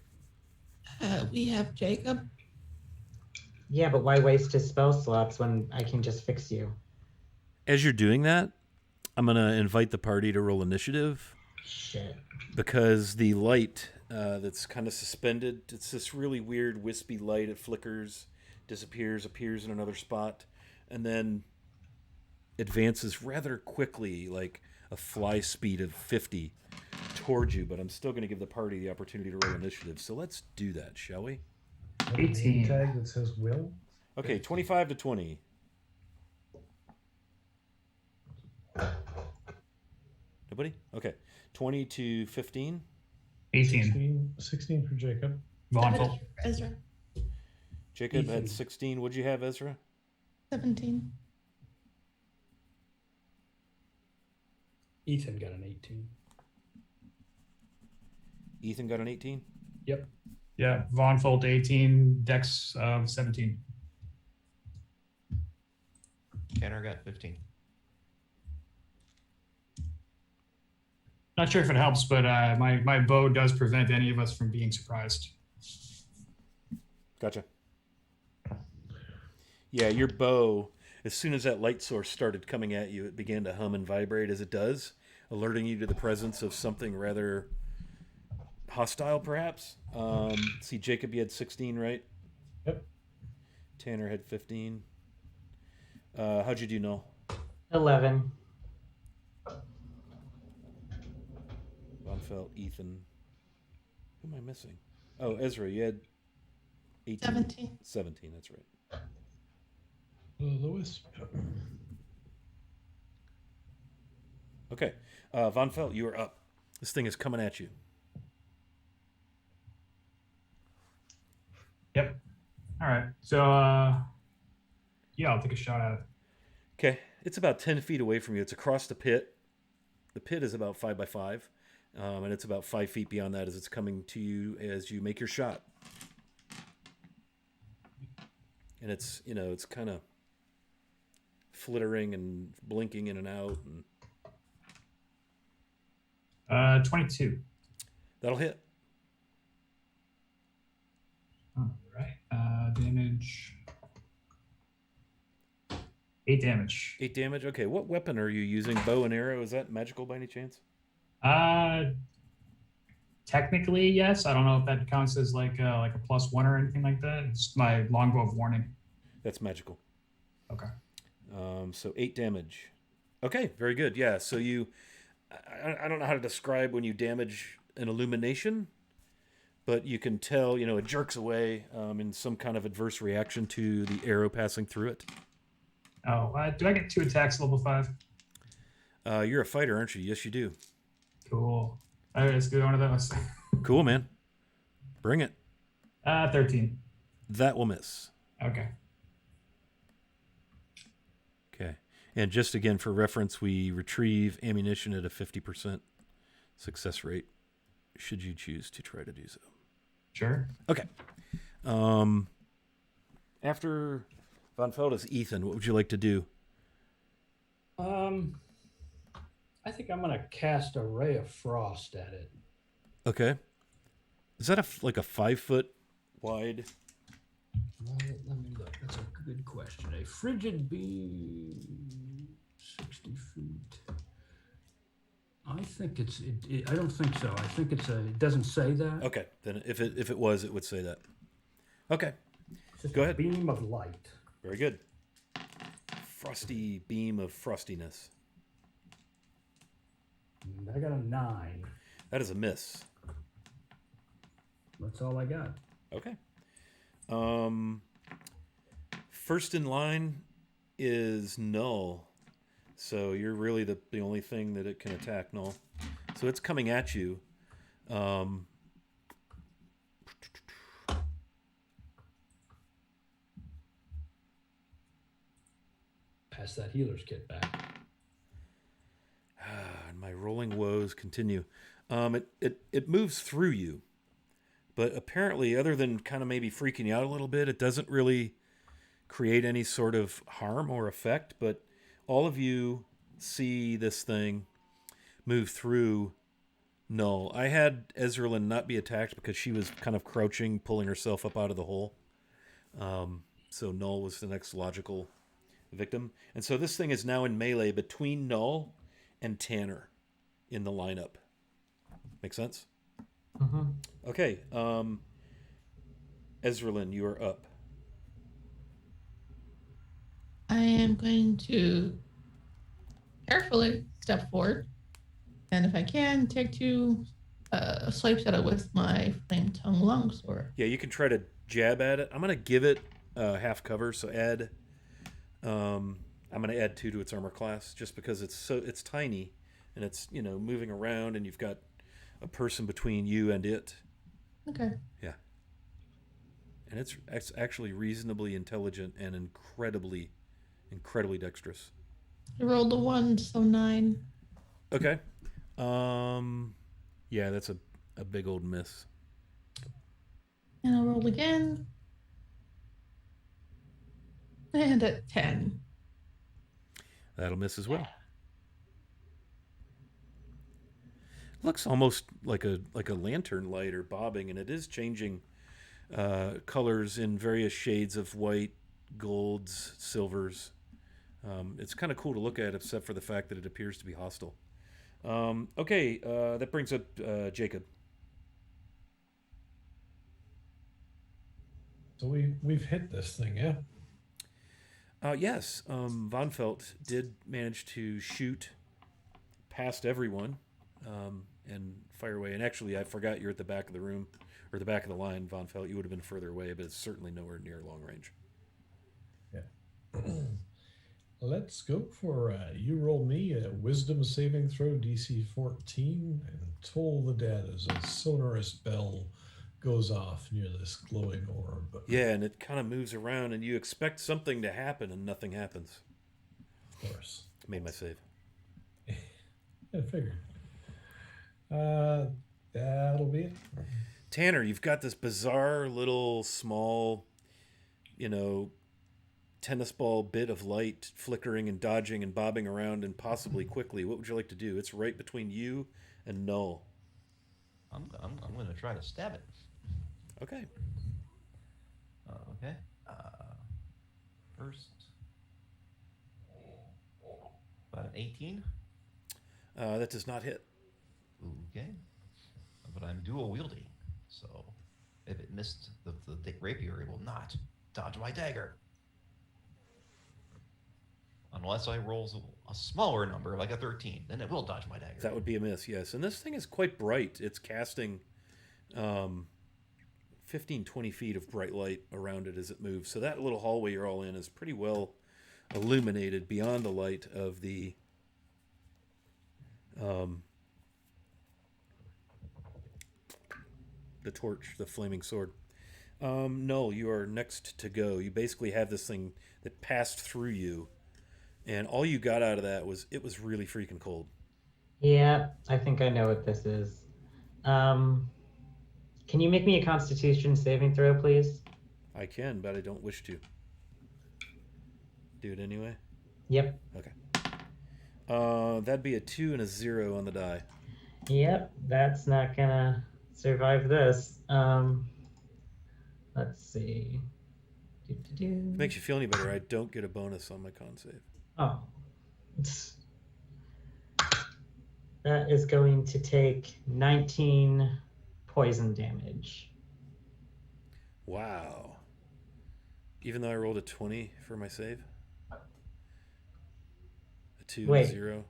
We have Jacob. Yeah, but why waste his spell slots when I can just fix you? As you're doing that, I'm going to invite the party to roll initiative. Shit. Because the light that's kind of suspended, it's this really weird wispy light. It flickers, disappears, appears in another spot, and then advances rather quickly, like a fly speed of 50 towards you. But I'm still going to give the party the opportunity to roll initiative. So let's do that, shall we? 18. Tag that says will. Okay, 25 to 20. Nobody? Okay. 20 to 15. 18. 16 for Jacob. Vonful. Ezra. Jacob had 16. What'd you have, Ezra? 17. Ethan got an 18. Ethan got an 18? Yep. Yeah, Vonfold 18, Dex 17. Tanner got 15. Not sure if it helps, but my bow does prevent any of us from being surprised. Gotcha. Yeah, your bow, as soon as that light source started coming at you, it began to hum and vibrate as it does, alerting you to the presence of something rather hostile, perhaps. See, Jacob, you had 16, right? Yep. Tanner had 15. How'd you do, Noel? 11. Bonfelt, Ethan. Who am I missing? Oh, Ezra, you had 18. 17. 17, that's right. Lewis. Okay. Von Felt, you are up. This thing is coming at you. Yep. All right. So, yeah, I'll take a shot at it. Okay. It's about 10 feet away from you. It's across the pit. The pit is about 5 by 5. And it's about 5 feet beyond that as it's coming to you as you make your shot. And it's, it's kind of flittering and blinking in and out. And 22. that'll hit. All right. Damage. 8 damage. 8 damage. Okay. What weapon are you using? Bow and arrow? Is that magical by any chance? Technically, yes. I don't know if that counts as like a +1 or anything like that. It's my longbow of warning. That's magical. Okay. So 8 damage. Okay, very good. Yeah, so you I don't know how to describe when you damage an illumination, but you can tell, it jerks away in some kind of adverse reaction to the arrow passing through it. Oh, do I get 2 attacks level 5? You're a fighter, aren't you? Yes, you do. Cool. All right, let's do one of those. Cool, man. Bring it. 13. That will miss. Okay. Okay. And just again, for reference, we retrieve ammunition at a 50% success rate, should you choose to try to do so. Sure. Okay. After Von Feld is Ethan, what would you like to do? I think I'm gonna cast a ray of frost at it. Okay. Is that like a 5 foot wide? Let me look. That's a good question. A frigid beam, 60 feet. I think it's. I don't think so. I think it's a. It doesn't say that. Okay. Then if it was, it would say that. Okay. It's just Go a ahead. beam of light. Very good. Frosty beam of frostiness. And I got a 9. That is a miss. That's all I got. Okay. First in line is Null. So you're really the only thing that it can attack, Null. So it's coming at you. Pass that healer's kit back. And my rolling woes continue. It moves through you. But apparently, other than kind of maybe freaking you out a little bit, it doesn't really create any sort of harm or effect. But all of you see this thing move through Null. I had Ezralyn not be attacked because she was kind of crouching, pulling herself up out of the hole. So Null was the next logical victim. And so this thing is now in melee between Null and Tanner in the lineup. Make sense? Mm-hmm. Okay. Ezralyn, you are up. I am going to carefully step forward, and if I can, take 2 swipes at it with my flame tongue longsword. Yeah, you can try to jab at it. I'm gonna give it half cover, so add. I'm gonna add 2 to its armor class just because it's tiny and it's moving around and you've got a person between you and it. Okay. Yeah. And it's actually reasonably intelligent and incredibly dexterous. I rolled a 1, so 9. Okay. Yeah, that's a big old miss. And I'll roll again. And at 10. That'll miss as well. Looks almost like a lantern light or bobbing, and it is changing colors in various shades of white, golds, silvers. It's kind of cool to look at, except for the fact that it appears to be hostile. Okay, that brings up Jacob. So we've hit this thing, yeah? Yes, Von Felt did manage to shoot past everyone and fire away. And actually, I forgot you're at the back of the room, or the back of the line, Von Felt. You would have been further away, but it's certainly nowhere near long range. Yeah. Let's go for you roll me a wisdom saving throw DC 14 and toll the dead as a sonorous bell goes off near this glowing orb. Yeah, and it kind of moves around, and you expect something to happen, and nothing happens. Of course. I made my save. I figured. That'll be it. Tanner, you've got this bizarre little small, tennis ball bit of light flickering and dodging and bobbing around impossibly quickly. What would you like to do? It's right between you and Null. I'm going to try to stab it. Okay. Okay. First, about an 18. That does not hit. Okay. But I'm dual wielding, so if it missed the rapier, it will not dodge my dagger. unless I roll a smaller number, like a 13. Then it will dodge my dagger. That would be a miss, yes. And this thing is quite bright. It's casting 15, 20 feet of bright light around it as it moves. So that little hallway you're all in is pretty well illuminated beyond the light of the torch, the flaming sword. No, you are next to go. You basically have this thing that passed through you, and all you got out of that was it was really freaking cold. Yeah, I think I know what this is. Can you make me a Constitution saving throw, please? I can, but I don't wish to. Do it anyway? Yep. Okay. That'd be a 2 and a 0 on the die. Yep, that's not gonna survive this. Let's see. Makes you feel any better, I don't get a bonus on my con save. Oh. That is going to take 19 poison damage. Wow. Even though I rolled a 20 for my save? A 2 and a 0?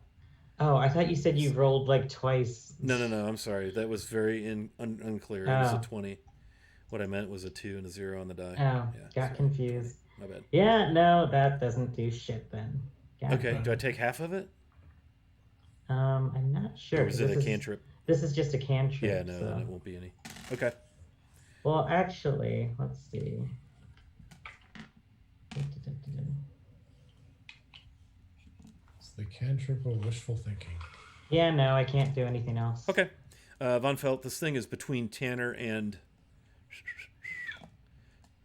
Oh, I thought you said you rolled like twice. No, I'm sorry. That was very unclear. It was a 20. What I meant was a 2 and a 0 on the die. Oh, Yeah, got confused. My bad. Yeah, no, that doesn't do shit then. Okay, do I take half of it? I'm not sure. Or is it a cantrip? This is just a cantrip. Yeah, no, so. then it won't be any. Okay. Well, actually, let's see. It's the cantrip of wishful thinking. Yeah, no, I can't do anything else. Okay. Von Felt, this thing is between Tanner and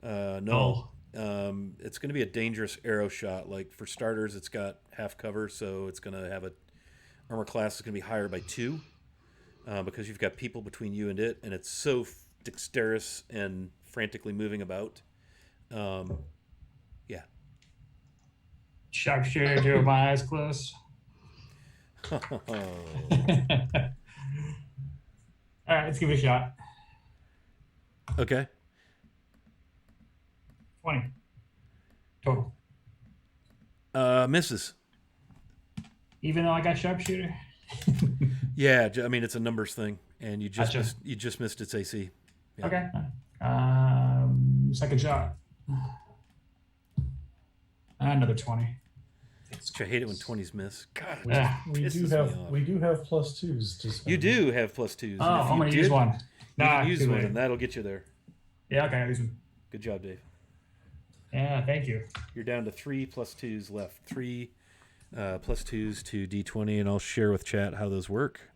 Null. It's going to be a dangerous arrow shot. Like, for starters, it's got half cover, so it's going to have a armor class is going to be higher by 2 because you've got people between you and it, and it's so dexterous and frantically moving about. Yeah. Sharpshooter, do with my eyes closed. All right, let's give it a shot. Okay. 20 total. Misses. Even though I got sharpshooter. Yeah, I mean it's a numbers thing, and you just Gotcha. missed its AC. Yeah. Okay. Second shot. Another 20. I hate it when 20s miss. God, it Yeah. We pisses do me have off. we do have +2s. Just You do have +2s. Oh, and if I'm you gonna use did, one. You Nah, can use too one, late. and that'll get you there. Yeah, okay, I'll use one. Good job, Dave. Yeah, thank you. You're down to 3 +2s left. 3 +2s to D20, and I'll share with chat how those work.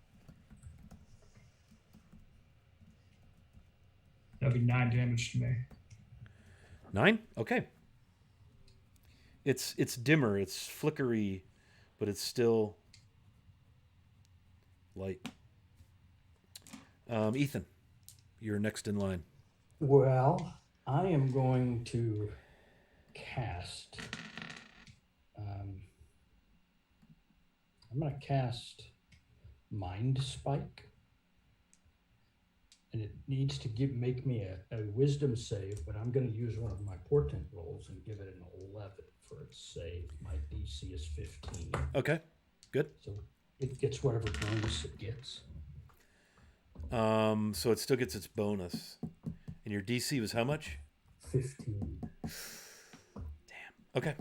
That'll be 9 damage to me. 9? Okay. It's dimmer, it's flickery, but it's still light. Ethan, you're next in line. Well, I am going to cast. I'm going to cast Mind Spike. And it needs to make me a wisdom save, but I'm going to use one of my portent rolls and give it an 11 for its save. My DC is 15. Okay, good. So it gets whatever bonus it gets. So it still gets its bonus. And your DC was how much? 15. Okay.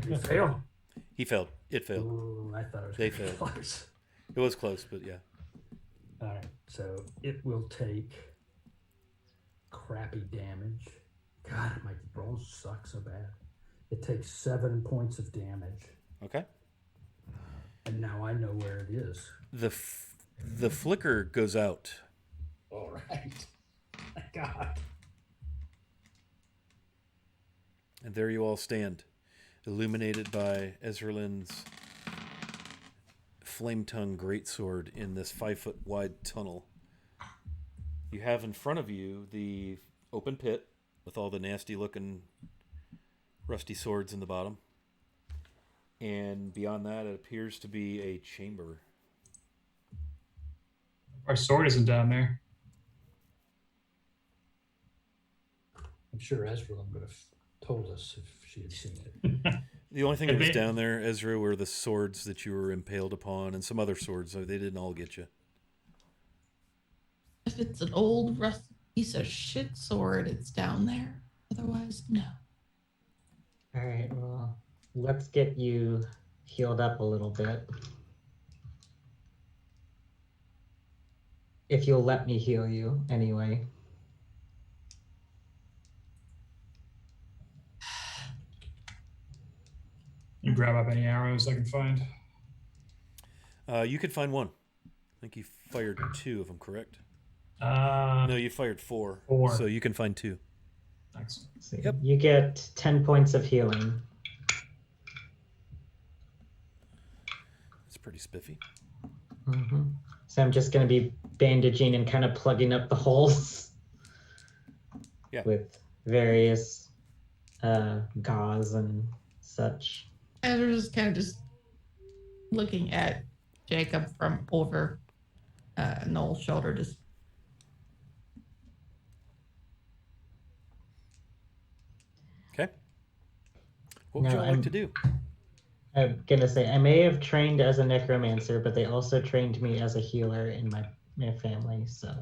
You fail. He failed. It failed. Ooh, I thought it was They gonna be failed. close. It was close, but yeah. All right, so it will take crappy damage. God, my rolls suck so bad. It takes 7 points of damage, Okay. and now I know where it is. The flicker goes out. All right. Thank God. And there you all stand, illuminated by Ezralin's flame tongue greatsword in this 5-foot wide tunnel. You have in front of you the open pit with all the nasty looking rusty swords in the bottom. And beyond that, it appears to be a chamber. Our sword isn't down there. I'm sure Ezra would have told us if she had seen it. The only thing that was down there, Ezra, were the swords that you were impaled upon and some other swords. They didn't all get you. If it's an old rusty piece of shit sword, it's down there. Otherwise, no. All right, well, let's get you healed up a little bit. If you'll let me heal you, anyway. You grab up any arrows I can find. You could find one. I think you fired 2 of them, correct? No, you fired 4. 4. So you can find 2. Thanks. So Yep. You get 10 points of healing. It's pretty spiffy. Mm-hmm. So I'm just going to be bandaging and kind of plugging up the holes with various gauze and such. And we're just kind of just looking at Jacob from over Noel's shoulder, just Okay. What would you like to do? I'm gonna say I may have trained as a necromancer, but they also trained me as a healer in my family, so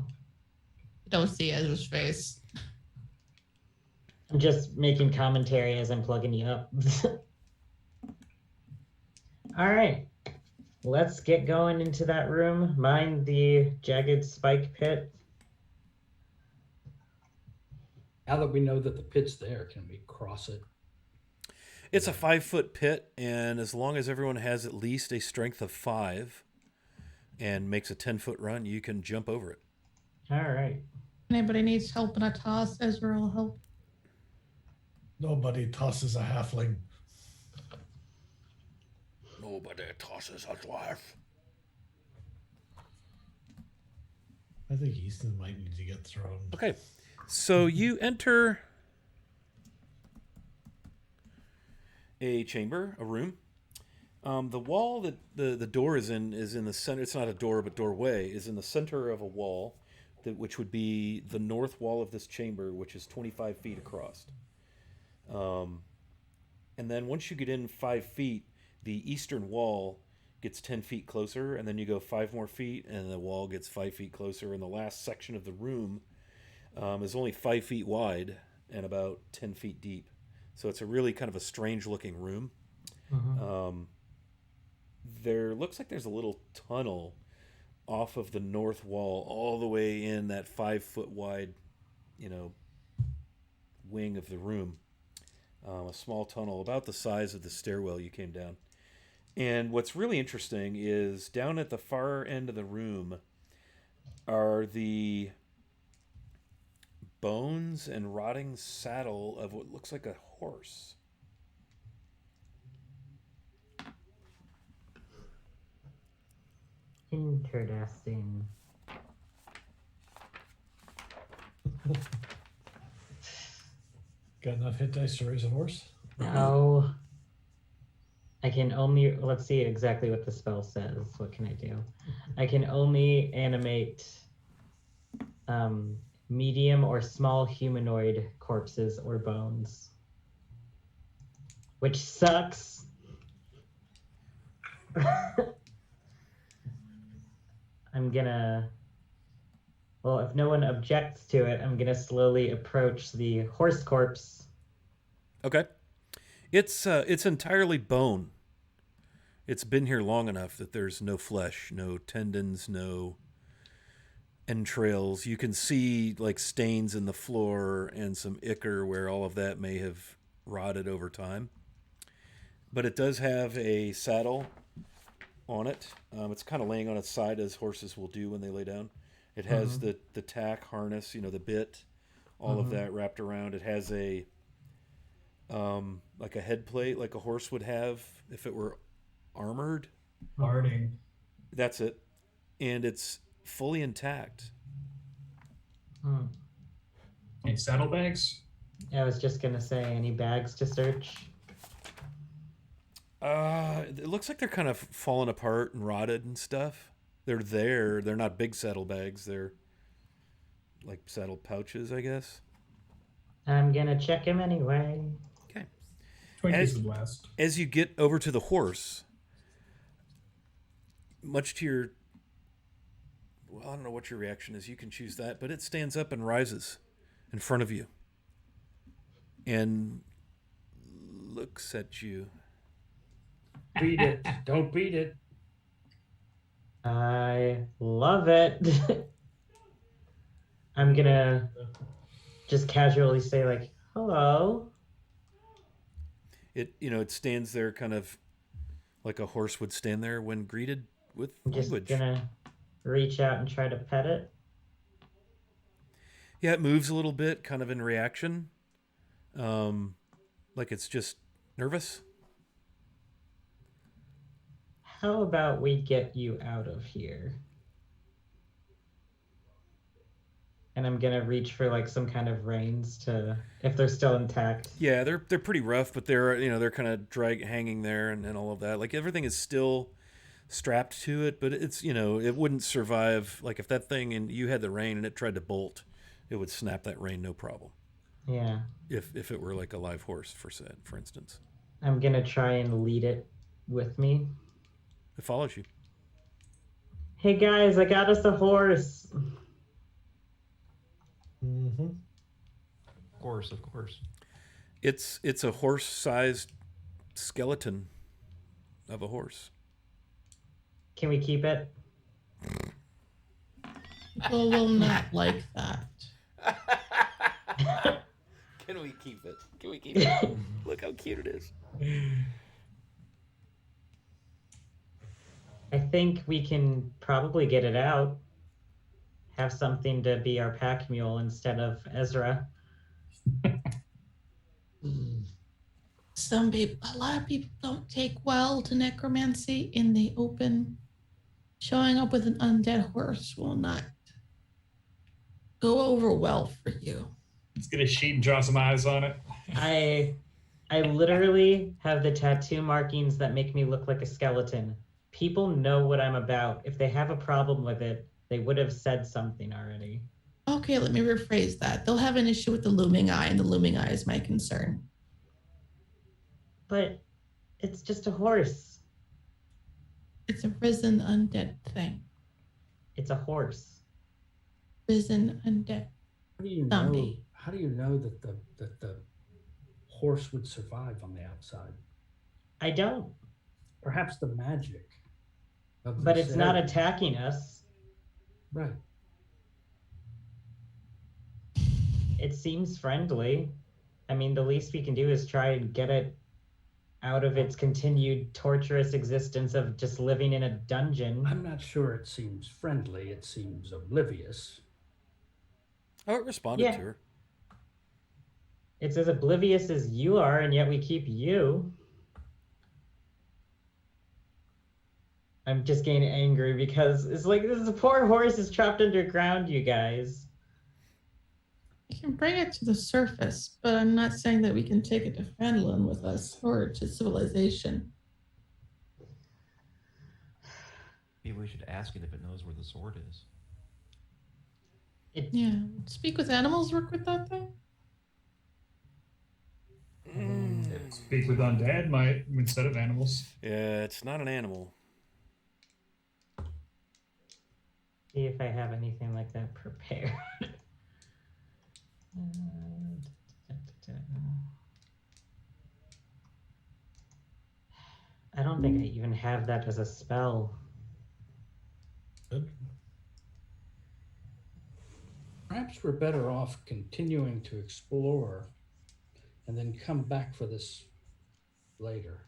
don't see Ezra's face. I'm just making commentary as I'm plugging you up. All right, let's get going into that room. Mind the jagged spike pit. Now that we know that the pit's there, can we cross it? It's a 5-foot pit, and as long as everyone has at least a strength of 5 and makes a 10-foot run, you can jump over it. All right. Anybody needs help in a toss, Ezra will help. Nobody tosses a halfling. Nobody tosses a dwarf. I think Easton might need to get thrown. Okay, so you enter a chamber, a room. The wall that the door is in the center. It's not a door, but doorway is in the center of a wall, which would be the north wall of this chamber, which is 25 feet across. And then once you get in 5 feet, the eastern wall gets 10 feet closer, and then you go 5 more feet, and the wall gets 5 feet closer, and the last section of the room is only 5 feet wide and about 10 feet deep. So it's a really kind of a strange looking room. Mm-hmm. There looks like there's a little tunnel off of the north wall all the way in that 5 foot wide, wing of the room. A small tunnel about the size of the stairwell you came down. And what's really interesting is down at the far end of the room are the bones and rotting saddle of what looks like a horse. Interesting. Got enough hit dice to raise a horse? No. I can only, let's see exactly what the spell says. What can I do? I can only animate medium or small humanoid corpses or bones. Which sucks. I'm gonna, well, if no one objects to it, I'm gonna slowly approach the horse corpse. Okay. It's entirely bone. It's been here long enough that there's no flesh, no tendons, no entrails. You can see like stains in the floor and some ichor where all of that may have rotted over time. But it does have a saddle on it. It's kind of laying on its side as horses will do when they lay down. It has the tack harness, the bit, all of that wrapped around. It has a like a head plate like a horse would have if it were armored. Guarding. That's it. And it's fully intact. Any saddlebags? I was just gonna say, any bags to search? It looks like they're kind of falling apart and rotted and stuff. They're there. They're not big saddlebags. They're like saddle pouches, I guess. I'm gonna check him anyway. Okay. Twinkies the West. As you get over to the horse, much to your... Well, I don't know what your reaction is. You can choose that. But it stands up and rises in front of you. And looks at you. Beat it. Don't beat it. I love it. I'm gonna just casually say like, hello. It stands there kind of like a horse would stand there when greeted with I'm just language. gonna reach out and try to pet it. Yeah, it moves a little bit, kind of in reaction. Like it's just nervous. How about we get you out of here? And I'm gonna reach for like some kind of reins to, if they're still intact. Yeah, they're pretty rough, but they're kind of hanging there and all of that. Like everything is still strapped to it, but it's it wouldn't survive. Like if that thing and you had the rein and it tried to bolt, it would snap that rein no problem. Yeah. If it were like a live horse for instance. I'm gonna try and lead it with me. It follows you. Hey guys, I got us a horse. Mm-hmm. Of course, of course. It's a horse-sized skeleton of a horse. Can we keep it? People will not like that. Can we keep it? Can we keep it? Look how cute it is. I think we can probably get it out. Have something to be our pack mule instead of Ezra. A lot of people don't take well to necromancy in the open. Showing up with an undead horse will not go over well for you. Let's get a sheet and draw some eyes on it. I literally have the tattoo markings that make me look like a skeleton. People know what I'm about. If they have a problem with it, they would have said something already. Okay, let me rephrase that. They'll have an issue with the looming eye, and the looming eye is my concern. But it's just a horse. It's a risen undead thing. It's a horse. Risen undead. How do you know? Zombie. How do you know that the horse would survive on the outside? I don't. Perhaps the magic. Of But this it's not area. attacking us. Right. It seems friendly. I mean, the least we can do is try and get it out of its continued torturous existence of just living in a dungeon. I'm not sure it seems friendly. It seems oblivious. Oh, it responded Yeah. to her. It's as oblivious as you are, and yet we keep you. I'm just getting angry because it's like this poor horse is trapped underground, you guys. We can bring it to the surface, but I'm not saying that we can take it to Fandolin with us or to civilization. Maybe we should ask it if it knows where the sword is. Yeah. Speak with animals work with that thing? Speak with undead might instead of animals. Yeah, it's not an animal. See if I have anything like that prepared. I don't think I even have that as a spell. Good. Perhaps we're better off continuing to explore and then come back for this later.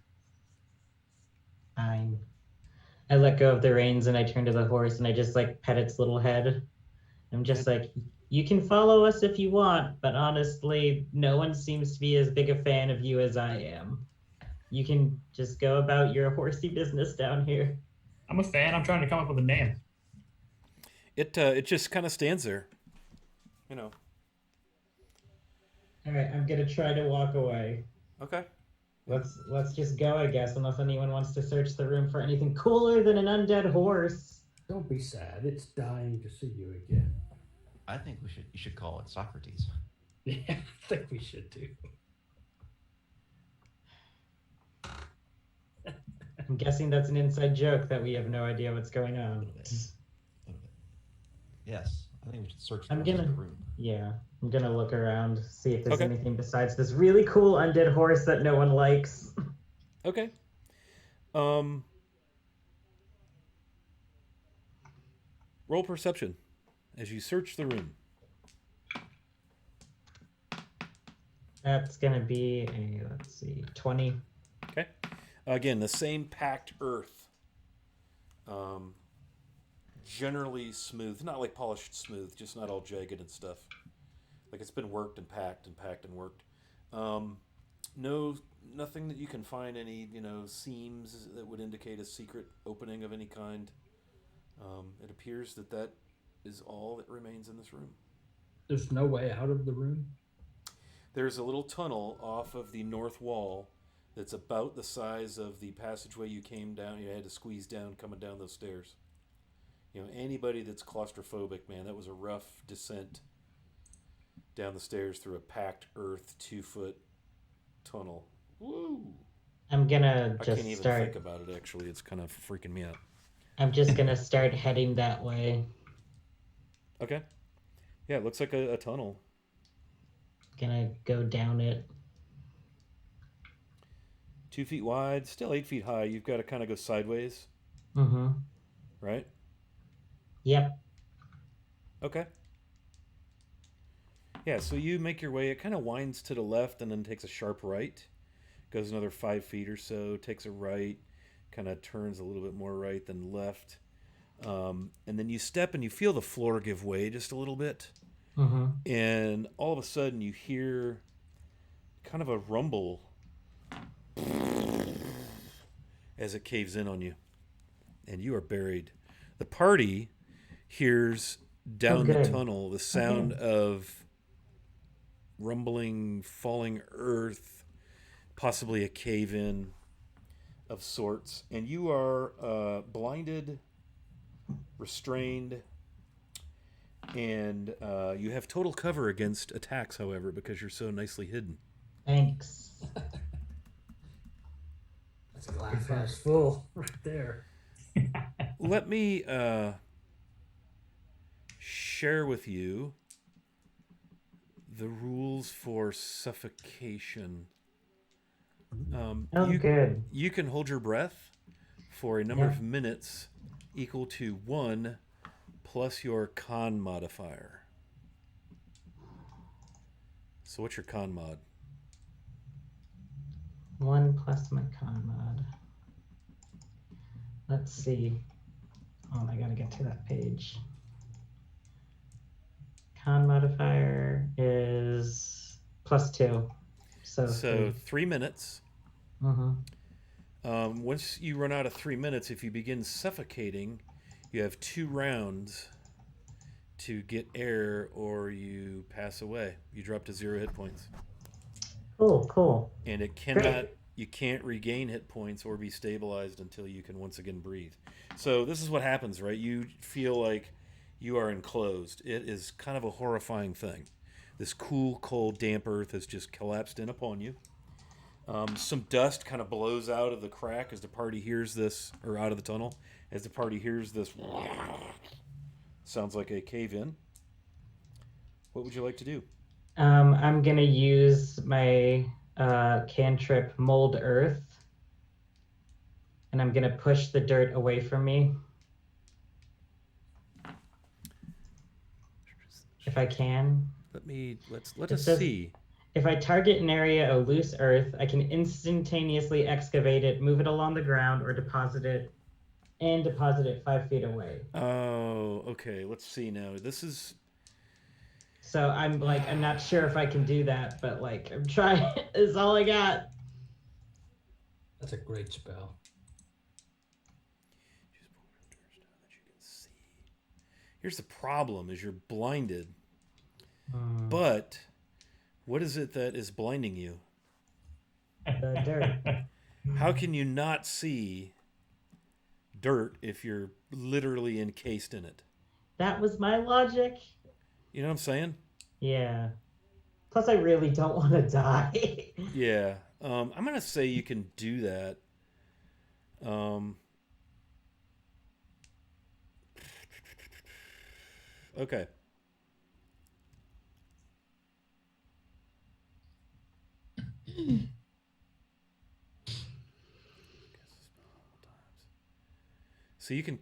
Fine. I let go of the reins and I turn to the horse and I just like pet its little head. I'm just like, you can follow us if you want, but honestly, no one seems to be as big a fan of you as I am. You can just go about your horsey business down here. I'm a fan. I'm trying to come up with a name. It just kind of stands there. You know. All right, I'm gonna try to walk away. Okay. Let's just go, I guess, unless anyone wants to search the room for anything cooler than an undead horse. Don't be sad. It's dying to see you again. I think you should call it Socrates. Yeah, I think we should too. I'm guessing that's an inside joke that we have no idea what's going A on. little bit. A little bit. Yes, I think we should search the I'm rest of gonna- the room. Yeah, I'm gonna look around, see if there's Okay. anything besides this really cool undead horse that no one likes. Okay. Roll perception as you search the room. That's gonna be a, let's see, 20. Okay. Again, the same packed earth. Generally smooth, not like polished smooth, just not all jagged and stuff. Like it's been worked and packed and packed and worked. Nothing that you can find any, seams that would indicate a secret opening of any kind. It appears that is all that remains in this room. There's no way out of the room. There's a little tunnel off of the north wall that's about the size of the passageway you came down. You had to squeeze down coming down those stairs. Anybody that's claustrophobic, man, that was a rough descent down the stairs through a packed earth 2-foot tunnel. Woo! I'm gonna I just can't even start. think about it, actually. It's kind of freaking me out. I'm just gonna start heading that way. Okay. Yeah, it looks like a tunnel. Gonna go down it. 2 feet wide, still 8 feet high. You've got to kind of go sideways, Mm-hmm. right? Yep. Okay. Yeah, so you make your way. It kind of winds to the left and then takes a sharp right. Goes another 5 feet or so, takes a right, kind of turns a little bit more right than left. And then you step and you feel the floor give way just a little bit. Mm-hmm. And all of a sudden you hear kind of a rumble as it caves in on you. And you are buried. The party hears down the good. tunnel the sound of rumbling, falling earth, possibly a cave-in of sorts. And you are blinded, restrained, and you have total cover against attacks, however, because you're so nicely hidden. Thanks. That's a glass half full right there. Let me share with you the rules for suffocation. Good. You can hold your breath for a number of minutes equal to 1 plus your con modifier. So what's your con mod? 1 plus my con mod. Let's see. Oh, I gotta get to that page. Con modifier is +2. So 3 minutes. Mm-hmm. Once you run out of 3 minutes, if you begin suffocating, you have 2 rounds to get air or you pass away. You drop to 0 hit points. Cool. And you can't regain hit points or be stabilized until you can once again breathe. So this is what happens, right? You feel like you are enclosed. It is kind of a horrifying thing. This cool, cold, damp earth has just collapsed in upon you. Some dust kind of blows out of the crack as the party hears this, or out of the tunnel, as the party hears this. Sounds like a cave-in. What would you like to do? I'm gonna use my cantrip Mold Earth, and I'm gonna push the dirt away from me if I can. Let It us says- see. If I target an area of loose earth, I can instantaneously excavate it, move it along the ground, or deposit it 5 feet away. Oh, okay. Let's see now. This is So I'm not sure if I can do that, but I'm trying. Is all I got. That's a great spell. Here's the problem: is you're blinded, Hmm. but what is it that is blinding you? The dirt. How can you not see dirt if you're literally encased in it? That was my logic. You know what I'm saying? Yeah. Plus, I really don't want to die. Yeah. I'm gonna say you can do that. Okay. So you can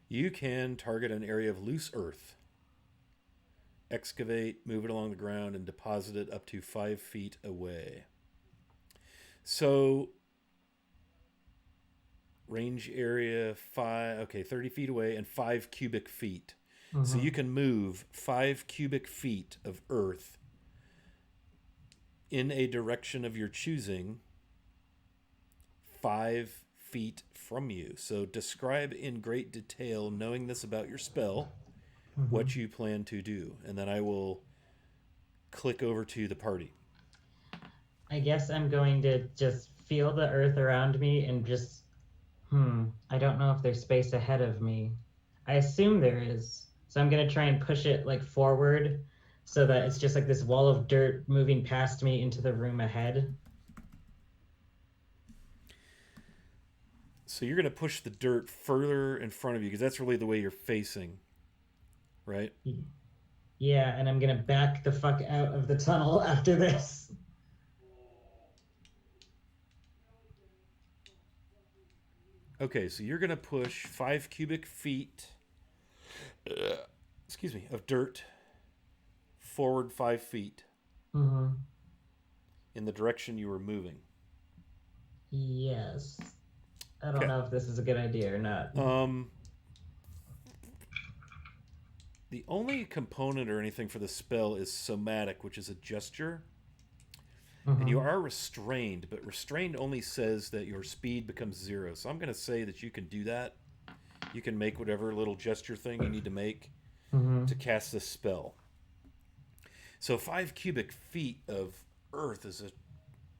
you can target an area of loose earth, excavate, move it along the ground, and deposit it up to 5 feet away. So range area 30 feet away and 5 cubic feet. So you can move 5 cubic feet of earth in a direction of your choosing 5 feet from you. So describe in great detail, knowing this about your spell, what you plan to do. And then I will click over to the party. I guess I'm going to just feel the earth around me and just, I don't know if there's space ahead of me. I assume there is. So I'm going to try and push it like forward so that it's just like this wall of dirt moving past me into the room ahead. So you're going to push the dirt further in front of you because that's really the way you're facing, right? Yeah, and I'm going to back the fuck out of the tunnel after this. Okay, so you're going to push 5 cubic feet of dirt forward 5 feet in the direction you were moving. Yes. I don't know if this is a good idea or not. The only component or anything for the spell is somatic, which is a gesture. And you are restrained, but restrained only says that your speed becomes 0. So I'm going to say that you can do that. You can make whatever little gesture thing you need to make to cast this spell. So 5 cubic feet of earth is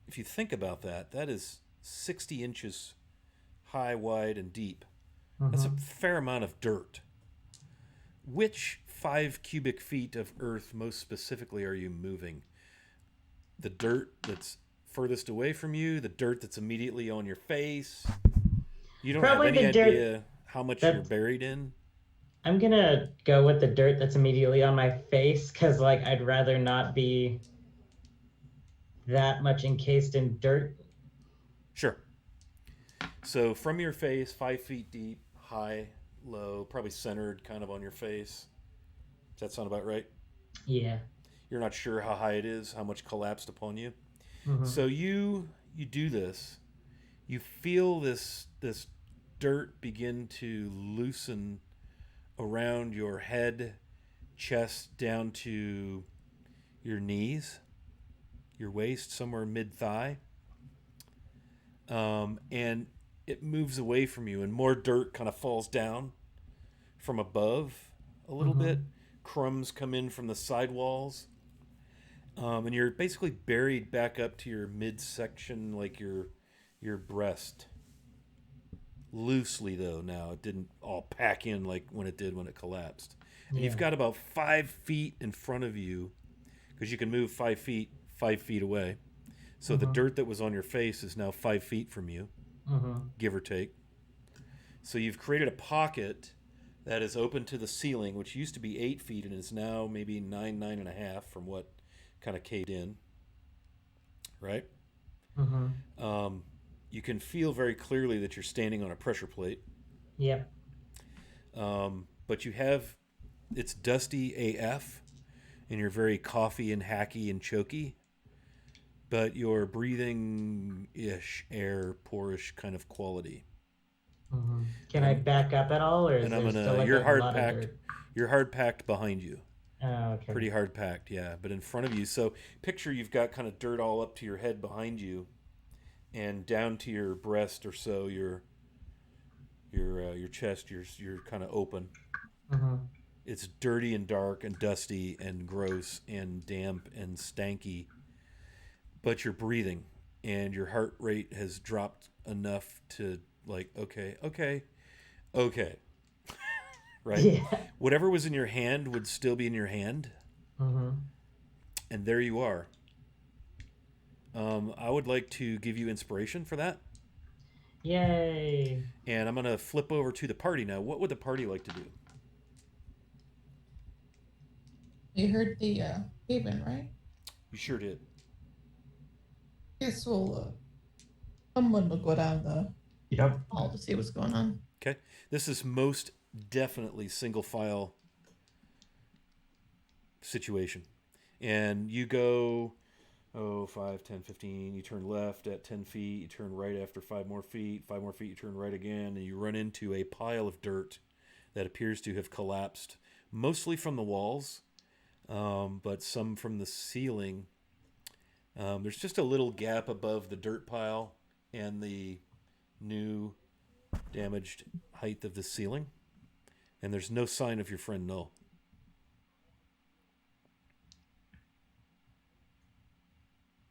if you think about that, that is 60 inches high, wide, and deep. That's a fair amount of dirt. Which 5 cubic feet of earth most specifically are you moving? The dirt that's furthest away from you, the dirt that's immediately on your face. You don't Probably have any the idea how much you're buried in. I'm gonna go with the dirt that's immediately on my face because, like, I'd rather not be that much encased in dirt. Sure. So from your face, 5 feet deep, high, low, probably centered kind of on your face. Does that sound about right? Yeah. You're not sure how high it is, how much collapsed upon you. So you do this. You feel this dirt begin to loosen around your head, chest, down to your knees, your waist, somewhere mid-thigh. And it moves away from you, and more dirt kind of falls down from above a little bit. Crumbs come in from the side walls. And you're basically buried back up to your midsection, like your breast. Loosely, though, now. It didn't all pack in like when it did when it collapsed. And you've got about 5 feet in front of you, because you can move 5 feet away. So the dirt that was on your face is now 5 feet from you, give or take. So you've created a pocket that is open to the ceiling, which used to be 8 feet and is now maybe 9.5 from what kind of caved in, right? You can feel very clearly that you're standing on a pressure plate. Yep. But it's dusty AF, and you're very coughy and hacky and choky, but you're breathing-ish, air, porish kind of quality. Can I back up at all, or is there still like you're a hard lot packed. of dirt? You're hard packed behind you. Oh, okay. Pretty hard packed, yeah. But in front of you, so picture you've got kind of dirt all up to your head behind you, and down to your breast or so, your chest, you're kind of open. It's dirty and dark and dusty and gross and damp and stanky, but you're breathing, and your heart rate has dropped enough to like, okay. Right? Yeah. Whatever was in your hand would still be in your hand. And there you are. I would like to give you inspiration for that. Yay! And I'm going to flip over to the party now. What would the party like to do? You heard the haven, right? You sure did. Guess we'll someone will go down the Yep. hall to see what's going on. Okay. This is most definitely single file situation. And you go, 5, 10, 15. You turn left at 10 feet. You turn right after 5 more feet. 5 more feet, you turn right again. And you run into a pile of dirt that appears to have collapsed, mostly from the walls, but some from the ceiling. There's just a little gap above the dirt pile and the new damaged height of the ceiling. And there's no sign of your friend Null.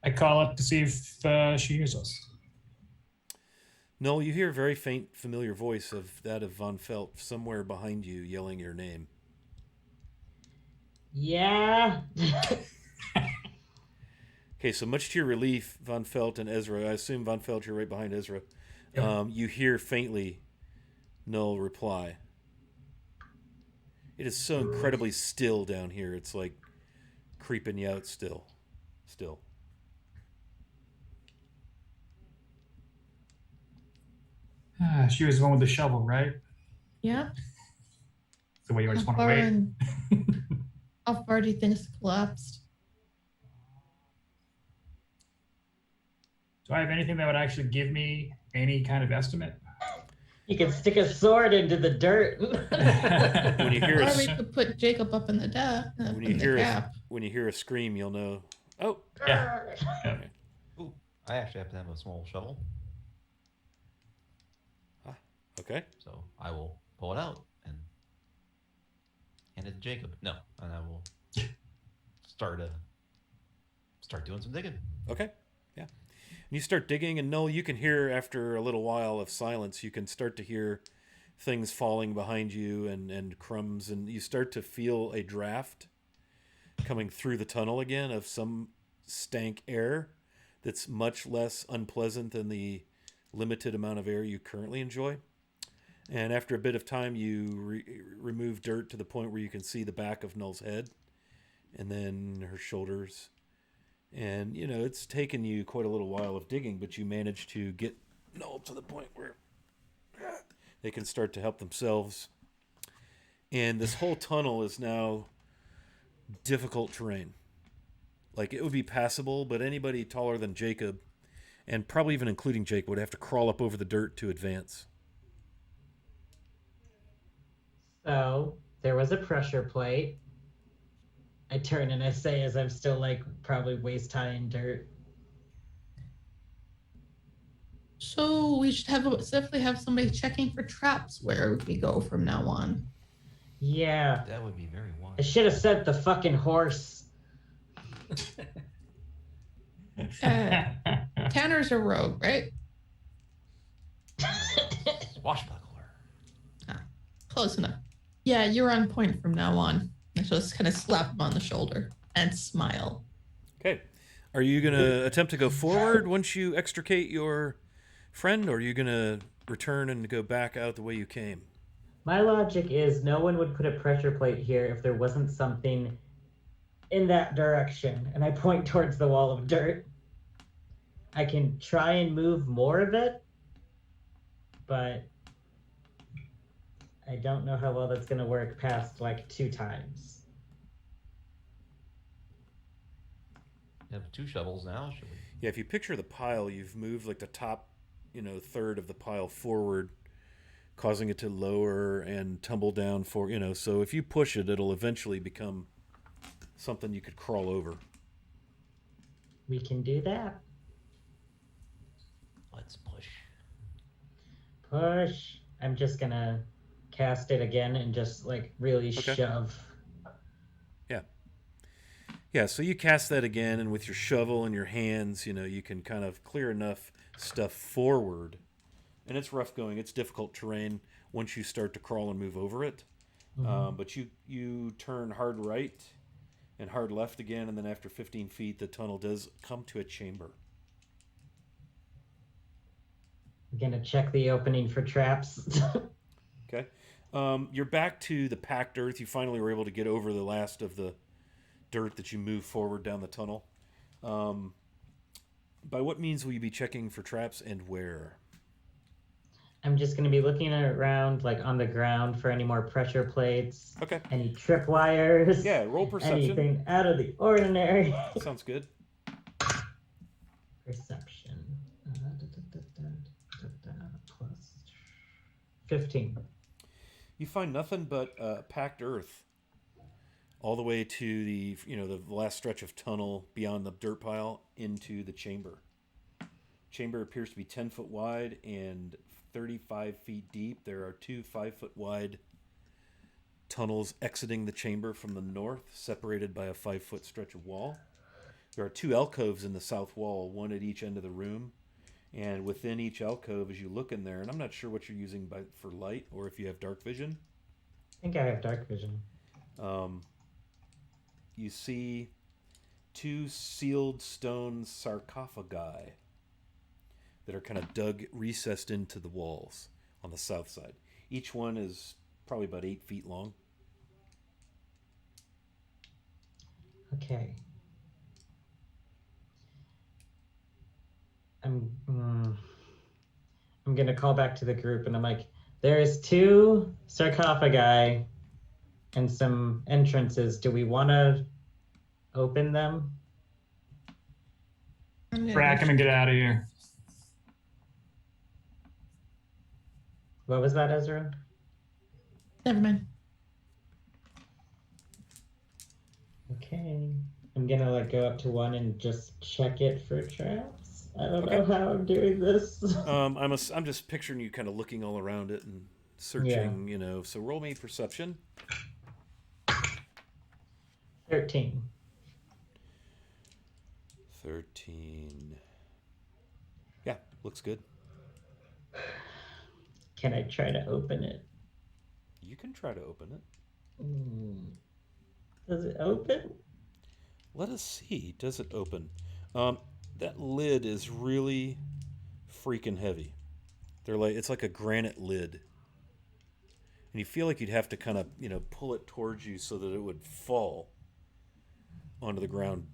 I call up to see if she hears us. Null, you hear a very faint, familiar voice of that of Von Felt somewhere behind you yelling your name. Yeah. Okay, so much to your relief, Von Felt and Ezra, I assume Von Felt, you're right behind Ezra. Yep. You hear faintly Null reply. It is so incredibly still down here. It's like creeping you out still. She was the one with the shovel, right? Yeah. The way you just How want to far wait. how far do you think it's collapsed? Do I have anything that would actually give me any kind of estimate? You can stick a sword into the dirt. When you hear Or a, we could put Jacob up in the when you in the hear gap. when you hear a scream, you'll know. Oh, Yeah. Ooh, I actually happen to have a small shovel, okay. so I will pull it out and hand it to Jacob. No, and I will start doing some digging. Okay. Yeah. And you start digging, and Null, you can hear after a little while of silence, you can start to hear things falling behind you and crumbs, and you start to feel a draft coming through the tunnel again of some stank air that's much less unpleasant than the limited amount of air you currently enjoy. And after a bit of time, you remove dirt to the point where you can see the back of Null's head and then her shoulders. And, you know, it's taken you quite a little while of digging, but you manage to get Null to the point where they can start to help themselves. And this whole tunnel is now difficult terrain. Like, it would be passable, but anybody taller than Jacob, and probably even including Jacob, would have to crawl up over the dirt to advance. So there was a pressure plate. I turn and I say, as I'm still like probably waist high in dirt. So we should definitely have somebody checking for traps where we go from now on. Yeah, That would be very I wise. should have sent the fucking horse. Tanner's a rogue, right? Swashbuckler. Close enough. Yeah, you're on point from now on. I just kind of slap him on the shoulder and smile. Okay. Are you going to attempt to go forward once you extricate your friend, or are you going to return and go back out the way you came? My logic is no one would put a pressure plate here if there wasn't something in that direction. And I point towards the wall of dirt. I can try and move more of it, but I don't know how well that's going to work past like 2 times. You have 2 shovels now, should we? Yeah, if you picture the pile, you've moved like the top, third of the pile forward, causing it to lower and tumble down so if you push it, it'll eventually become something you could crawl over. We can do that. Let's push. Push. I'm just going to cast it again and just like really shove. Yeah, so you cast that again, and with your shovel in your hands, you can kind of clear enough stuff forward. And it's rough going. It's difficult terrain once you start to crawl and move over it. Mm-hmm. But you turn hard right and hard left again, and then after 15 feet, the tunnel does come to a chamber. I'm gonna check the opening for traps. Okay. You're back to the packed earth. You finally were able to get over the last of the dirt that you moved forward down the tunnel. By what means will you be checking for traps and where? I'm just gonna be looking around, like on the ground, for any more pressure plates, Okay. any tripwires. Yeah, roll perception. Anything out of the ordinary. Sounds good. Perception. Plus 15. You find nothing but packed earth all the way to the last stretch of tunnel beyond the dirt pile into the chamber. Chamber appears to be 10 foot wide and 35 feet deep. There are 2 5-foot wide tunnels exiting the chamber from the north, separated by a 5-foot stretch of wall. There are 2 alcoves in the south wall, one at each end of the room. And within each alcove, as you look in there, and I'm not sure what you're using for light or if you have dark vision. I think I have dark vision. You see 2 sealed stone sarcophagi that are kind of dug, recessed into the walls on the south side. Each one is probably about 8 feet long. Okay. I'm gonna call back to the group and I'm like, there's 2 sarcophagi and some entrances. Do we want to open them? Brack him and get out of here. What was that, Ezra? Never mind. Okay. I'm gonna like go up to one and just check it for traps. I don't know how I'm doing this. I'm just picturing you kind of looking all around it and searching, So roll me perception. 13. 13. Yeah, looks good. Can I try to open it? You can try to open it. Does it open? Let us see. Does it open? That lid is really freaking heavy. It's like a granite lid. And you feel like you'd have to kind of, pull it towards you so that it would fall onto the ground.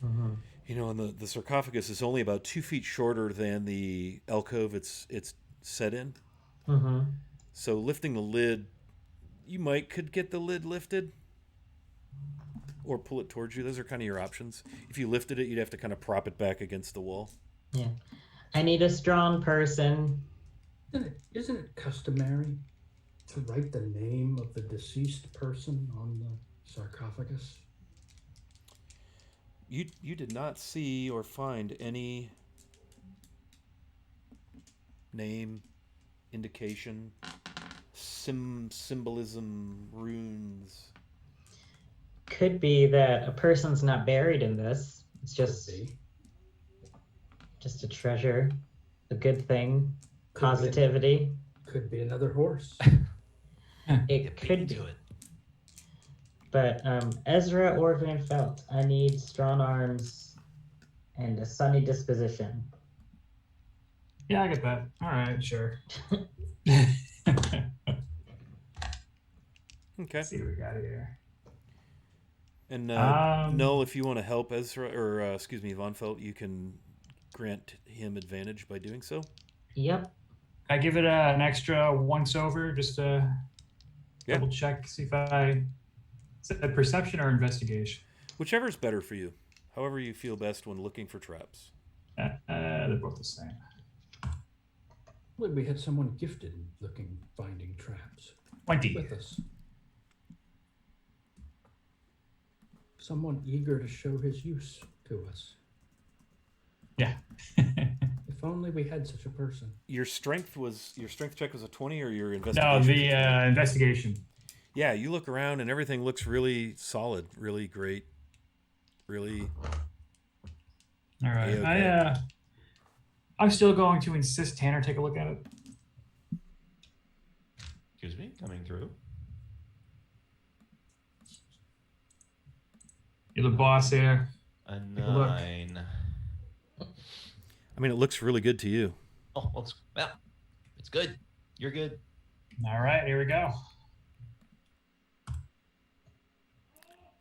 Mm-hmm. And the sarcophagus is only about 2 feet shorter than the alcove it's set in. Mm-hmm. So lifting the lid, you could get the lid lifted or pull it towards you. Those are kind of your options. If you lifted it, you'd have to kind of prop it back against the wall. Yeah. I need a strong person. Isn't it customary to write the name of the deceased person on the sarcophagus? You did not see or find any name, indication, symbolism, runes. Could be that a person's not buried in this. It's just a treasure, a good thing, positivity. Could be another horse. It could be. Do it. But Ezra or Van Felt, I need strong arms and a sunny disposition. Yeah, I get that. All right, sure. Okay. Let's see what we got here. And Null, if you want to help Ezra, or Von Felt, you can grant him advantage by doing so. Yep. I give it an extra once over just to double check, see if is it perception or investigation? Whichever is better for you. However you feel best when looking for traps. They're both the same. Well, we had someone gifted in finding traps 20. with us. Someone eager to show his use to us. Yeah. If only we had such a person. Your strength check was a 20 or your investigation? No, the investigation. Yeah, you look around and everything looks really solid, really great, really. All right. Okay. I'm still going to insist Tanner take a look at it. Excuse me, coming through. You're the boss here. A Take a look. 9. I mean, it looks really good to you. Oh, well, it's good. You're good. All right, here we go.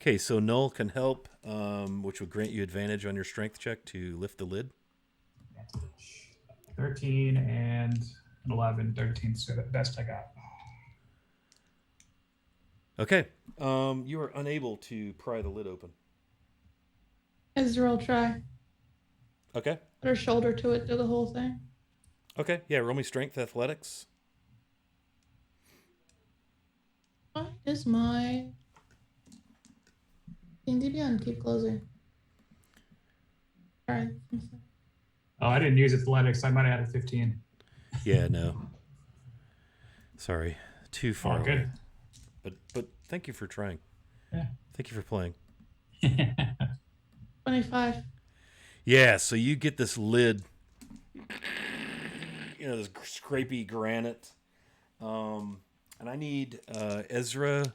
Okay, so Null can help, which would grant you advantage on your strength check to lift the lid. 13 and 11. 13, so the best I got. Okay, you are unable to pry the lid open. Ezra will try. Okay. Put her shoulder to it, do the whole thing. Okay, yeah, roll me strength athletics. What is my D&D Beyond? Keep closing. All right. Oh, I didn't use athletics. I might have had a 15. Yeah, no. Sorry, too far Oh, away. good. But thank you for trying. Yeah. Thank you for playing. 25. Yeah, so you get this lid, this scrapey granite. And I need Ezra,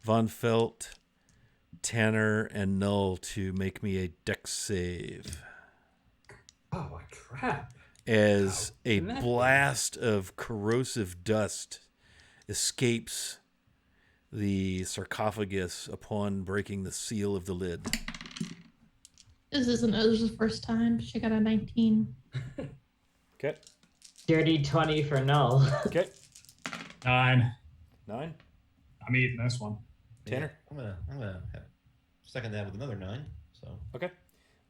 Von Felt, Tanner, and Null to make me a dex save. Oh, a trap. As How a can that be? blast of corrosive dust escapes the sarcophagus upon breaking the seal of the lid. This isn't Ezra's first time. She got a 19. Okay. Dirty 20 for Null. Okay. 9. 9. I'm eating this one. Tanner? Yeah, I'm gonna second that with another 9. So Okay.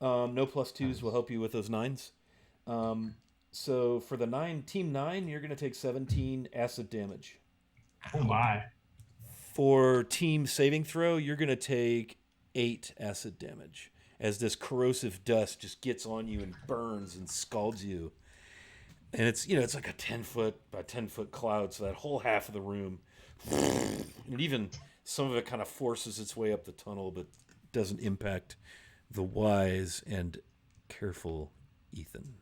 No plus 2s will help you with those 9s. So for the team 9, you're going to take 17 acid damage. Oh my. For team saving throw, you're going to take 8 acid damage as this corrosive dust just gets on you and burns and scalds you. And it's like a 10-foot by 10-foot cloud, so that whole half of the room, and even some of it kind of forces its way up the tunnel, but doesn't impact the wise and careful Ethan,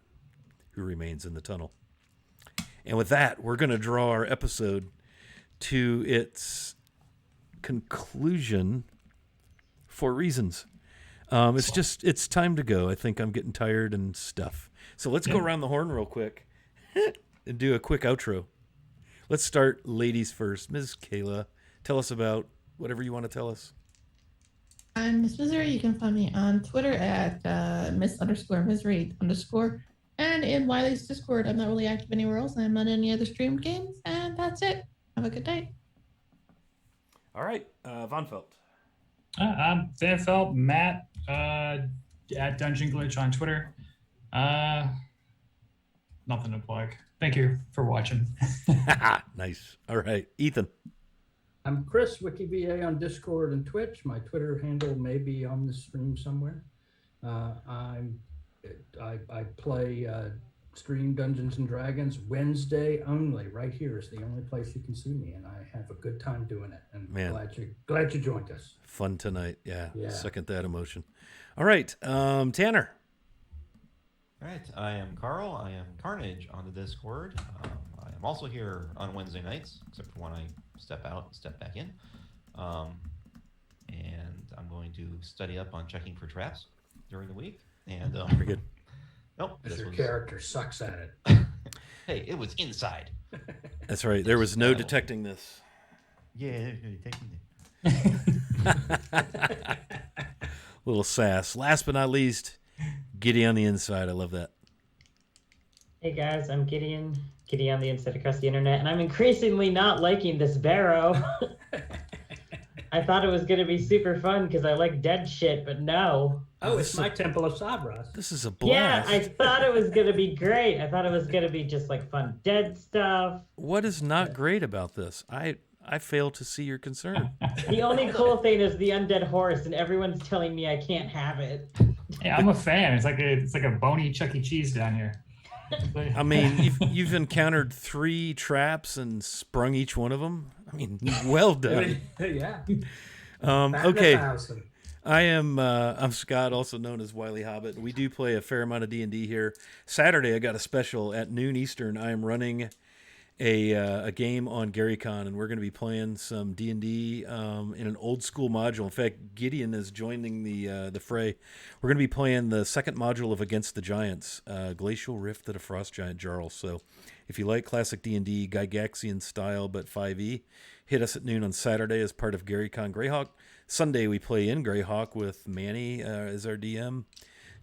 who remains in the tunnel. And with that, we're going to draw our episode to its conclusion for reasons. It's time to go. I think I'm getting tired and stuff. So let's go around the horn real quick and do a quick outro. Let's start ladies first. Ms. Kayla, tell us about whatever you want to tell us. I'm Miss Misery. You can find me on Twitter at Miss_Misery_. And in Wiley's Discord. I'm not really active anywhere else. I'm on any other streamed games. And that's it. Have a good day. All right, Von Felt. I'm Van Felt, Matt, at Dungeon Glitch on Twitter. Nothing to plug. Thank you for watching. Nice. All right, Ethan. I'm Chris, WikiVA on Discord and Twitch. My Twitter handle may be on the stream somewhere. I play stream Dungeons and Dragons Wednesday only. Right here is the only place you can see me, and I have a good time doing it. And Man. glad you joined us. Fun tonight. Yeah. Yeah. Second that emotion. All right, Tanner. all right, I am Carl. I am Carnage on the Discord. I am also here on Wednesday nights, except for when I step out and step back in. And I'm going to study up on checking for traps during the week. And Very good. Nope. Your character sucks at it. Hey, it was inside. That's right. There was no detecting this. Yeah, taking it. Little sass. Last but not least, Giddy on the inside. I love that. Hey guys, I'm Gideon. Gideon on the inside across the internet, and I'm increasingly not liking this barrow. I thought it was going to be super fun because I like dead shit, but no. Oh, it's my Temple of Sabras. This is a Yeah, blast. I thought it was going to be great. I thought it was going to be just like fun dead stuff. What is not great about this? I fail to see your concern. The only cool thing is the undead horse, and everyone's telling me I can't have it. Yeah, I'm a fan. It's like a bony Chuck E. Cheese down here. I mean, you've encountered 3 traps and sprung each one of them. I mean, well done. Yeah. Okay. I'm Scott, also known as Wily Hobbit. We do play a fair amount of D&D here. Saturday, I got a special at noon Eastern. I am running a game on GaryCon, and we're going to be playing some D&D in an old school module. In fact, Gideon is joining the fray. We're going to be playing the second module of Against the Giants, Glacial Rift of the Frost Giant Jarl. So if you like classic D&D, Gygaxian style, but 5e, hit us at noon on Saturday as part of GaryCon Greyhawk. Sunday we play in Greyhawk with Manny as our DM,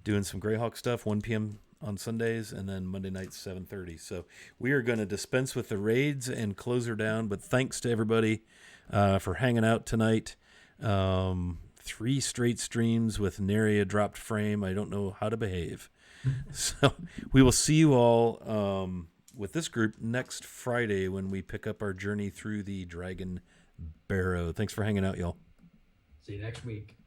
doing some Greyhawk stuff, 1 p.m. on Sundays, and then Monday nights 7:30. So we are going to dispense with the raids and close her down. But thanks to everybody for hanging out tonight. 3 straight streams with nary a dropped frame. I don't know how to behave. So we will see you all with this group next Friday when we pick up our journey through the Dragon Barrow. Thanks for hanging out, y'all. See you next week.